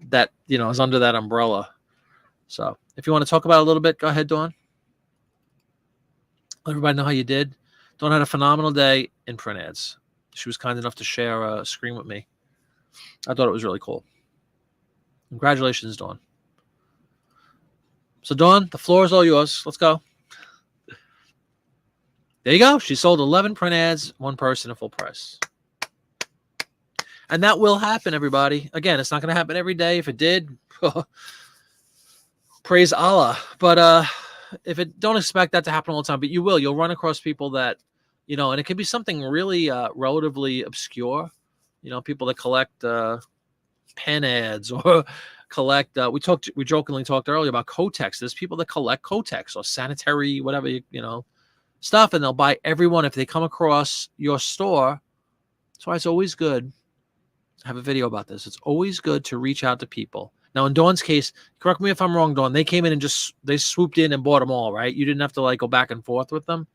that is under that umbrella. So if you want to talk about it a little bit, go ahead, Dawn. Let everybody know how you did. Dawn had a phenomenal day in print ads. She was kind enough to share a screen with me. I thought it was really cool. Congratulations, Dawn. So, Dawn, the floor is all yours. Let's go. There you go. She sold 11 print ads, one person at full price. And that will happen, everybody. Again, it's not going to happen every day. If it did, praise Allah. But don't expect that to happen all the time. But you will. You'll run across people that, and it could be something really relatively obscure. People that collect pen ads or collect. We jokingly talked earlier about Kotex. There's people that collect Kotex or sanitary, whatever stuff, and they'll buy every one if they come across your store. That's why it's always good. I have a video about this. It's always good to reach out to people. Now, in Dawn's case, correct me if I'm wrong, Dawn, they came in and they swooped in and bought them all, right? You didn't have to like go back and forth with them.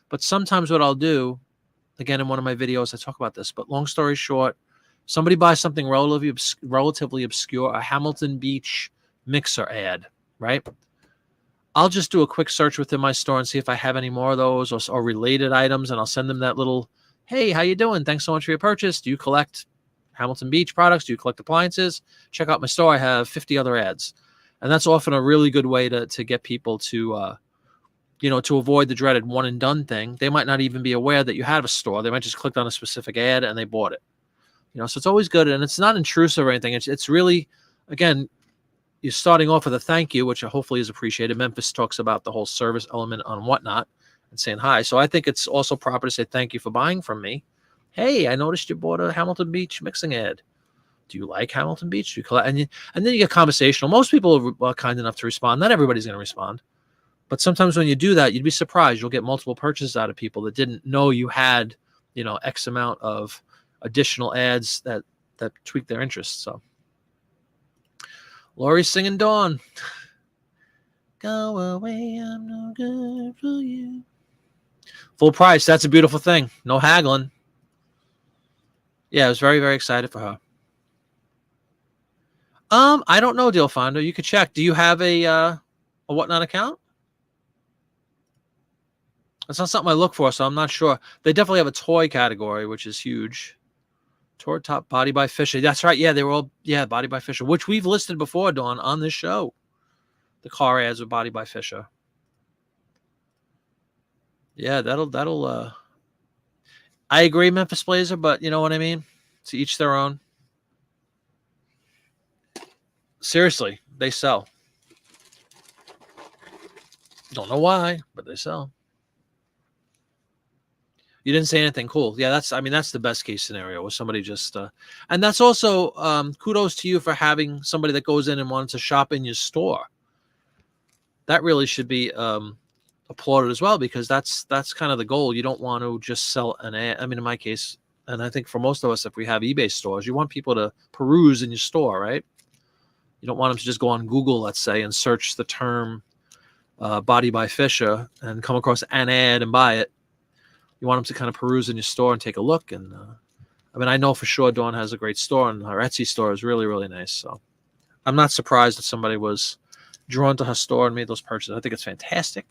But sometimes what I'll do, again, in one of my videos, I talk about this, but long story short, somebody buys something relatively obscure, a Hamilton Beach mixer ad, right? I'll just do a quick search within my store and see if I have any more of those or related items, and I'll send them that little, hey, how you doing? Thanks so much for your purchase. Do you collect Hamilton Beach products? Do you collect appliances? Check out my store. I have 50 other ads. And that's often a really good way to get people to, to avoid the dreaded one and done thing. They might not even be aware that you have a store. They might just click on a specific ad and they bought it. So it's always good. And it's not intrusive or anything. It's really, again, you're starting off with a thank you, which hopefully is appreciated. Memphis talks about the whole service element on Whatnot and saying hi. So I think it's also proper to say thank you for buying from me. Hey, I noticed you bought a Hamilton Beach mixing ad. Do you like Hamilton Beach? Do you collect? And then you get conversational. Most people are kind enough to respond. Not everybody's going to respond. But sometimes when you do that, you'd be surprised. You'll get multiple purchases out of people that didn't know you had, X amount of additional ads that tweak their interests. So Lori's singing Dawn. Go away, I'm no good for you. Full price. That's a beautiful thing. No haggling. Yeah, I was very, very excited for her. I don't know, Deal Finder. You could check. Do you have a Whatnot account? That's not something I look for, so I'm not sure. They definitely have a toy category, which is huge. Tour Top Body by Fisher. That's right. Yeah, they were all Body by Fisher, which we've listed before, Dawn, on this show. The car ads are Body by Fisher. Yeah, that'll I agree, Memphis Blazer, but you know what I mean? To each their own. Seriously, they sell. Don't know why, but they sell. You didn't say anything cool. Yeah, that's the best case scenario where somebody just and that's also kudos to you for having somebody that goes in and wants to shop in your store. That really should be applauded as well, because that's kind of the goal. You don't want to just sell an ad. I mean, in my case, and I think for most of us, if we have eBay stores, you want people to peruse in your store, right? You don't want them to just go on Google, let's say, and search the term Body by Fisher and come across an ad and buy it. You want them to kind of peruse in your store and take a look. And I know for sure Dawn has a great store, and her Etsy store is really, really nice. So I'm not surprised that somebody was drawn to her store and made those purchases. I think it's fantastic.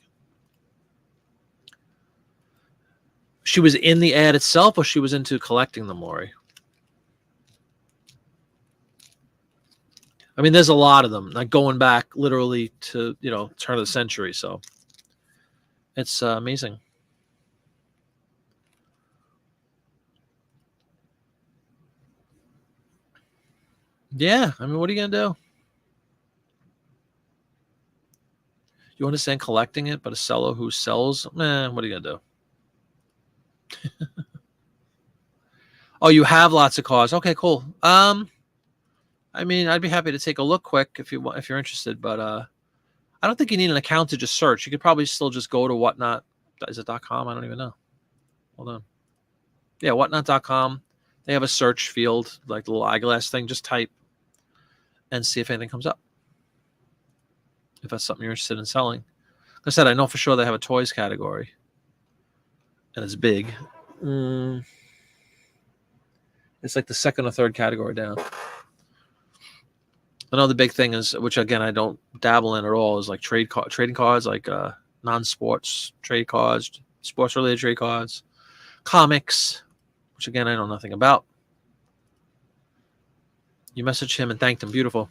She was in the ad itself, or she was into collecting them, Lori? I mean, there's a lot of them, like going back literally to, turn of the century. So it's amazing. Yeah. I mean, what are you going to do? You understand collecting it, but a seller who sells, what are you going to do? Oh, you have lots of cars. Okay, cool. I mean, I'd be happy to take a look quick if you're interested, but I don't think you need an account to just search. You could probably still just go to Whatnot. Is it .com? I don't even know. Hold on. Yeah, whatnot.com. They have a search field, like the little eyeglass thing. Just type and see if anything comes up. If that's something you're interested in selling. Like I said, I know for sure they have a toys category. And it's big. It's like the second or third category down. Another big thing is, which again I don't dabble in at all, is like trading cards, like non-sports trade cards, sports-related trade cards, comics, which again I know nothing about. You messaged him and thanked him. Beautiful.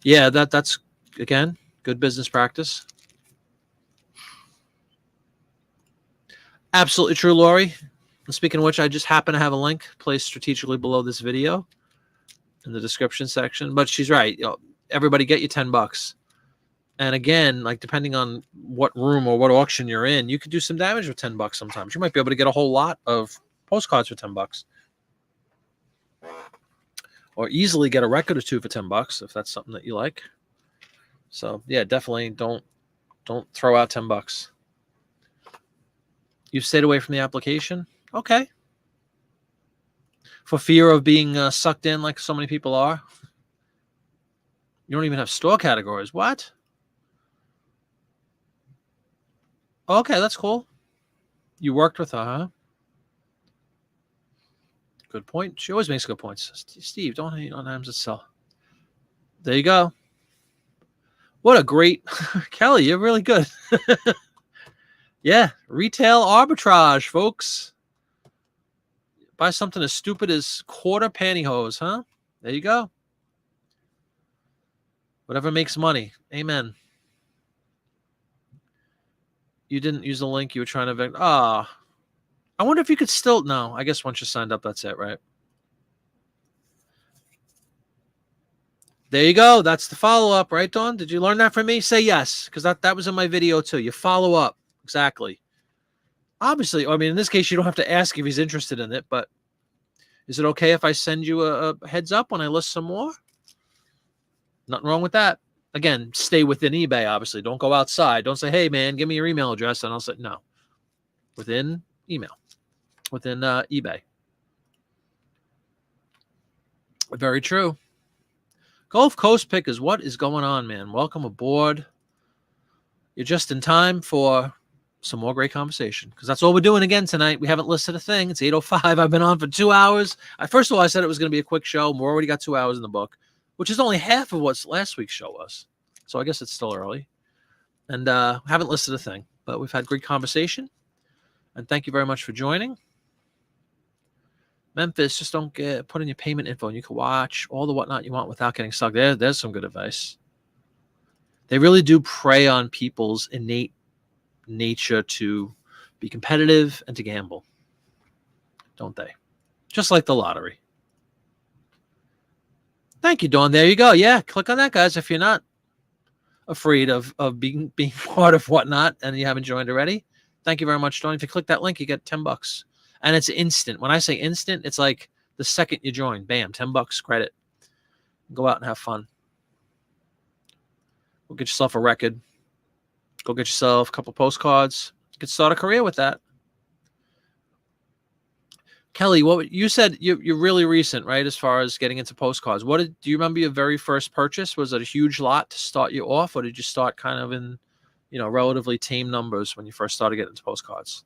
Yeah, that's again good business practice. Absolutely true, Lori. And speaking of which, I just happen to have a link placed strategically below this video in the description section. But she's right. Everybody get you $10. And again, like depending on what room or what auction you're in, you could do some damage with $10 sometimes. You might be able to get a whole lot of postcards for $10. Or easily get a record or two for $10 if that's something that you like. So yeah, definitely don't throw out $10. You stayed away from the application? Okay. For fear of being sucked in like so many people are? You don't even have store categories. What? Okay, that's cool. You worked with her, huh? Good point. She always makes good points. Steve, don't hate on items that sell. There you go. What a great... Kelly, you're really good. Yeah, retail arbitrage, folks. Buy something as stupid as quarter pantyhose, huh? There you go. Whatever makes money. Amen. You didn't use the link. You were trying to... I wonder if you could still... No, I guess once you signed up, that's it, right? There you go. That's the follow-up, right, Dawn? Did you learn that from me? Say yes, because that was in my video, too. You follow up. Exactly. Obviously, I mean, in this case, you don't have to ask if he's interested in it, but is it okay if I send you a heads up when I list some more? Nothing wrong with that. Again, stay within eBay, obviously. Don't go outside. Don't say, hey, man, give me your email address. And I'll say, no. Within email. Within eBay. Very true. Gulf Coast Pickers, what is going on, man? Welcome aboard. You're just in time for some more great conversation, because that's all we're doing again tonight. We haven't listed a thing. It's 8:05. I've been on for 2 hours. First of all, I said it was going to be a quick show. We already got 2 hours in the book, which is only half of what last week's show was. So I guess it's still early. And haven't listed a thing, but we've had great conversation. And thank you very much for joining. Memphis, just don't put in your payment info, and you can watch all the whatnot you want without getting stuck. There's some good advice. They really do prey on people's innate nature to be competitive and to gamble, don't they? Just like the lottery. Thank you, Dawn. There you go. Yeah, click on that, guys, if you're not afraid of being part of whatnot and you haven't joined already. Thank you very much, Dawn. If you click that link, you get $10. And it's instant. When I say instant, it's like the second you join, bam, $10 credit. Go out and have fun. Go get yourself a record. Go get yourself a couple postcards. You could start a career with that. Kelly, what you said, you're really recent, right? As far as getting into postcards, do you remember your very first purchase? Was it a huge lot to start you off, or did you start kind of in, relatively tame numbers when you first started getting into postcards?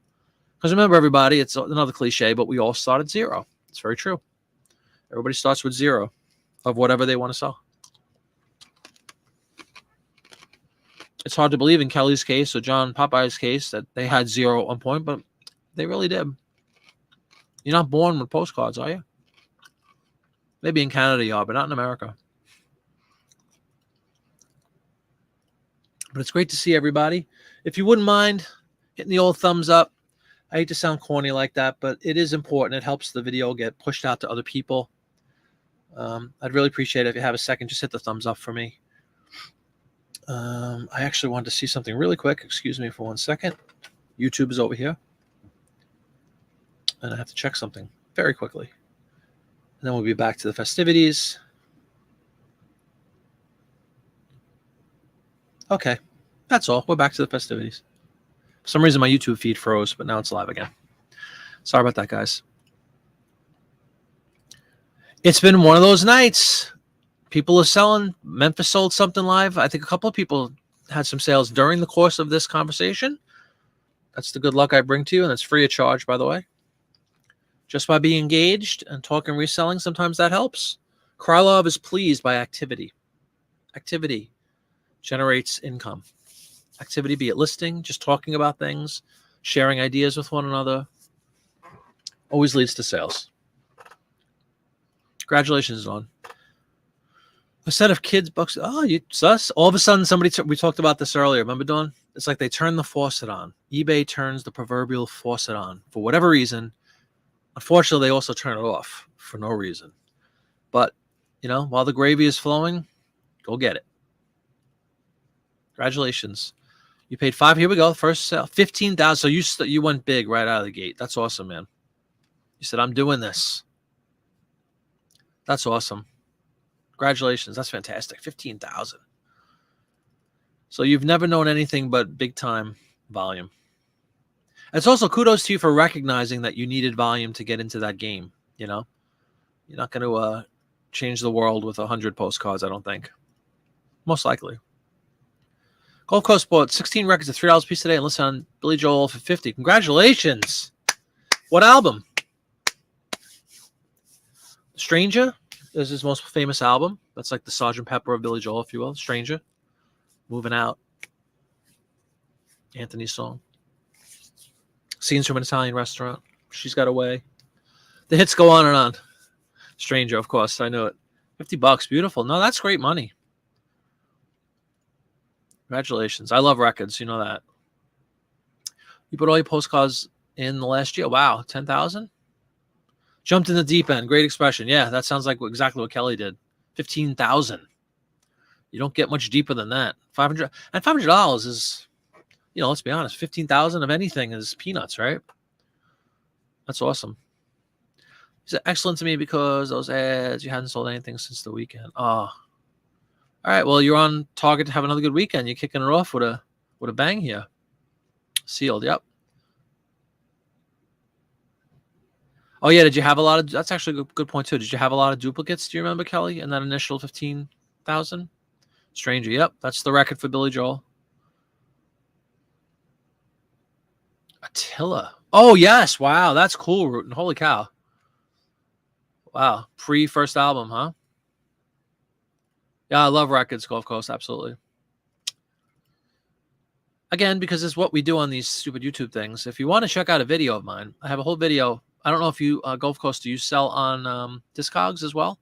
Because remember, everybody, it's another cliche, but we all start at zero. It's very true. Everybody starts with zero of whatever they want to sell. It's hard to believe in Kelly's case or John Popeye's case that they had zero at one point, but they really did. You're not born with postcards, are you? Maybe in Canada you are, but not in America. But it's great to see everybody. If you wouldn't mind hitting the old thumbs up. I hate to sound corny like that, but it is important. It helps the video get pushed out to other people. I'd really appreciate it if you have a second. Just hit the thumbs up for me. I actually wanted to see something really quick. Excuse me for 1 second. YouTube is over here. And I have to check something very quickly. And then we'll be back to the festivities. Okay. That's all. We're back to the festivities. For some reason, my YouTube feed froze, but now it's live again. Sorry about that, guys. It's been one of those nights. People are selling. Memphis sold something live. I think a couple of people had some sales during the course of this conversation. That's the good luck I bring to you, and it's free of charge, by the way. Just by being engaged and talking reselling, sometimes that helps. Krylov is pleased by activity. Activity generates income. Activity, be it listing, just talking about things, sharing ideas with one another, always leads to sales. Congratulations, Dawn. A set of kids books. Oh, you sus. All of a sudden, we talked about this earlier. Remember, Dawn? It's like they turn the faucet on. eBay turns the proverbial faucet on for whatever reason. Unfortunately, they also turn it off for no reason. But, while the gravy is flowing, go get it. Congratulations. You paid $5. Here we go. First sale, $15,000. So you went big right out of the gate. That's awesome, man. You said, I'm doing this. That's awesome. Congratulations. That's fantastic. $15,000. So you've never known anything but big time volume. It's also kudos to you for recognizing that you needed volume to get into that game. You're not going to change the world with 100 postcards, I don't think. Most likely. Gulf Coast bought 16 records at $3 a piece today and listed on Billy Joel for $50. Congratulations. What album? Stranger is his most famous album. That's like the Sgt. Pepper of Billy Joel, if you will. Stranger. Moving Out. Anthony's song. Scenes from an Italian Restaurant. She's Got Away. The hits go on and on. Stranger, of course. I know it. $50. Beautiful. No, that's great money. Congratulations. I love records. You know that. You put all your postcards in the last year. Wow. 10,000? Jumped in the deep end. Great expression. Yeah, that sounds like exactly what Kelly did. 15,000. You don't get much deeper than that. $500. And $500 is, let's be honest, 15,000 of anything is peanuts, right? That's awesome. He said, excellent to me because those ads, you hadn't sold anything since the weekend. Oh. All right, well, you're on target to have another good weekend. You're kicking it off with a bang here. Sealed, yep. Oh, yeah, did you have a lot of, that's actually a good point, too. Did you have a lot of duplicates, do you remember, Kelly, in that initial 15,000? Stranger, yep, that's the record for Billy Joel. Attila. Oh, yes, wow, that's cool, Rootin'. Holy cow. Wow, pre-first album, huh? Yeah, I love records, Gulf Coast, absolutely. Again, because it's what we do on these stupid YouTube things. If you want to check out a video of mine, I have a whole video. I don't know if you, Gulf Coast, do you sell on Discogs as well?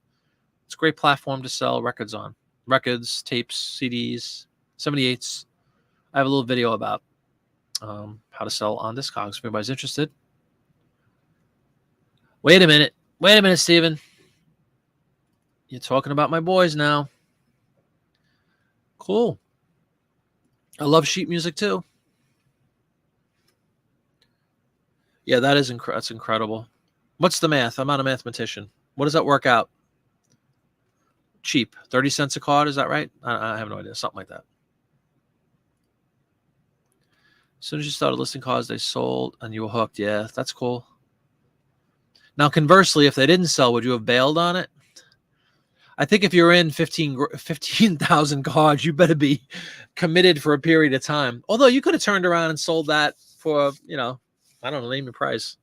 It's a great platform to sell records on. Records, tapes, CDs, 78s. I have a little video about how to sell on Discogs if anybody's interested. Wait a minute, Steven. You're talking about my boys now. Cool. I love sheet music too. Yeah, that's incredible. What's the math? I'm not a mathematician. What does that work out? Cheap. 30 cents a card, is that right? I have no idea. Something like that. As soon as you started listing cards, they sold and you were hooked. Yeah, that's cool. Now, conversely, if they didn't sell, would you have bailed on it? I think if you're in 15,000 cards, you better be committed for a period of time. Although you could have turned around and sold that for, I don't know, name your price.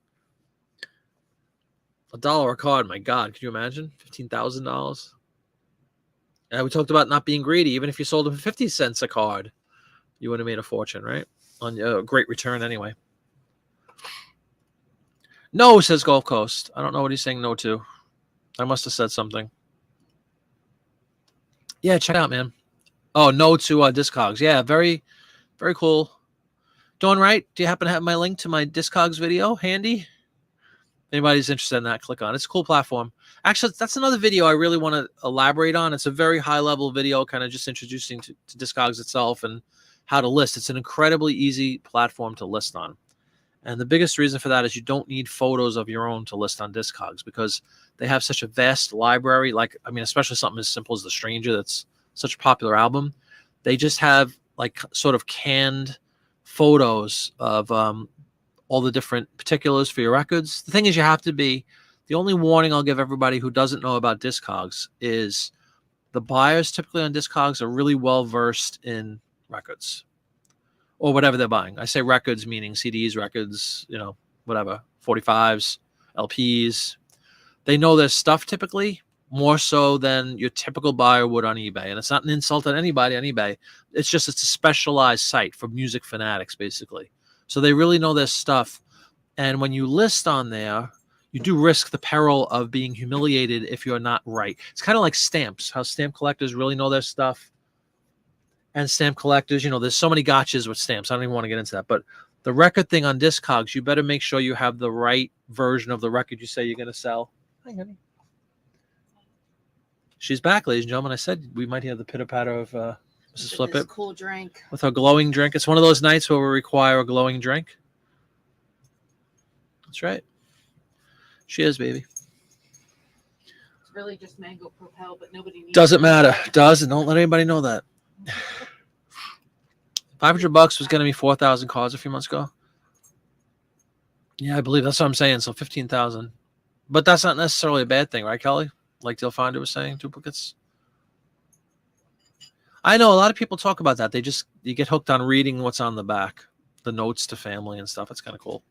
$1 a card, my God. Could you imagine? $15,000. And we talked about not being greedy. Even if you sold them for 50 cents a card, you would have made a fortune, right? On a great return anyway. No, says Gulf Coast. I don't know what he's saying no to. I must have said something. Yeah, check it out, man. Oh, no to Discogs. Yeah, very, very cool. Dawn Wright, do you happen to have my link to my Discogs video handy? Anybody's interested in that, click on it. It's a cool platform. Actually, that's another video I really want to elaborate on. It's a very high-level video, kind of just introducing to Discogs itself and how to list. It's an incredibly easy platform to list on. And the biggest reason for that is you don't need photos of your own to list on Discogs because they have such a vast library. Especially something as simple as The Stranger, that's such a popular album. They just have like sort of canned photos of all the different particulars for your records. The thing is, the only warning I'll give everybody who doesn't know about Discogs is the buyers typically on Discogs are really well versed in records or whatever they're buying. I say records meaning CDs, records, whatever, 45s, LPs. They know their stuff typically more so than your typical buyer would on eBay. And it's not an insult on anybody on eBay. It's a specialized site for music fanatics, basically. So they really know their stuff. And when you list on there, you do risk the peril of being humiliated if you're not right. It's kind of like stamps, how stamp collectors really know their stuff. And stamp collectors, there's so many gotchas with stamps. I don't even want to get into that. But the record thing on Discogs, you better make sure you have the right version of the record you say you're going to sell. Hi, honey. She's back, ladies and gentlemen. I said we might hear the pitter-patter of Mrs. Flippit. Cool drink. With her glowing drink. It's one of those nights where we require a glowing drink. That's right. She is, baby. It's really just mango propel, but nobody needs Doesn't matter. Doesn't. Don't let anybody know that. $500 was going to be 4,000 cards a few months ago. Yeah, I believe that's what I'm saying. So 15,000. But that's not necessarily a bad thing, right, Kelly? Like Deal Finder was saying, duplicates. I know a lot of people talk about that. You get hooked on reading what's on the back, the notes to family and stuff. It's kind of cool.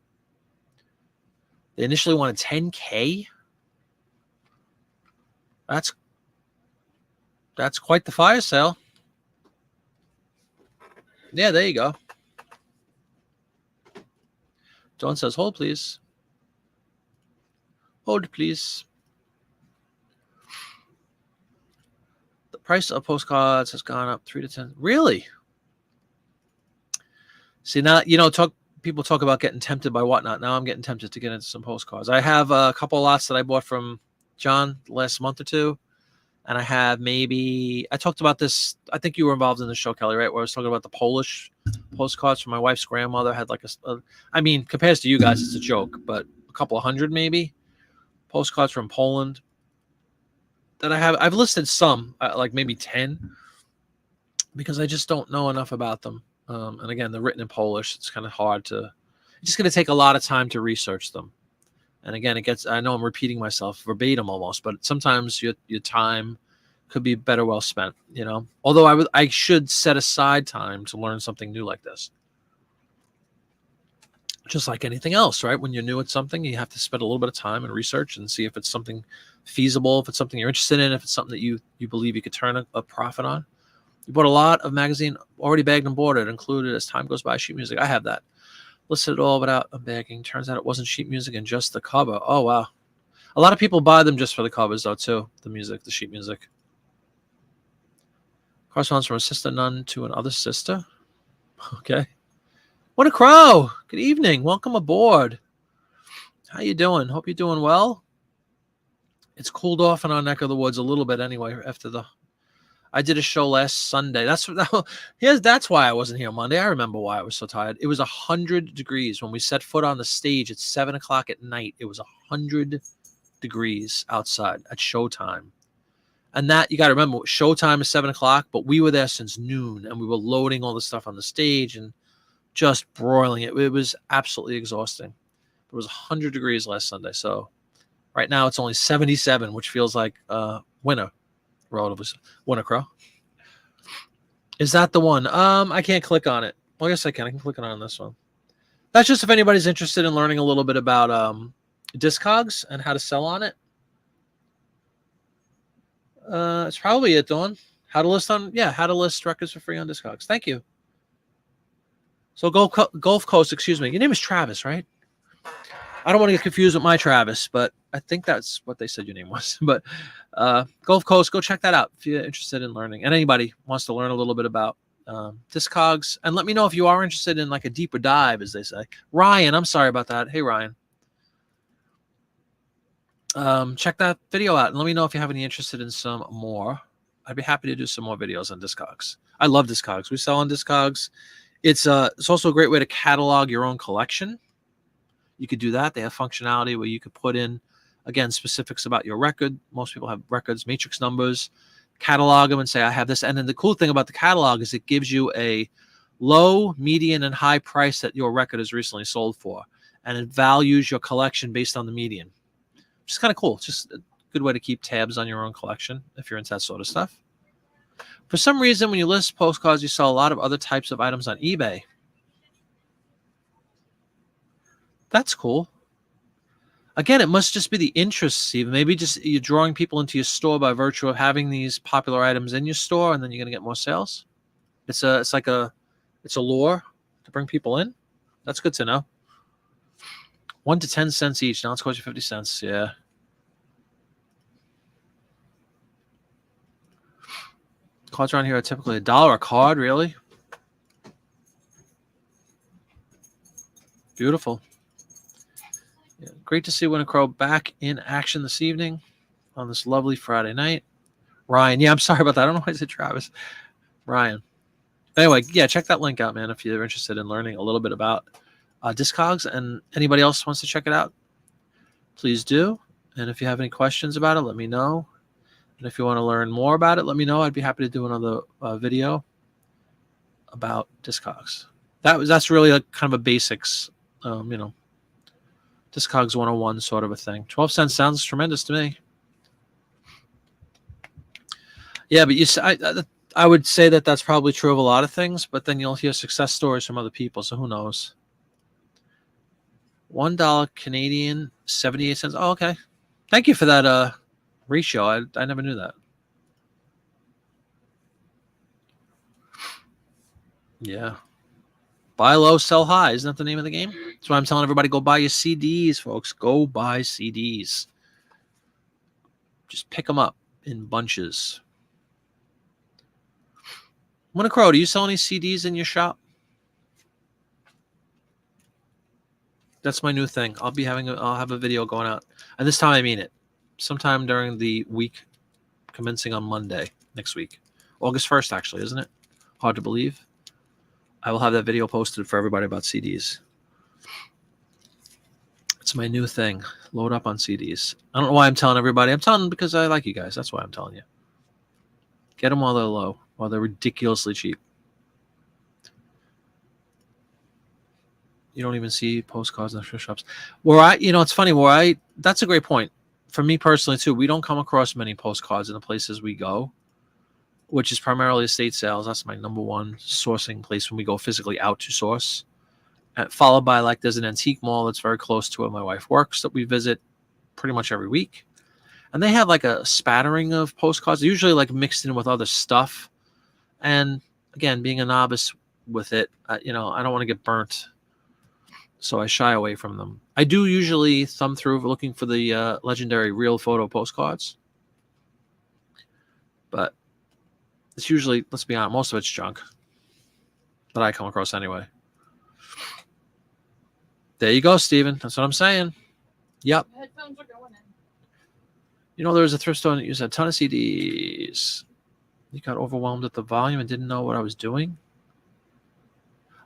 They initially wanted 10K. That's quite the fire sale. Yeah, there you go. Dawn says, hold, please. Hold, please. The price of postcards has gone up 3 to 10. Really? See, now, people talk about getting tempted by whatnot. Now I'm getting tempted to get into some postcards. I have a couple lots that I bought from John last month or two. And I have I talked about this. I think you were involved in the show, Kelly, right? Where I was talking about the Polish postcards from my wife's grandmother. Had like compared to you guys, it's a joke, but a couple of hundred maybe postcards from Poland that I have. I've listed some, like maybe 10, because I just don't know enough about them. And again, they're written in Polish. It's kind of hard it's just going to take a lot of time to research them. And again, I know I'm repeating myself verbatim almost, but sometimes your time could be better well spent, Although I should set aside time to learn something new like this. Just like anything else, right? When you're new at something, you have to spend a little bit of time and research and see if it's something feasible, if it's something you're interested in, if it's something that you believe you could turn a profit on. You bought a lot of magazine already bagged and boarded, included as time goes by sheet music. I have that. Listed it all without a bagging. Turns out it wasn't sheet music and just the cover. Oh, wow. A lot of people buy them just for the covers, though, too. The music, the sheet music. Corresponds from a sister nun to another sister. Okay. What a crow. Good evening. Welcome aboard. How you doing? Hope you're doing well. It's cooled off in our neck of the woods a little bit anyway after I did a show last Sunday. That's why I wasn't here Monday. I remember why I was so tired. It was 100 degrees when we set foot on the stage at 7 o'clock at night. It was 100 degrees outside at showtime. And that, you got to remember, showtime is 7 o'clock, but we were there since noon, and we were loading all the stuff on the stage and just broiling it. It was absolutely exhausting. It was 100 degrees last Sunday. So right now it's only 77, which feels like winter. Relatively. Winter crow. Is that the one? I can't click on it. Well, I guess I can. I can click on this one. That's just if anybody's interested in learning a little bit about Discogs and how to sell on it. It's probably it, Dawn. How to list records for free on Discogs. Thank you. So Gulf Coast, excuse me. Your name is Travis, right? I don't want to get confused with my Travis, but I think that's what they said your name was. But Gulf Coast, go check that out if you're interested in learning. And anybody wants to learn a little bit about Discogs. And let me know if you are interested in like a deeper dive, as they say. Ryan, I'm sorry about that. Hey, Ryan. Check that video out and let me know if you have any interested in some more. I'd be happy to do some more videos on Discogs. I love Discogs. We sell on Discogs. It's also a great way to catalog your own collection. You could do that. They have functionality where you could put in, again, specifics about your record. Most people have records, matrix numbers, catalog them and say, I have this. And then the cool thing about the catalog is it gives you a low, median, and high price that your record is recently sold for. And it values your collection based on the median, which is kind of cool. It's just a good way to keep tabs on your own collection if you're into that sort of stuff. For some reason, when you list postcards, you sell a lot of other types of items on eBay. That's cool. Again, it must just be the interest, Steve. Maybe just you're drawing people into your store by virtue of having these popular items in your store, and then you're going to get more sales. It's a lure to bring people in. That's good to know. 1 to 10 cents each. Now it's cost you 50 cents. Yeah. Cards around here are typically $1 a card. Really? Beautiful. Yeah, great to see Winter Crow back in action this evening on this lovely Friday night. Ryan, yeah, I'm sorry about that. I don't know why I said Travis. Ryan. Anyway, yeah, check that link out, man, if you're interested in learning a little bit about Discogs, and anybody else wants to check it out, please do. And if you have any questions about it, let me know. And if you want to learn more about it, let me know. I'd be happy to do another video about Discogs. That's really kind of a basics, Discogs 101 sort of a thing. 12 cents sounds tremendous to me. Yeah, but I would say that that's probably true of a lot of things, but then you'll hear success stories from other people, so who knows? $1 Canadian, 78 cents. Oh, okay. Thank you for that ratio. I never knew that. Yeah. Buy low, sell high. Isn't that the name of the game? That's why I'm telling everybody, go buy your CDs, folks. Go buy CDs. Just pick them up in bunches. Winter Crow, do you sell any CDs in your shop? That's my new thing. I'll have a video going out. And this time I mean it. Sometime during the week commencing on Monday next week. August 1st, actually, isn't it? Hard to believe. I will have that video posted for everybody about CDs. It's my new thing. Load up on CDs. I don't know why I'm telling everybody. I'm telling them because I like you guys. That's why I'm telling you. Get them while they're low, while they're ridiculously cheap. You don't even see postcards in the thrift shops. It's funny. That's a great point. For me personally, too, we don't come across many postcards in the places we go, which is primarily estate sales. That's my number one sourcing place when we go physically out to source. Followed by, there's an antique mall that's very close to where my wife works that we visit pretty much every week. And they have a spattering of postcards, usually mixed in with other stuff. And again, being a novice with it, I don't want to get burnt. So I shy away from them. I do usually thumb through looking for the legendary real photo postcards. But it's usually, let's be honest, most of it's junk that I come across anyway. There you go, Steven. That's what I'm saying. Yep. Headphones are going in. There was a thrift store that used a ton of CDs. You got overwhelmed at the volume and didn't know what I was doing.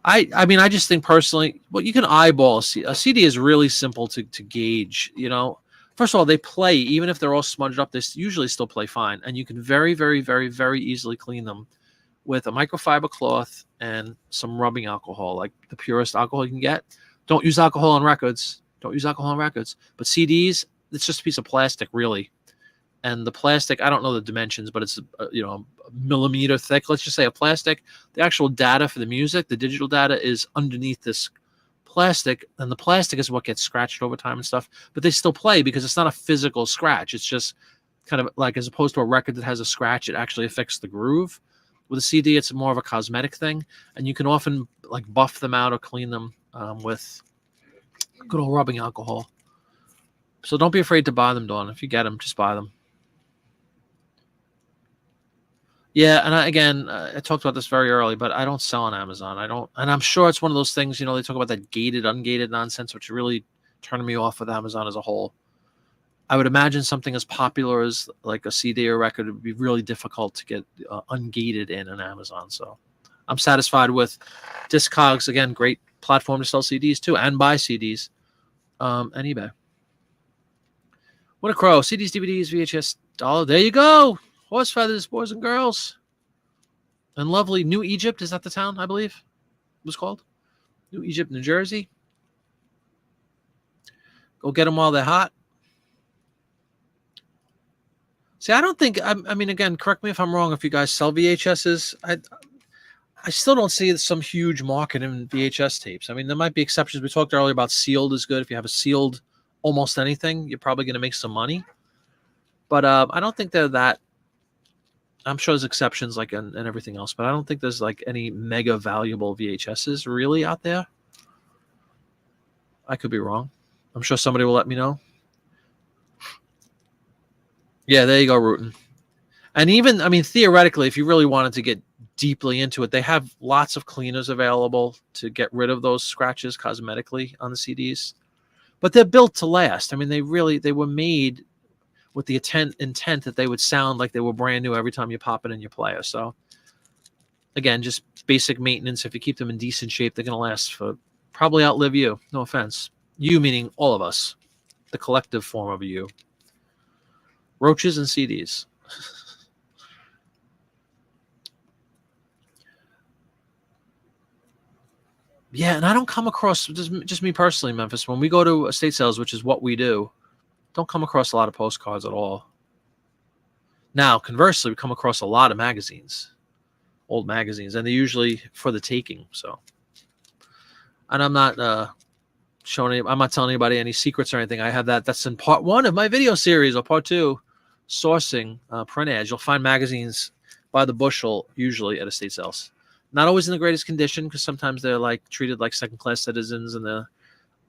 I mean, I just think personally, you can eyeball a CD. A CD is really simple to gauge, First of all, they play, even if they're all smudged up, they usually still play fine. And you can very, very, very, very easily clean them with a microfiber cloth and some rubbing alcohol, like the purest alcohol you can get. Don't use alcohol on records. But CDs, it's just a piece of plastic, really. And the plastic, I don't know the dimensions, but it's a millimeter thick. Let's just say a plastic. The actual data for the music, the digital data, is underneath this plastic, and the plastic is what gets scratched over time and stuff. But they still play because it's not a physical scratch. It's just kind of as opposed to a record that has a scratch, it actually affects the groove. With a CD, it's more of a cosmetic thing, and you can often buff them out or clean them with good old rubbing alcohol. So don't be afraid to buy them, Dawn. If you get them, just buy them. Yeah, and I talked about this very early, but I don't sell on Amazon. And I'm sure it's one of those things, they talk about that gated, ungated nonsense, which really turned me off with Amazon as a whole. I would imagine something as popular as a CD or record would be really difficult to get ungated in an Amazon. So I'm satisfied with Discogs. Again, great platform to sell CDs too, and buy CDs, and eBay. What a crow! CDs, DVDs, VHS, dollar. There you go. Horse feathers, boys and girls. And lovely New Egypt, is that the town, I believe? was called. New Egypt, New Jersey. Go get them while they're hot. See, I don't think. I mean, again, correct me if I'm wrong. If you guys sell VHSs, I still don't see some huge market in VHS tapes. I mean, there might be exceptions. We talked earlier about sealed is good. If you have a sealed almost anything, you're probably going to make some money. But I don't think they're that. I'm sure there's exceptions like and everything else, but I don't think there's like any mega valuable VHSs really out there. I could be wrong. I'm sure somebody will let me know. Yeah, there you go, Rutan. And even, I mean, theoretically, if you really wanted to get deeply into it, they have lots of cleaners available to get rid of those scratches cosmetically on the CDs. But they're built to last. I mean, they were made with the intent that they would sound like they were brand new every time you pop it in your player. So, again, just basic maintenance. If you keep them in decent shape, they're going to last for probably outlive you. No offense. You meaning all of us, the collective form of you. Roaches and CDs. Yeah, and I don't come across, just me personally, Memphis, when we go to estate sales, which is what we do, don't come across a lot of postcards at all. Now, conversely, we come across a lot of magazines, old magazines, and they're usually for the taking. So, and I'm not I'm not telling anybody any secrets or anything. I have that's in part 1 of my video series, or part 2, sourcing print ads. You'll find magazines by the bushel, usually at estate sales. Not always in the greatest condition, because sometimes they're like treated like second-class citizens, and they're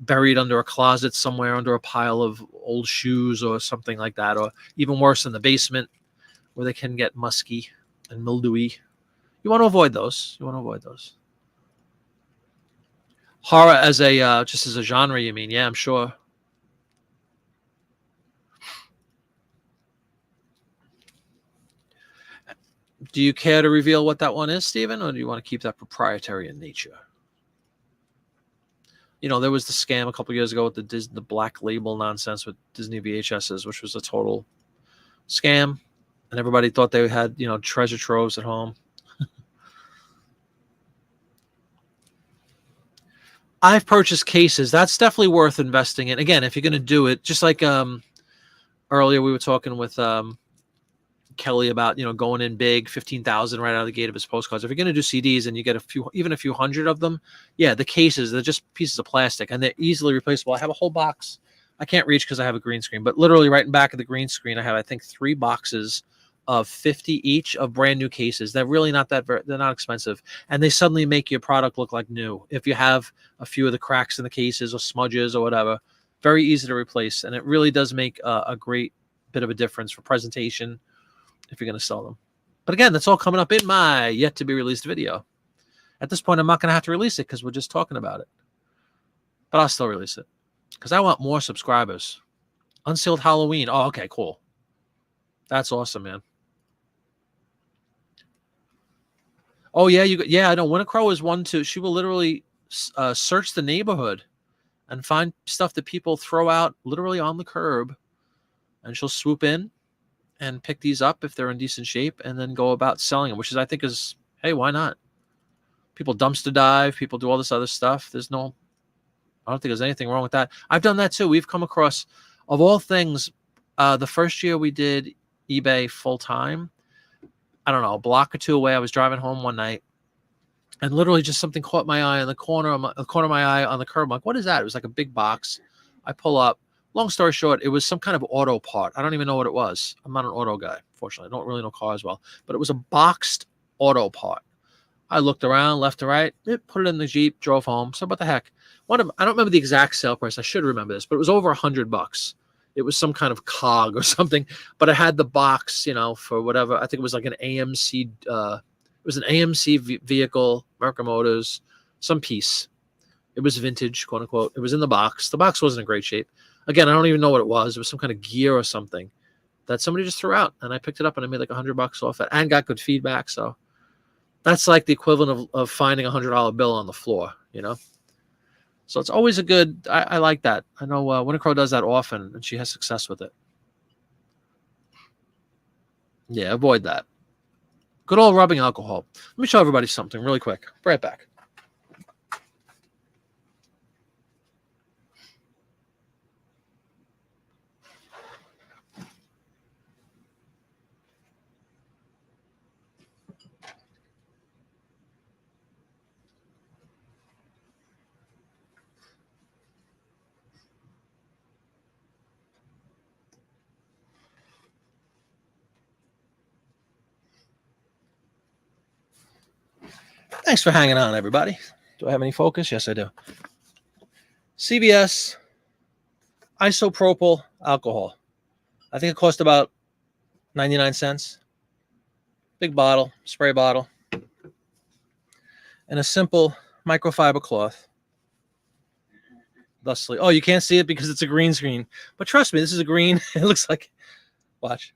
buried under a closet somewhere, under a pile of old shoes or something like that, or even worse, in the basement, where they can get musky and mildewy. You want to avoid those. Horror as a just as a genre, you mean? Yeah, I'm sure. Do you care to reveal what that one is, Stephen, or do you want to keep that proprietary in nature? You know, there was the scam a couple years ago with the black label nonsense with Disney VHSs, which was a total scam, and everybody thought they had, you know, treasure troves at home. I've purchased cases. That's definitely worth investing in. Again, if you're going to do it, just like earlier we were talking with Kelly about, you know, going in big, 15,000 right out of the gate of his postcards. If you're going to do CDs and you get even a few hundred of them, yeah, the cases, they're just pieces of plastic and they're easily replaceable. I have a whole box. I can't reach because I have a green screen, but literally right in back of the green screen, I have, I think, 3 boxes of 50 each of brand new cases. They're really not they're not expensive, and they suddenly make your product look like new. If you have a few of the cracks in the cases or smudges or whatever, very easy to replace, and it really does make a great bit of a difference for presentation if you're going to sell them. But again, that's all coming up in my yet to be released video. At this point, I'm not going to have to release it because we're just talking about it, but I'll still release it because I want more subscribers. Unsealed Halloween. Oh, okay, cool. That's awesome, man. Oh yeah, I know. Winter Crow is one too. She will literally search the neighborhood and find stuff that people throw out literally on the curb, and she'll swoop in and pick these up if they're in decent shape, and then go about selling them. Which is, I think, is, hey, why not? People dumpster dive. People do all this other stuff. I don't think there's anything wrong with that. I've done that too. We've come across, of all things, the first year we did eBay full time, I don't know, a block or two away, I was driving home one night, and literally just something caught my eye in the corner of my eye on the curb. I'm like, what is that? It was like a big box. I pull up. Long story short, it was some kind of auto part. I don't even know what it was. I'm not an auto guy, fortunately. I don't really know cars well. But it was a boxed auto part. I looked around, left to right, put it in the Jeep, drove home. So what the heck? I don't remember the exact sale price. I should remember this, but it was over $100. It was some kind of cog or something, but it had the box, you know, for whatever. I think it was like an AMC. It was an AMC vehicle, American Motors, some piece. It was vintage, quote unquote. It was in the box. The box wasn't in great shape. Again, I don't even know what it was. It was some kind of gear or something that somebody just threw out, and I picked it up and I made like $100 off it and got good feedback. So that's like the equivalent of finding $100 bill on the floor, you know? So it's always a good, I like that. I know Winter Crow does that often, and she has success with it. Yeah, avoid that. Good old rubbing alcohol. Let me show everybody something really quick. Right back. Thanks for hanging on, everybody. Do I have any focus? Yes, I do. CVS isopropyl alcohol. I think it cost about 99 cents. Big bottle, spray bottle, and a simple microfiber cloth. Thusly, oh, you can't see it because it's a green screen. But trust me, this is a green. It looks like, watch.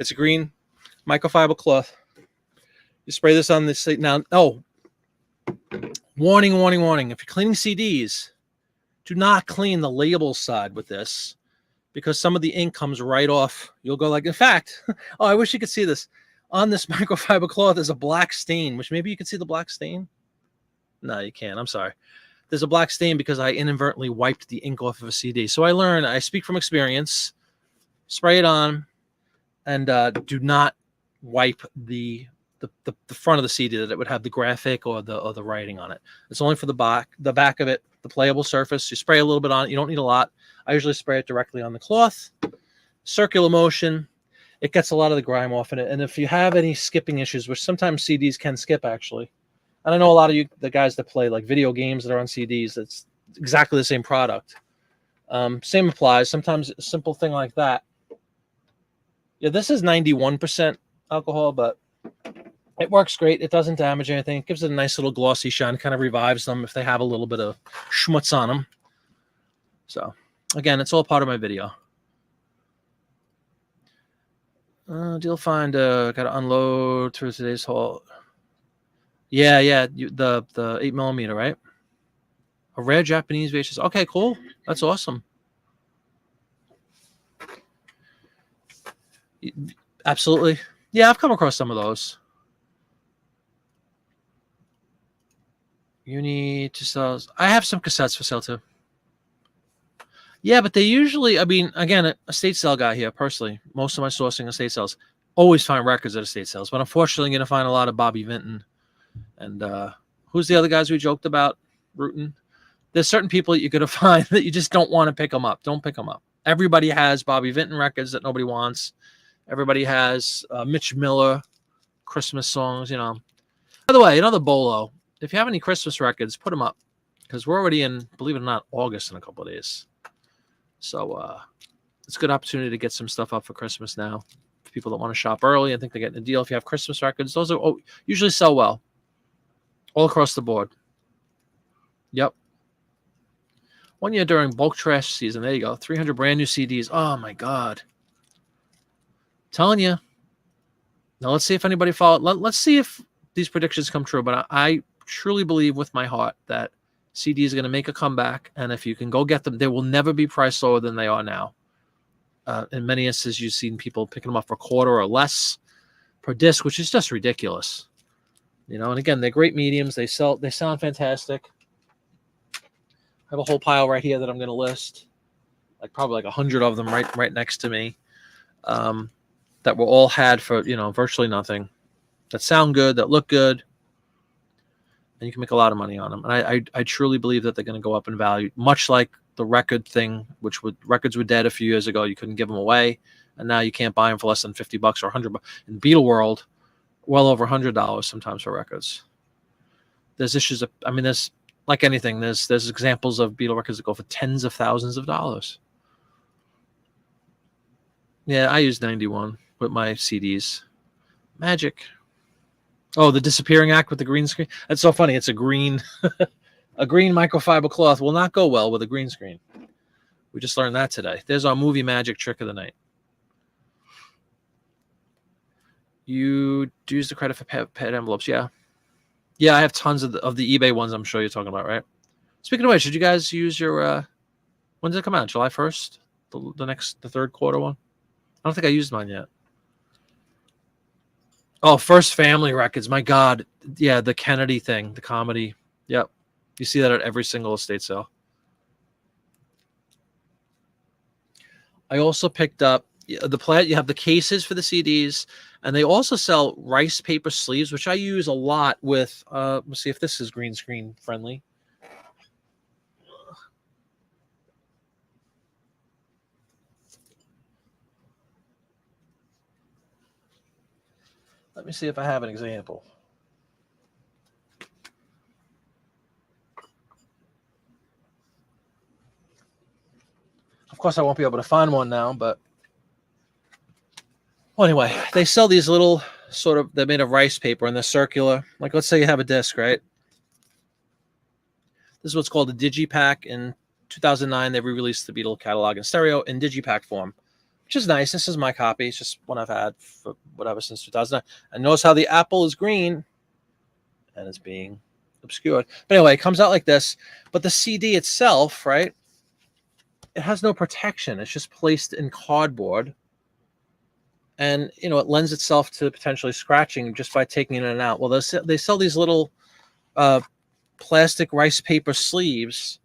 It's a green microfiber cloth. You spray this on this now. Oh, warning, warning, warning. If you're cleaning CDs, do not clean the label side with this because some of the ink comes right off. You'll go like, in fact, oh, I wish you could see this. On this microfiber cloth is a black stain, which maybe you can see the black stain. No, you can't. I'm sorry. There's a black stain because I inadvertently wiped the ink off of a CD. So I speak from experience. Spray it on, and do not wipe the front of the CD that it would have the graphic or the writing on it. It's only for the back of it, the playable surface. You spray a little bit on it. You don't need a lot. I usually spray it directly on the cloth. Circular motion. It gets a lot of the grime off in it. And if you have any skipping issues, which sometimes CDs can skip actually, and I know a lot of you, the guys that play like video games that are on CDs, it's exactly the same product. Same applies. Sometimes a simple thing like that. Yeah, this is 91% alcohol, but it works great. It doesn't damage anything. It gives it a nice little glossy shine. Kind of revives them if they have a little bit of schmutz on them. So, again, it's all part of my video. Deal find. Got to unload through today's haul. Yeah. The 8mm, right? A rare Japanese VHS. Okay, cool. That's awesome. Absolutely. Yeah, I've come across some of those. You need to sell. I have some cassettes for sale too. Yeah, but they usually, I mean, again, estate sale guy here personally. Most of my sourcing estate sales always find records at estate sales, but unfortunately, you're gonna find a lot of Bobby Vinton and who's the other guys we joked about? Rootin. There's certain people that you're gonna find that you just don't want to pick them up. Don't pick them up. Everybody has Bobby Vinton records that nobody wants. Everybody has Mitch Miller Christmas songs, you know. By the way, another bolo. If you have any Christmas records, put them up because we're already in, believe it or not, August in a couple of days. So it's a good opportunity to get some stuff up for Christmas now. For people that want to shop early and think they're getting a deal, if you have Christmas records, those are usually sell well all across the board. Yep. One year during bulk trash season, there you go, 300 brand new CDs. Oh my God. Telling you. Now let's see if anybody followed. Let's see if these predictions come true. But I truly believe with my heart that CD is going to make a comeback. And if you can go get them, they will never be priced lower than they are now. In many instances, you've seen people picking them up for a quarter or less per disc, which is just ridiculous. You know, and again, they're great mediums. They sound fantastic. I have a whole pile right here that I'm going to list, like probably like 100 of them right next to me, that were all had for, you know, virtually nothing, that sound good, that look good, and you can make a lot of money on them. And I truly believe that they're going to go up in value, much like the record thing, records were dead a few years ago. You couldn't give them away, and now you can't buy them for less than $50 or $100. In Beatle world, well over $100 sometimes for records. There's issues of, I mean, there's like anything. There's examples of Beatle records that go for tens of thousands of dollars. Yeah, I use 91 with my CDs. Magic. Oh, the disappearing act with the green screen. That's so funny. It's a green, a green microfiber cloth will not go well with a green screen. We just learned that today. There's our movie magic trick of the night. You use the credit for pet envelopes. Yeah. Yeah, I have tons of the eBay ones I'm sure you're talking about, right? Speaking of which, did you guys use your, when did it come out? July 1st? The third quarter one? I don't think I used mine yet. Oh, First Family Records. My God. Yeah, the Kennedy thing, the comedy. Yep. You see that at every single estate sale. I also picked up the plant. You have the cases for the CDs, and they also sell rice paper sleeves, which I use a lot with. Let's see if this is green screen friendly. Let me see if I have an example. Of course, I won't be able to find one now, but well, anyway, they sell these little sort of, they're made of rice paper and they're circular. Like, let's say you have a disc, right? This is what's called a digipack. In 2009, they re-released the Beatle catalog in stereo in digipack form, which is nice. This is my copy. It's just one I've had for whatever since 2009. And notice how the apple is green and it's being obscured. But anyway, it comes out like this. But the CD itself, right? It has no protection. It's just placed in cardboard. And, you know, it lends itself to potentially scratching just by taking it in and out. Well, they sell these little plastic rice paper sleeves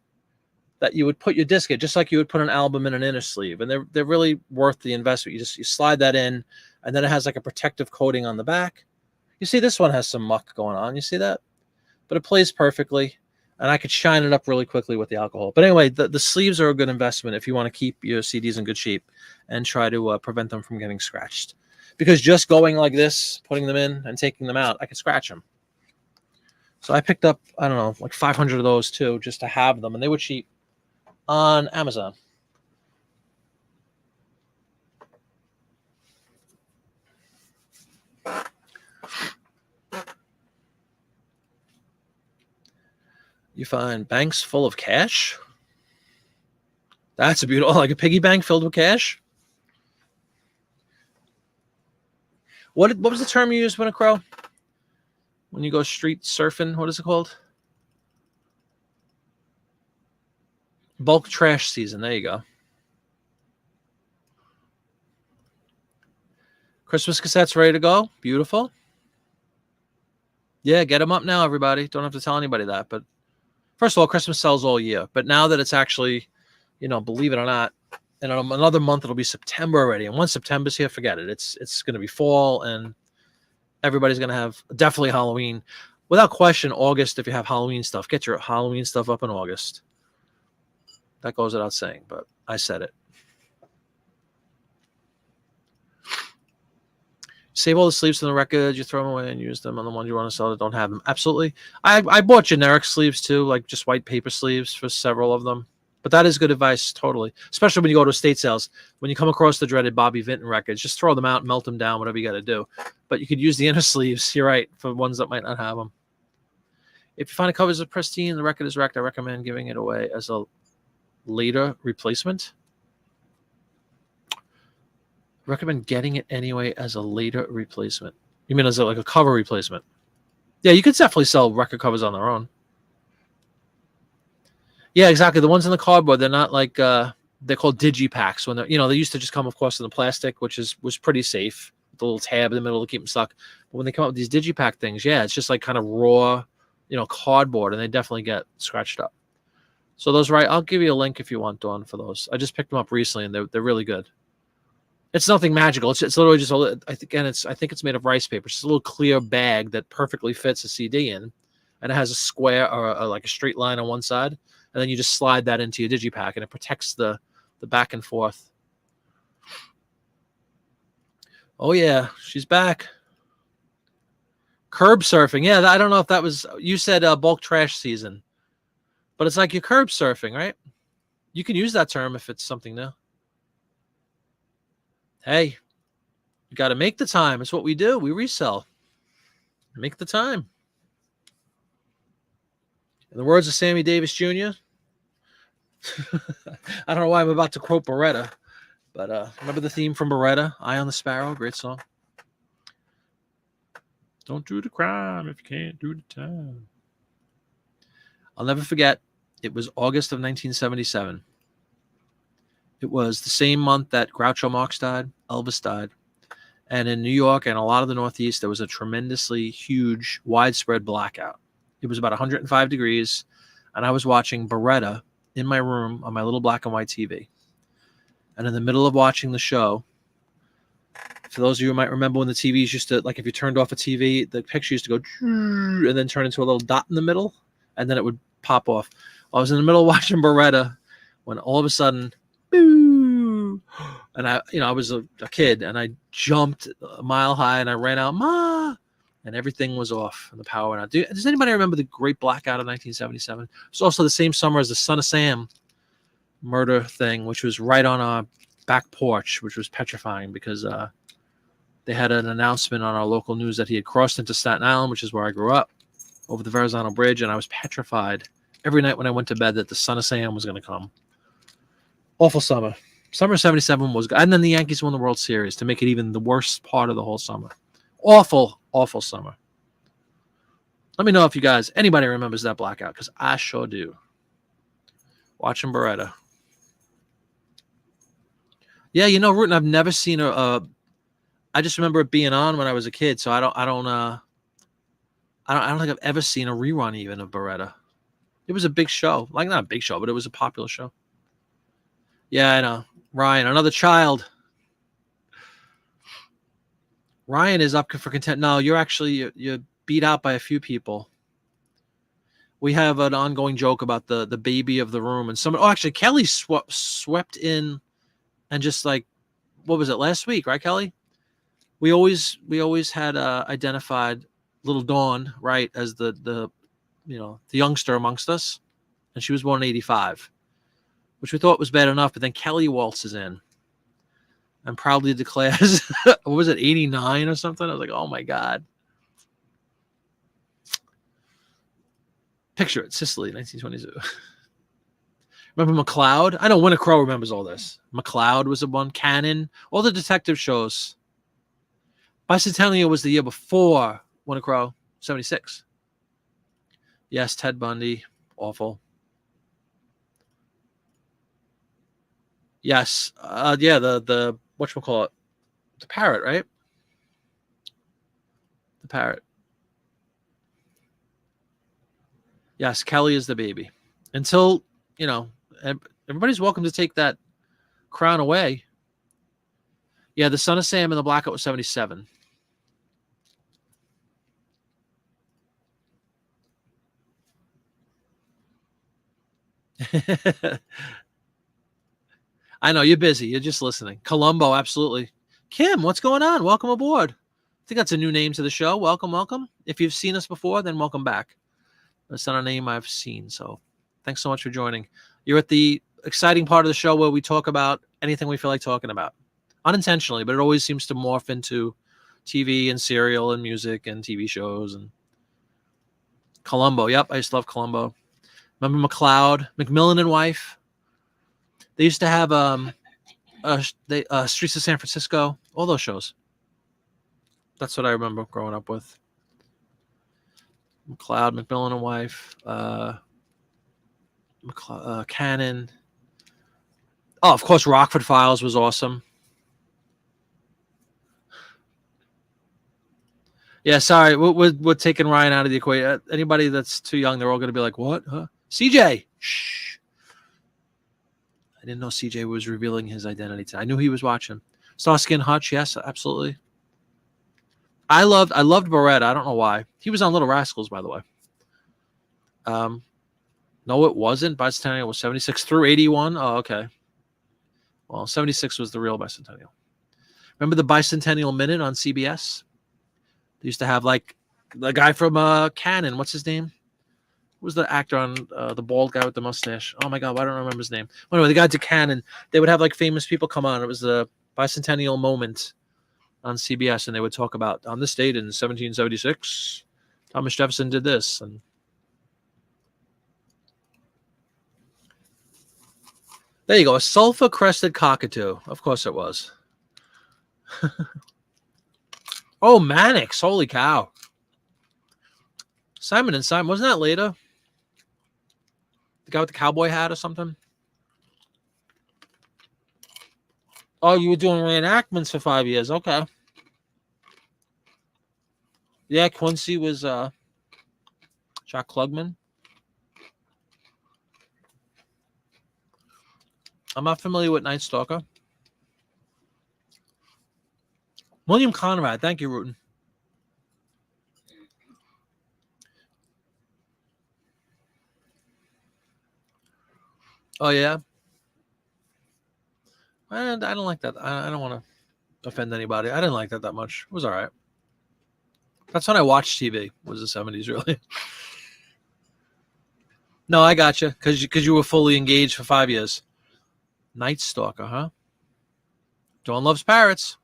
that you would put your disc in, just like you would put an album in an inner sleeve. And they're really worth the investment. You slide that in, and then it has like a protective coating on the back. You see this one has some muck going on. You see that? But it plays perfectly. And I could shine it up really quickly with the alcohol. But anyway, the sleeves are a good investment if you want to keep your CDs in good shape and try to prevent them from getting scratched. Because just going like this, putting them in and taking them out, I could scratch them. So I picked up, I don't know, like 500 of those too, just to have them. And they were cheap on Amazon. You find banks full of cash? That's a beautiful, like a piggy bank filled with cash? What was the term you used, Winter Crow? When you go street surfing, what is it called? Bulk trash season. There you go. Christmas cassettes ready to go. Beautiful. Yeah, get them up now, everybody. Don't have to tell anybody that. But first of all, Christmas sells all year. But now that it's actually, you know, believe it or not, in another month it'll be September already. And once September's here, forget it. It's going to be fall, and everybody's going to have definitely Halloween. Without question, August, if you have Halloween stuff, get your Halloween stuff up in August. That goes without saying, but I said it. Save all the sleeves from the records, you throw them away and use them on the ones you want to sell that don't have them. Absolutely. I bought generic sleeves too, like just white paper sleeves for several of them. But that is good advice, totally. Especially when you go to estate sales. When you come across the dreaded Bobby Vinton records, just throw them out, melt them down, whatever you got to do. But you could use the inner sleeves, you're right, for ones that might not have them. If you find a cover is pristine, the record is wrecked, I recommend giving it away as a later replacement. Recommend getting it anyway as a later replacement. You mean as like a cover replacement? Yeah, you could definitely sell record covers on their own. Yeah, exactly. The ones in the cardboard, they're not like they're called digipacks. When they're, you know, they used to just come, of course, in the plastic, which was pretty safe. The little tab in the middle to keep them stuck. But when they come up with these digipack things, yeah, it's just like kind of raw, you know, cardboard, and they definitely get scratched up. So those, right? I'll give you a link if you want, Dawn, for those. I just picked them up recently, and they're really good. It's nothing magical. It's literally just I think it's made of rice paper. It's just a little clear bag that perfectly fits a CD in, and it has a square or like a straight line on one side, and then you just slide that into your digipack, and it protects the back and forth. Oh yeah, she's back. Curb surfing. Yeah, I don't know if that was, you said bulk trash season, but it's like you're curb surfing, right? You can use that term if it's something new. Hey, you got to make the time. It's what we do. We resell. Make the time. In the words of Sammy Davis Jr., I don't know why I'm about to quote Beretta, but remember the theme from Beretta, Eye on the Sparrow? Great song. Don't do the crime if you can't do the time. I'll never forget. It was August of 1977. It was the same month that Groucho Marx died, Elvis died. And in New York and a lot of the Northeast, there was a tremendously huge, widespread blackout. It was about 105 degrees, and I was watching Beretta in my room on my little black and white TV. And in the middle of watching the show, for those of you who might remember when the TVs used to, like if you turned off a TV, the picture used to go and then turn into a little dot in the middle, and then it would pop off. I was in the middle of watching Beretta when all of a sudden, boo, And I was a kid, and I jumped a mile high, and I ran out, Ma, and everything was off, and the power went out. Does anybody remember the Great Blackout of 1977? It's also the same summer as the Son of Sam murder thing, which was right on our back porch, which was petrifying because they had an announcement on our local news that he had crossed into Staten Island, which is where I grew up, over the Verrazano Bridge, and I was petrified every night when I went to bed that the Son of Sam was going to come. Awful summer. Summer 77 was good. And then the Yankees won the World Series to make it even the worst part of the whole summer. Awful, awful summer. Let me know if you guys, anybody remembers that blackout, because I sure do. Watching Beretta. Yeah, Rutan, I've never seen I just remember it being on when I was a kid, so I don't think I've ever seen a rerun even of Beretta. It was a big show. Like, not a big show, but it was a popular show. Yeah, I know. Ryan, another child. Ryan is up for content. No, you're beat out by a few people. We have an ongoing joke about the baby of the room, and actually Kelly swept in, and just like, what was it, last week, right, Kelly? We always had identified little Dawn, right, as the youngster amongst us, and she was born in 85, which we thought was bad enough, but then Kelly waltzes in and proudly declares, what was it, 89 or something? I was like, oh my God. Picture it, Sicily, 1922. Remember McCloud? I know Winter Crow remembers all this. McCloud was the one, Cannon, all the detective shows. Bicentennial was the year before Winter Crow, 76. Yes, Ted Bundy, awful. Yes, yeah, the whatchamacallit, the parrot, right? The parrot. Yes, Kelly is the baby. Until, everybody's welcome to take that crown away. Yeah, the Son of Sam and the Blackout was 77. I know, you're busy. You're just listening. Columbo, absolutely. Kim, what's going on? Welcome aboard. I think that's a new name to the show. Welcome, welcome. If you've seen us before, then welcome back. That's not a name I've seen, so thanks so much for joining. You're at the exciting part of the show where we talk about anything we feel like talking about. Unintentionally, but it always seems to morph into TV and serial and music and TV shows. And Columbo, yep, I used to love Columbo. Remember McCloud, McMillan and Wife? They used to have Streets of San Francisco, all those shows. That's what I remember growing up with. McCloud, McMillan and Wife, Cannon. Oh, of course, Rockford Files was awesome. Yeah, sorry, we're taking Ryan out of the equation. Anybody that's too young, they're all going to be like, "What? Huh? CJ? Shh." I didn't know CJ was revealing his identity today. I knew he was watching. Starsky and Hutch, yes, absolutely. I loved Beretta. I don't know why. He was on Little Rascals, by the way. No, it wasn't. Bicentennial was 76 through 81. Oh, okay. Well, 76 was the real Bicentennial. Remember the Bicentennial Minute on CBS? They used to have, like, the guy from Cannon. What's his name? Who was the actor on the bald guy with the mustache? Oh, my God. Why don't I remember his name? Well, anyway, the guy to Cannon. They would have, like, famous people come on. It was the Bicentennial Moment on CBS, and they would talk about, on this date in 1776, Thomas Jefferson did this. And there you go. A sulfur-crested cockatoo. Of course it was. Oh, Mannix. Holy cow. Simon and Simon. Wasn't that later? The guy with the cowboy hat or something? Oh, you were doing reenactments for 5 years. Okay. Yeah, Quincy was Jack Klugman. I'm not familiar with Night Stalker. William Conrad. Thank you, Rutan. Oh, yeah? I don't like that. I don't want to offend anybody. I didn't like that much. It was all right. That's when I watched TV. Was the 70s really? No, I got you because you were fully engaged for 5 years. Night Stalker, huh? Dawn loves parrots.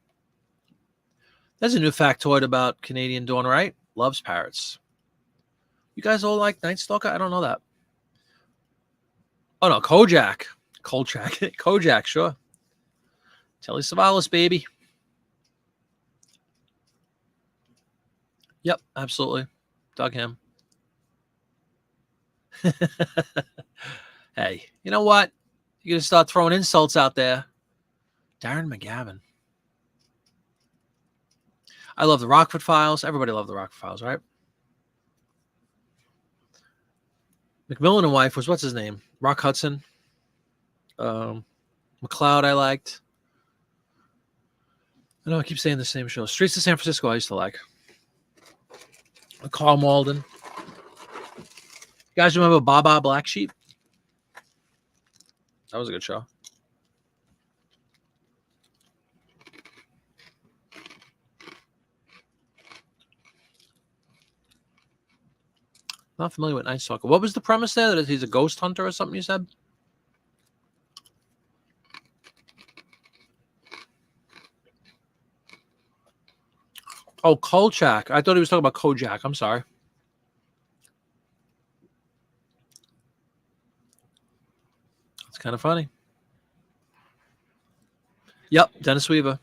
There's a new factoid about Canadian Dawn, right? Loves parrots. You guys all like Night Stalker? I don't know that. Oh no, Kojak. Kojak, sure. Telly Savalas, baby. Yep, absolutely. Dug him. Hey, you know what? You're going to start throwing insults out there. Darren McGavin. I love the Rockford Files. Everybody loved the Rockford Files, right? McMillan and Wife was, what's his name? Rock Hudson. McLeod I liked. I know I keep saying the same show. Streets of San Francisco I used to like. Carl Malden. You guys remember Baba Black Sheep? That was a good show. Not familiar with Night Stalker. What was the premise there? That he's a ghost hunter or something you said? Oh, Kolchak. I thought he was talking about Kojak. I'm sorry. It's kind of funny. Yep, Dennis Weaver.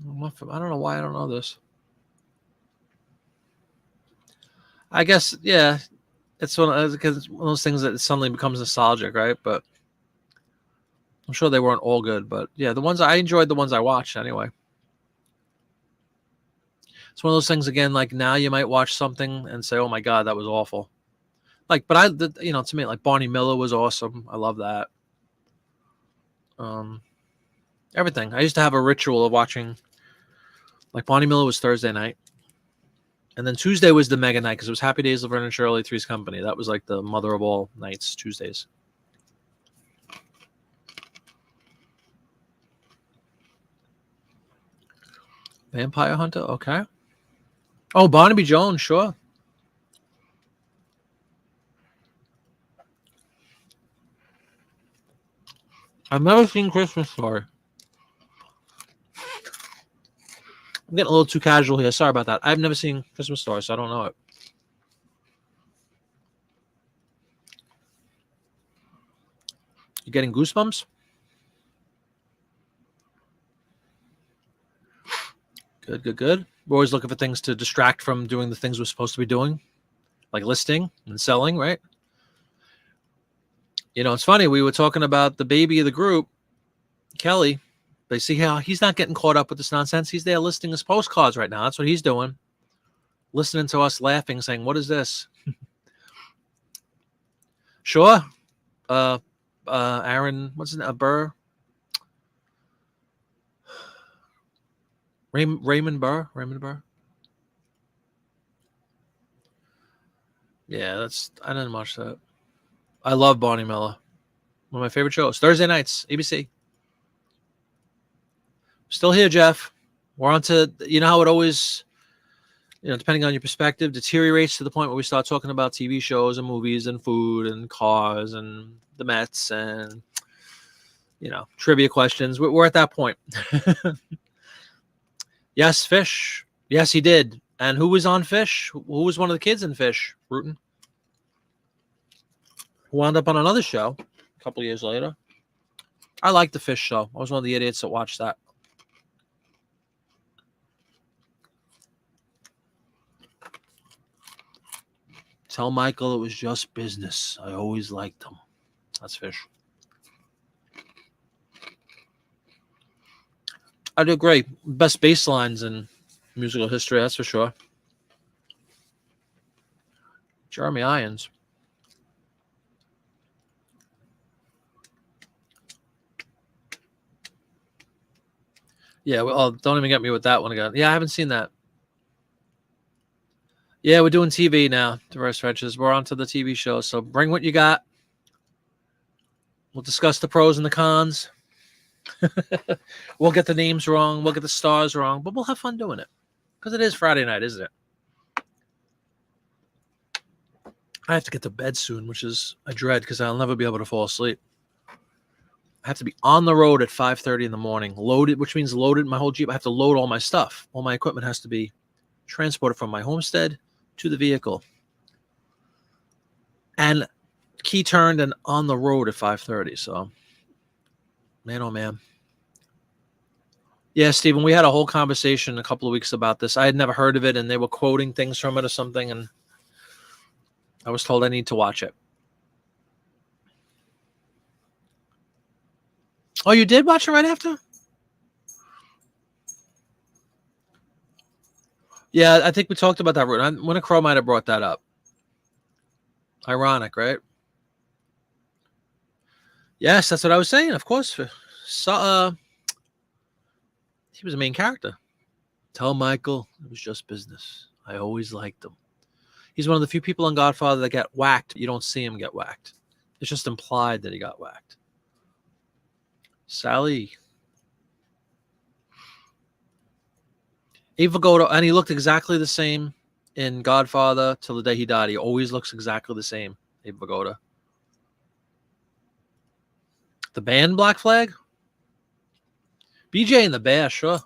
I don't know why I don't know this. I guess, yeah, it's one of those things that suddenly becomes nostalgic, right? But I'm sure they weren't all good. But yeah, the ones I enjoyed, the ones I watched anyway. It's one of those things again. Like now, you might watch something and say, "Oh my god, that was awful." Like, but to me, like Barney Miller was awesome. I love that. Everything. I used to have a ritual of watching. Like Barney Miller was Thursday night. And then Tuesday was the mega night because it was Happy Days, Laverne and Shirley, Three's Company. That was like the mother of all nights, Tuesdays. Vampire Hunter, okay. Oh, Barnaby Jones, sure. I've never seen Christmas Story. I'm getting a little too casual here. Sorry about that. I've never seen Christmas Story, so I don't know it. You getting goosebumps? Good. We're always looking for things to distract from doing the things we're supposed to be doing, like listing and selling, right? You know, it's funny. We were talking about the baby of the group, Kelly. But see how he's not getting caught up with this nonsense. He's there listing his postcards right now. That's what he's doing. Listening to us laughing, saying, "What is this?" Sure. Aaron, what's his name? Burr. Raymond Burr. Yeah, I didn't watch that. I love Barney Miller. One of my favorite shows. Thursday nights, ABC. Still here, Jeff. We're on to, you know how it always, depending on your perspective, deteriorates to the point where we start talking about TV shows and movies and food and cars and the Mets and, trivia questions. We're at that point. Yes, Fish. Yes, he did. And who was on Fish? Who was one of the kids in Fish? Rutan. Who wound up on another show a couple of years later. I liked the Fish show. I was one of the idiots that watched that. Tell Michael it was just business. I always liked him. That's Fish. I did great. Best bass lines in musical history, that's for sure. Jeremy Irons. Yeah, well, don't even get me with that one again. Yeah, I haven't seen that. Yeah, we're doing TV now. Diverse Ventures. We're on to the TV show. So bring what you got. We'll discuss the pros and the cons. We'll get the names wrong. We'll get the stars wrong, but we'll have fun doing it because it is Friday night, isn't it? I have to get to bed soon, which is a dread because I'll never be able to fall asleep. I have to be on the road at 5:30 in the morning, loaded, which means loaded my whole Jeep. I have to load all my stuff. All my equipment has to be transported from my homestead to the vehicle. And key turned and on the road at 5:30. So, man, oh, man. Yeah, Stephen, we had a whole conversation a couple of weeks about this. I had never heard of it, and they were quoting things from it or something, and I was told I need to watch it. Oh, you did watch it right after? Yeah, I think we talked about that. Winter Crow might have brought that up. Ironic, right? Yes, that's what I was saying. Of course. So, he was a main character. Tell Michael it was just business. I always liked him. He's one of the few people on Godfather that get whacked. You don't see him get whacked. It's just implied that he got whacked. Sally. Ava Goda, and he looked exactly the same in Godfather till the day he died. He always looks exactly the same, Ava Goda. The band Black Flag? BJ and the Bear, sure.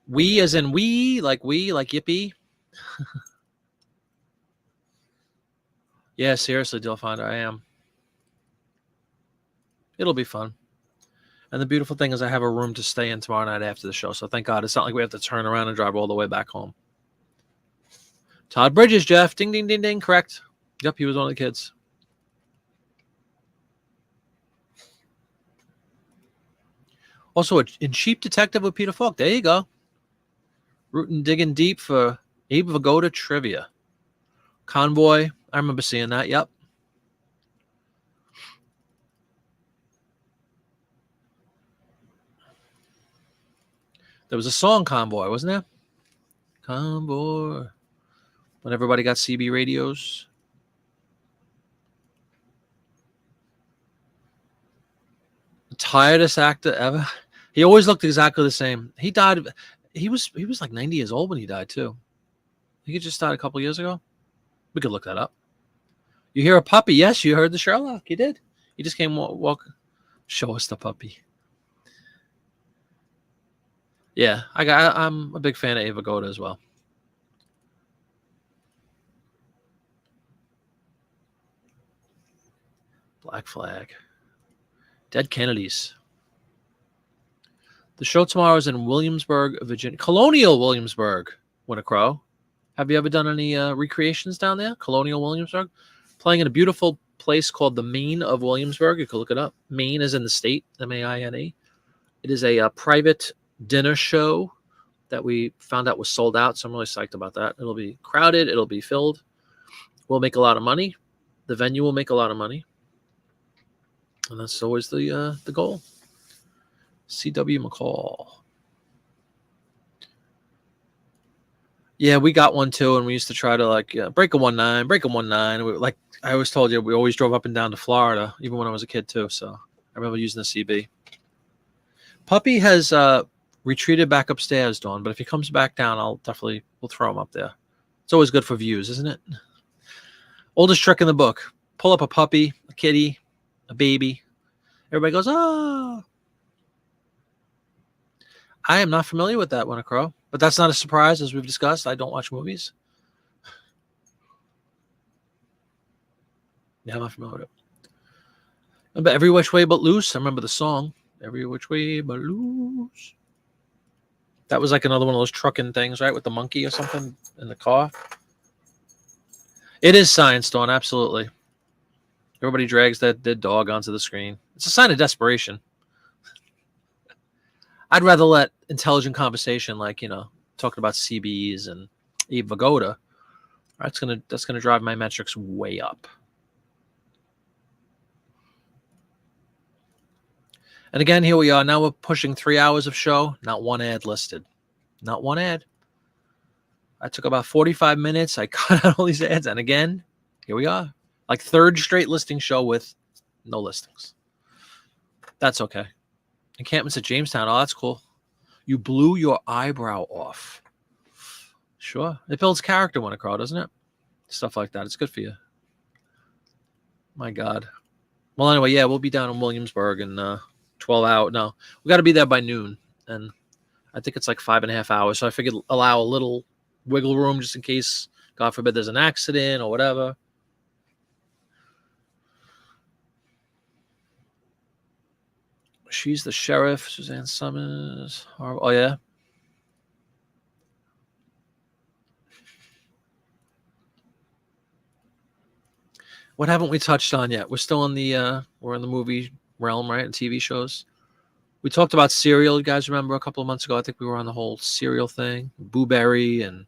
We as in we, like yippee. Yeah, seriously, Delfinder, I am. It'll be fun. And the beautiful thing is I have a room to stay in tomorrow night after the show. So thank God. It's not like we have to turn around and drive all the way back home. Todd Bridges, Jeff. Ding, ding, ding, ding. Correct. Yep, he was one of the kids. Also, in Cheap Detective with Peter Falk. There you go. Rootin' digging deep for Abe Vigoda trivia. Convoy. I remember seeing that. Yep. There was a song, Convoy, wasn't there? Convoy. When everybody got CB radios. The tiredest actor ever. He always looked exactly the same. He died. He was like 90 years old when he died, too. He just died a couple years ago. We could look that up. You hear a puppy? Yes, you heard the Sherlock. You did. He just came walk. Show us the puppy. Yeah, I'm a big fan of Ava Goda as well. Black Flag. Dead Kennedys. The show tomorrow is in Williamsburg, Virginia. Colonial Williamsburg, Winter Crow. Have you ever done any recreations down there? Colonial Williamsburg. Playing in a beautiful place called the Maine of Williamsburg. You can look it up. Maine is in the state, M-A-I-N-E. It is a private dinner show that we found out was sold out, so I'm really psyched about that. It'll be crowded. It'll be filled. We'll make a lot of money. The venue will make a lot of money. And that's always the goal. C.W. McCall. Yeah, we got one too, and we used to try to break a 1.9, break a 1.9. We, like I always told you, we always drove up and down to Florida, even when I was a kid too. So I remember using the CB. Puppy has retreated back upstairs, Dawn, but if he comes back down, we'll throw him up there. It's always good for views, isn't it? Oldest trick in the book: pull up a puppy, a kitty, a baby. Everybody goes, oh. I am not familiar with that, Winter Crow, but that's not a surprise, as we've discussed. I don't watch movies. Yeah, I'm not familiar with it. Remember Every Which Way But Loose? I remember the song, Every Which Way But Loose. That was like another one of those trucking things, right, with the monkey or something in the car. It is science, Dawn, absolutely. Everybody drags that dead dog onto the screen. It's a sign of desperation. I'd rather let intelligent conversation, talking about CBs and Abe Vigoda. That's gonna drive my metrics way up. And again, here we are. Now we're pushing 3 hours of show. Not one ad listed. Not one ad. I took about 45 minutes. I cut out all these ads. And again, here we are. Like third straight listing show with no listings. That's okay. Encampments at Jamestown. Oh, that's cool. You blew your eyebrow off. Sure. It builds character when a crowd, doesn't it? Stuff like that. It's good for you. My God. Well, anyway, yeah, we'll be down in Williamsburg in 12 hours. No, we got to be there by noon. And I think it's like 5.5 hours. So I figured allow a little wiggle room just in case, God forbid, there's an accident or whatever. She's the sheriff. Suzanne Summers. Oh, yeah. What haven't we touched on yet? We're still in the we're in the movie realm, right? And TV shows. We talked about cereal. You guys remember a couple of months ago? I think we were on the whole cereal thing, Boo Berry and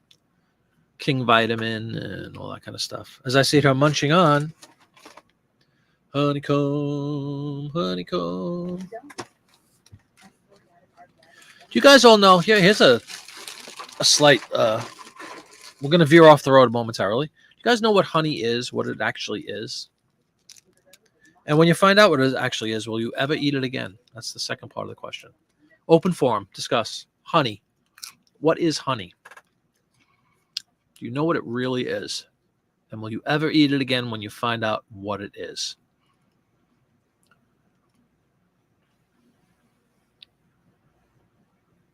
King Vitamin and all that kind of stuff. As I see her munching on honeycomb, honeycomb. Do you guys all know? Here's a slight. We're gonna veer off the road momentarily. You guys know what honey is? What it actually is? And when you find out what it actually is, will you ever eat it again? That's the second part of the question. Open forum. Discuss. Honey. What is honey? Do you know what it really is? And will you ever eat it again when you find out what it is?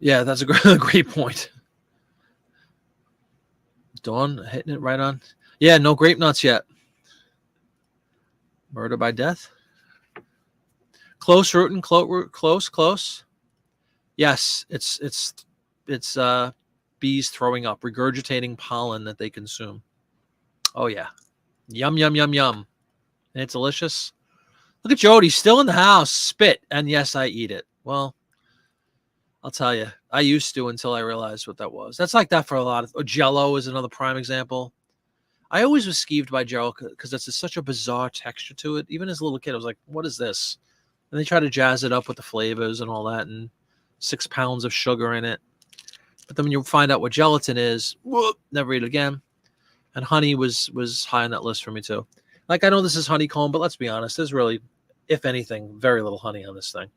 Yeah, that's a great point. Dawn hitting it right on. Yeah, no grape nuts yet. Murder by death. Close rootin', close. Yes, it's bees throwing up, regurgitating pollen that they consume. Oh yeah, yum. And it's delicious. Look at Jody, still in the house. Spit, and yes, I eat it. Well, I'll tell you, I used to until I realized what that was. That's like that for a lot of. Jell-O is another prime example. I always was skeeved by Jell-O because it's such a bizarre texture to it. Even as a little kid, I was like, what is this? And they try to jazz it up with the flavors and all that, and 6 pounds of sugar in it. But then when you find out what gelatin is, whoop, never eat it again. And honey was high on that list for me too. Like, I know this is honeycomb, but let's be honest, there's really, if anything, very little honey on this thing.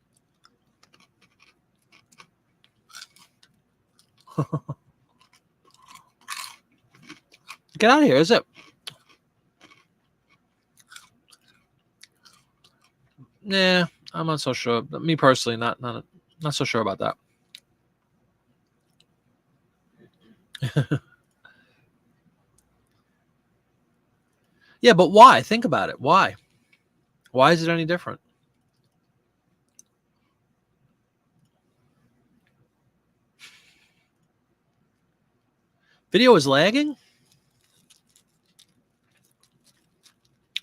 Get out of here, is it? Nah, I'm not so sure. Me personally, not so sure about that. Yeah, but why? Think about it. Why? Why is it any different? Video is lagging?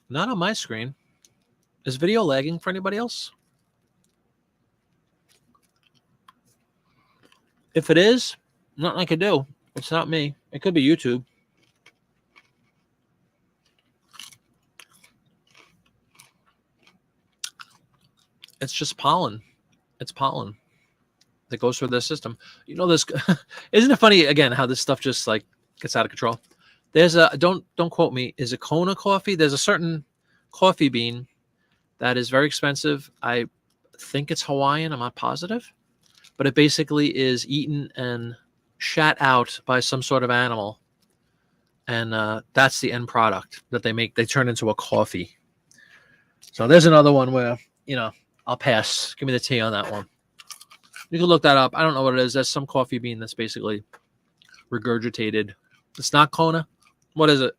Not on my screen. Is video lagging for anybody else? If it is, nothing I can do. It's not me. It could be YouTube. It's just pollen. It's pollen that goes through their system. You know this. Isn't it funny again how this stuff just like gets out of control? There's a don't quote me. Is it Kona coffee? There's a certain coffee bean that is very expensive. I think it's Hawaiian. I'm not positive, but it basically is eaten and shat out by some sort of animal, and that's the end product that they make. They turn into a coffee. So there's another one where I'll pass. Give me the tea on that one. You can look that up. I don't know what it is. There's some coffee bean that's basically regurgitated. It's not Kona. What is it?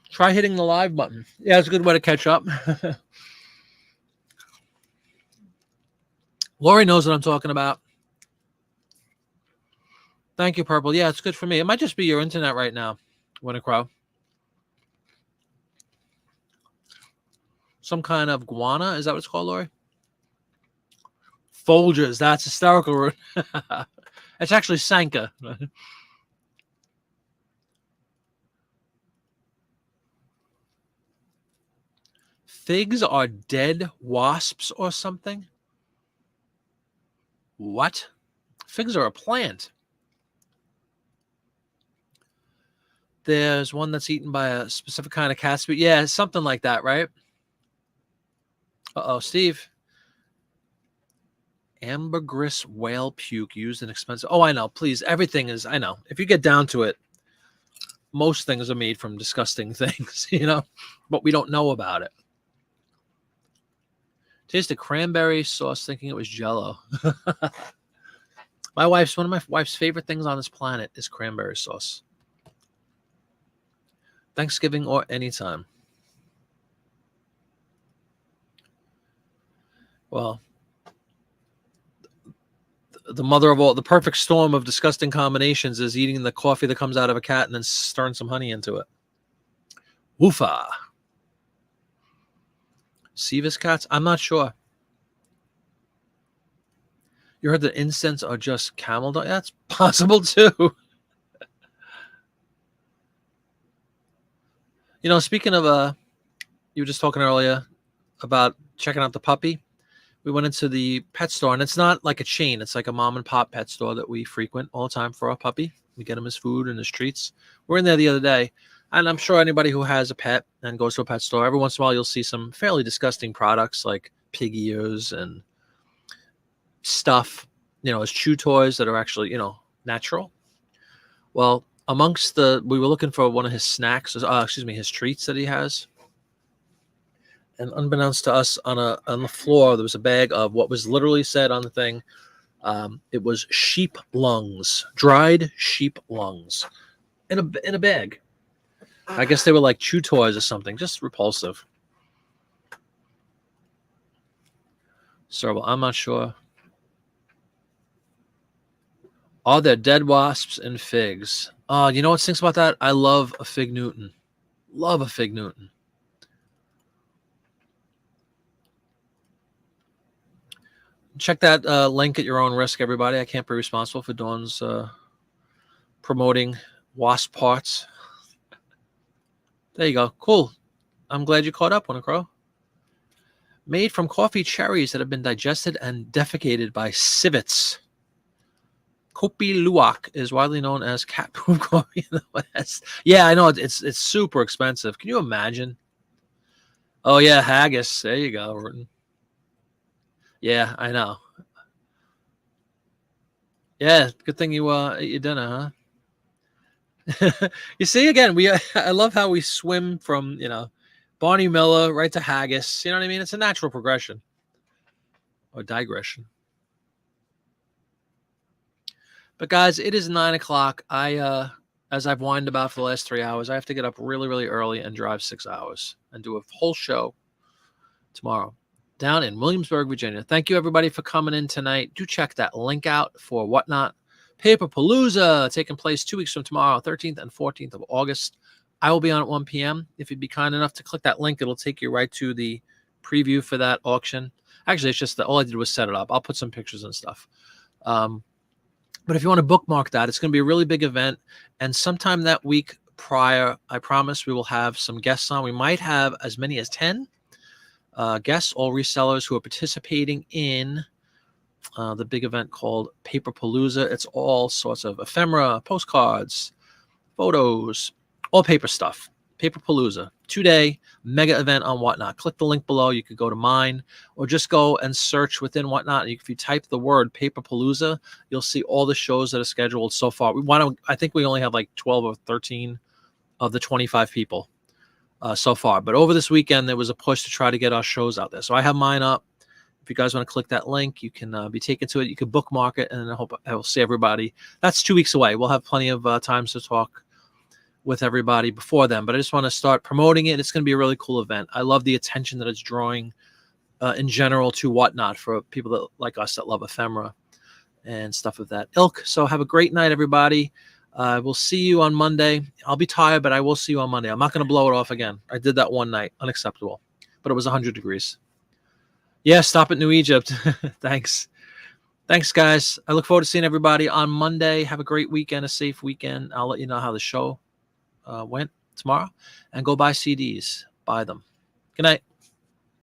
Try hitting the live button. Yeah, it's a good way to catch up. Lori knows what I'm talking about. Thank you, Purple. Yeah, it's good for me. It might just be your internet right now, Winter Crow. Some kind of guana. Is that what it's called, Lori? Folgers. That's hysterical. It's actually Sanka. Figs are dead wasps or something? What? Figs are a plant. There's one that's eaten by a specific kind of cat. Yeah, something like that, right? Uh-oh, Steve. Ambergris whale puke used in expensive. Oh, I know. Please, everything is. I know. If you get down to it, most things are made from disgusting things, but we don't know about it. Tasted cranberry sauce, thinking it was Jell-O. One of my wife's favorite things on this planet is cranberry sauce. Thanksgiving or anytime. Well, the mother of all, the perfect storm of disgusting combinations is eating the coffee that comes out of a cat and then stirring some honey into it. Woofa. Civis cats? I'm not sure. You heard that incense are just camel dog? That's possible too. Speaking of, you were just talking earlier about checking out the puppy. We went into the pet store, and it's not like a chain. It's like a mom and pop pet store that we frequent all the time for our puppy. We get him his food and his treats. We're in there the other day, and I'm sure anybody who has a pet and goes to a pet store, every once in a while you'll see some fairly disgusting products like pig ears and stuff, as chew toys that are actually, natural. Well, we were looking for one of his snacks, his treats that he has. And unbeknownst to us, on the floor, there was a bag of what was literally said on the thing. It was sheep lungs, dried sheep lungs, in a bag. I guess they were like chew toys or something. Just repulsive. So I'm not sure. Are there dead wasps in figs? Oh, you know what stinks about that? I love a fig Newton. Love a fig Newton. Check that link at your own risk, everybody. I can't be responsible for Dawn's promoting wasp parts. There you go. Cool. I'm glad you caught up, Winnie Crow. Made from coffee cherries that have been digested and defecated by civets. Kopi Luwak is widely known as cat poop coffee in the West. Yeah, I know. It's super expensive. Can you imagine? Oh, yeah, haggis. There you go. Yeah, I know. Yeah, good thing you ate your dinner, huh? You see, again, I love how we swim from, Barney Miller right to haggis. You know what I mean? It's a natural progression or digression. But guys, it is 9 o'clock. As I've whined about for the last 3 hours, I have to get up really, really early and drive 6 hours and do a whole show tomorrow down in Williamsburg, Virginia. Thank you, everybody, for coming in tonight. Do check that link out for Whatnot Paperpalooza, taking place 2 weeks from tomorrow, 13th and 14th of August. I will be on at 1 p.m. If you'd be kind enough to click that link, it'll take you right to the preview for that auction. Actually, it's just that all I did was set it up. I'll put some pictures and stuff. But if you want to bookmark that, it's going to be a really big event. And sometime that week prior, I promise we will have some guests on. We might have as many as 10 guests, all resellers who are participating in the big event called Paperpalooza. It's all sorts of ephemera, postcards, photos, all paper stuff. Paperpalooza, 2-day mega event on Whatnot. Click the link below. You could go to mine or just go and search within Whatnot. If you type the word Paperpalooza, you'll see all the shows that are scheduled so far. I think we only have like 12 or 13 of the 25 people so far. But over this weekend, there was a push to try to get our shows out there. So I have mine up. If you guys want to click that link, you can be taken to it. You can bookmark it, and I will see everybody. That's 2 weeks away. We'll have plenty of times to talk with everybody before then, but I just want to start promoting it. It's going to be a really cool event. I love the attention that it's drawing in general to Whatnot for people that like us that love ephemera and stuff of that ilk. So have a great night, everybody. We'll see you on Monday. I'll be tired, but I will see you on Monday. I'm not going to blow it off again. I did that one night. Unacceptable. But it was 100 degrees. Yeah, stop at New Egypt. Thanks. Thanks, guys. I look forward to seeing everybody on Monday. Have a great weekend, a safe weekend. I'll let you know how the show went tomorrow. And go buy CDs. Buy them. Good night.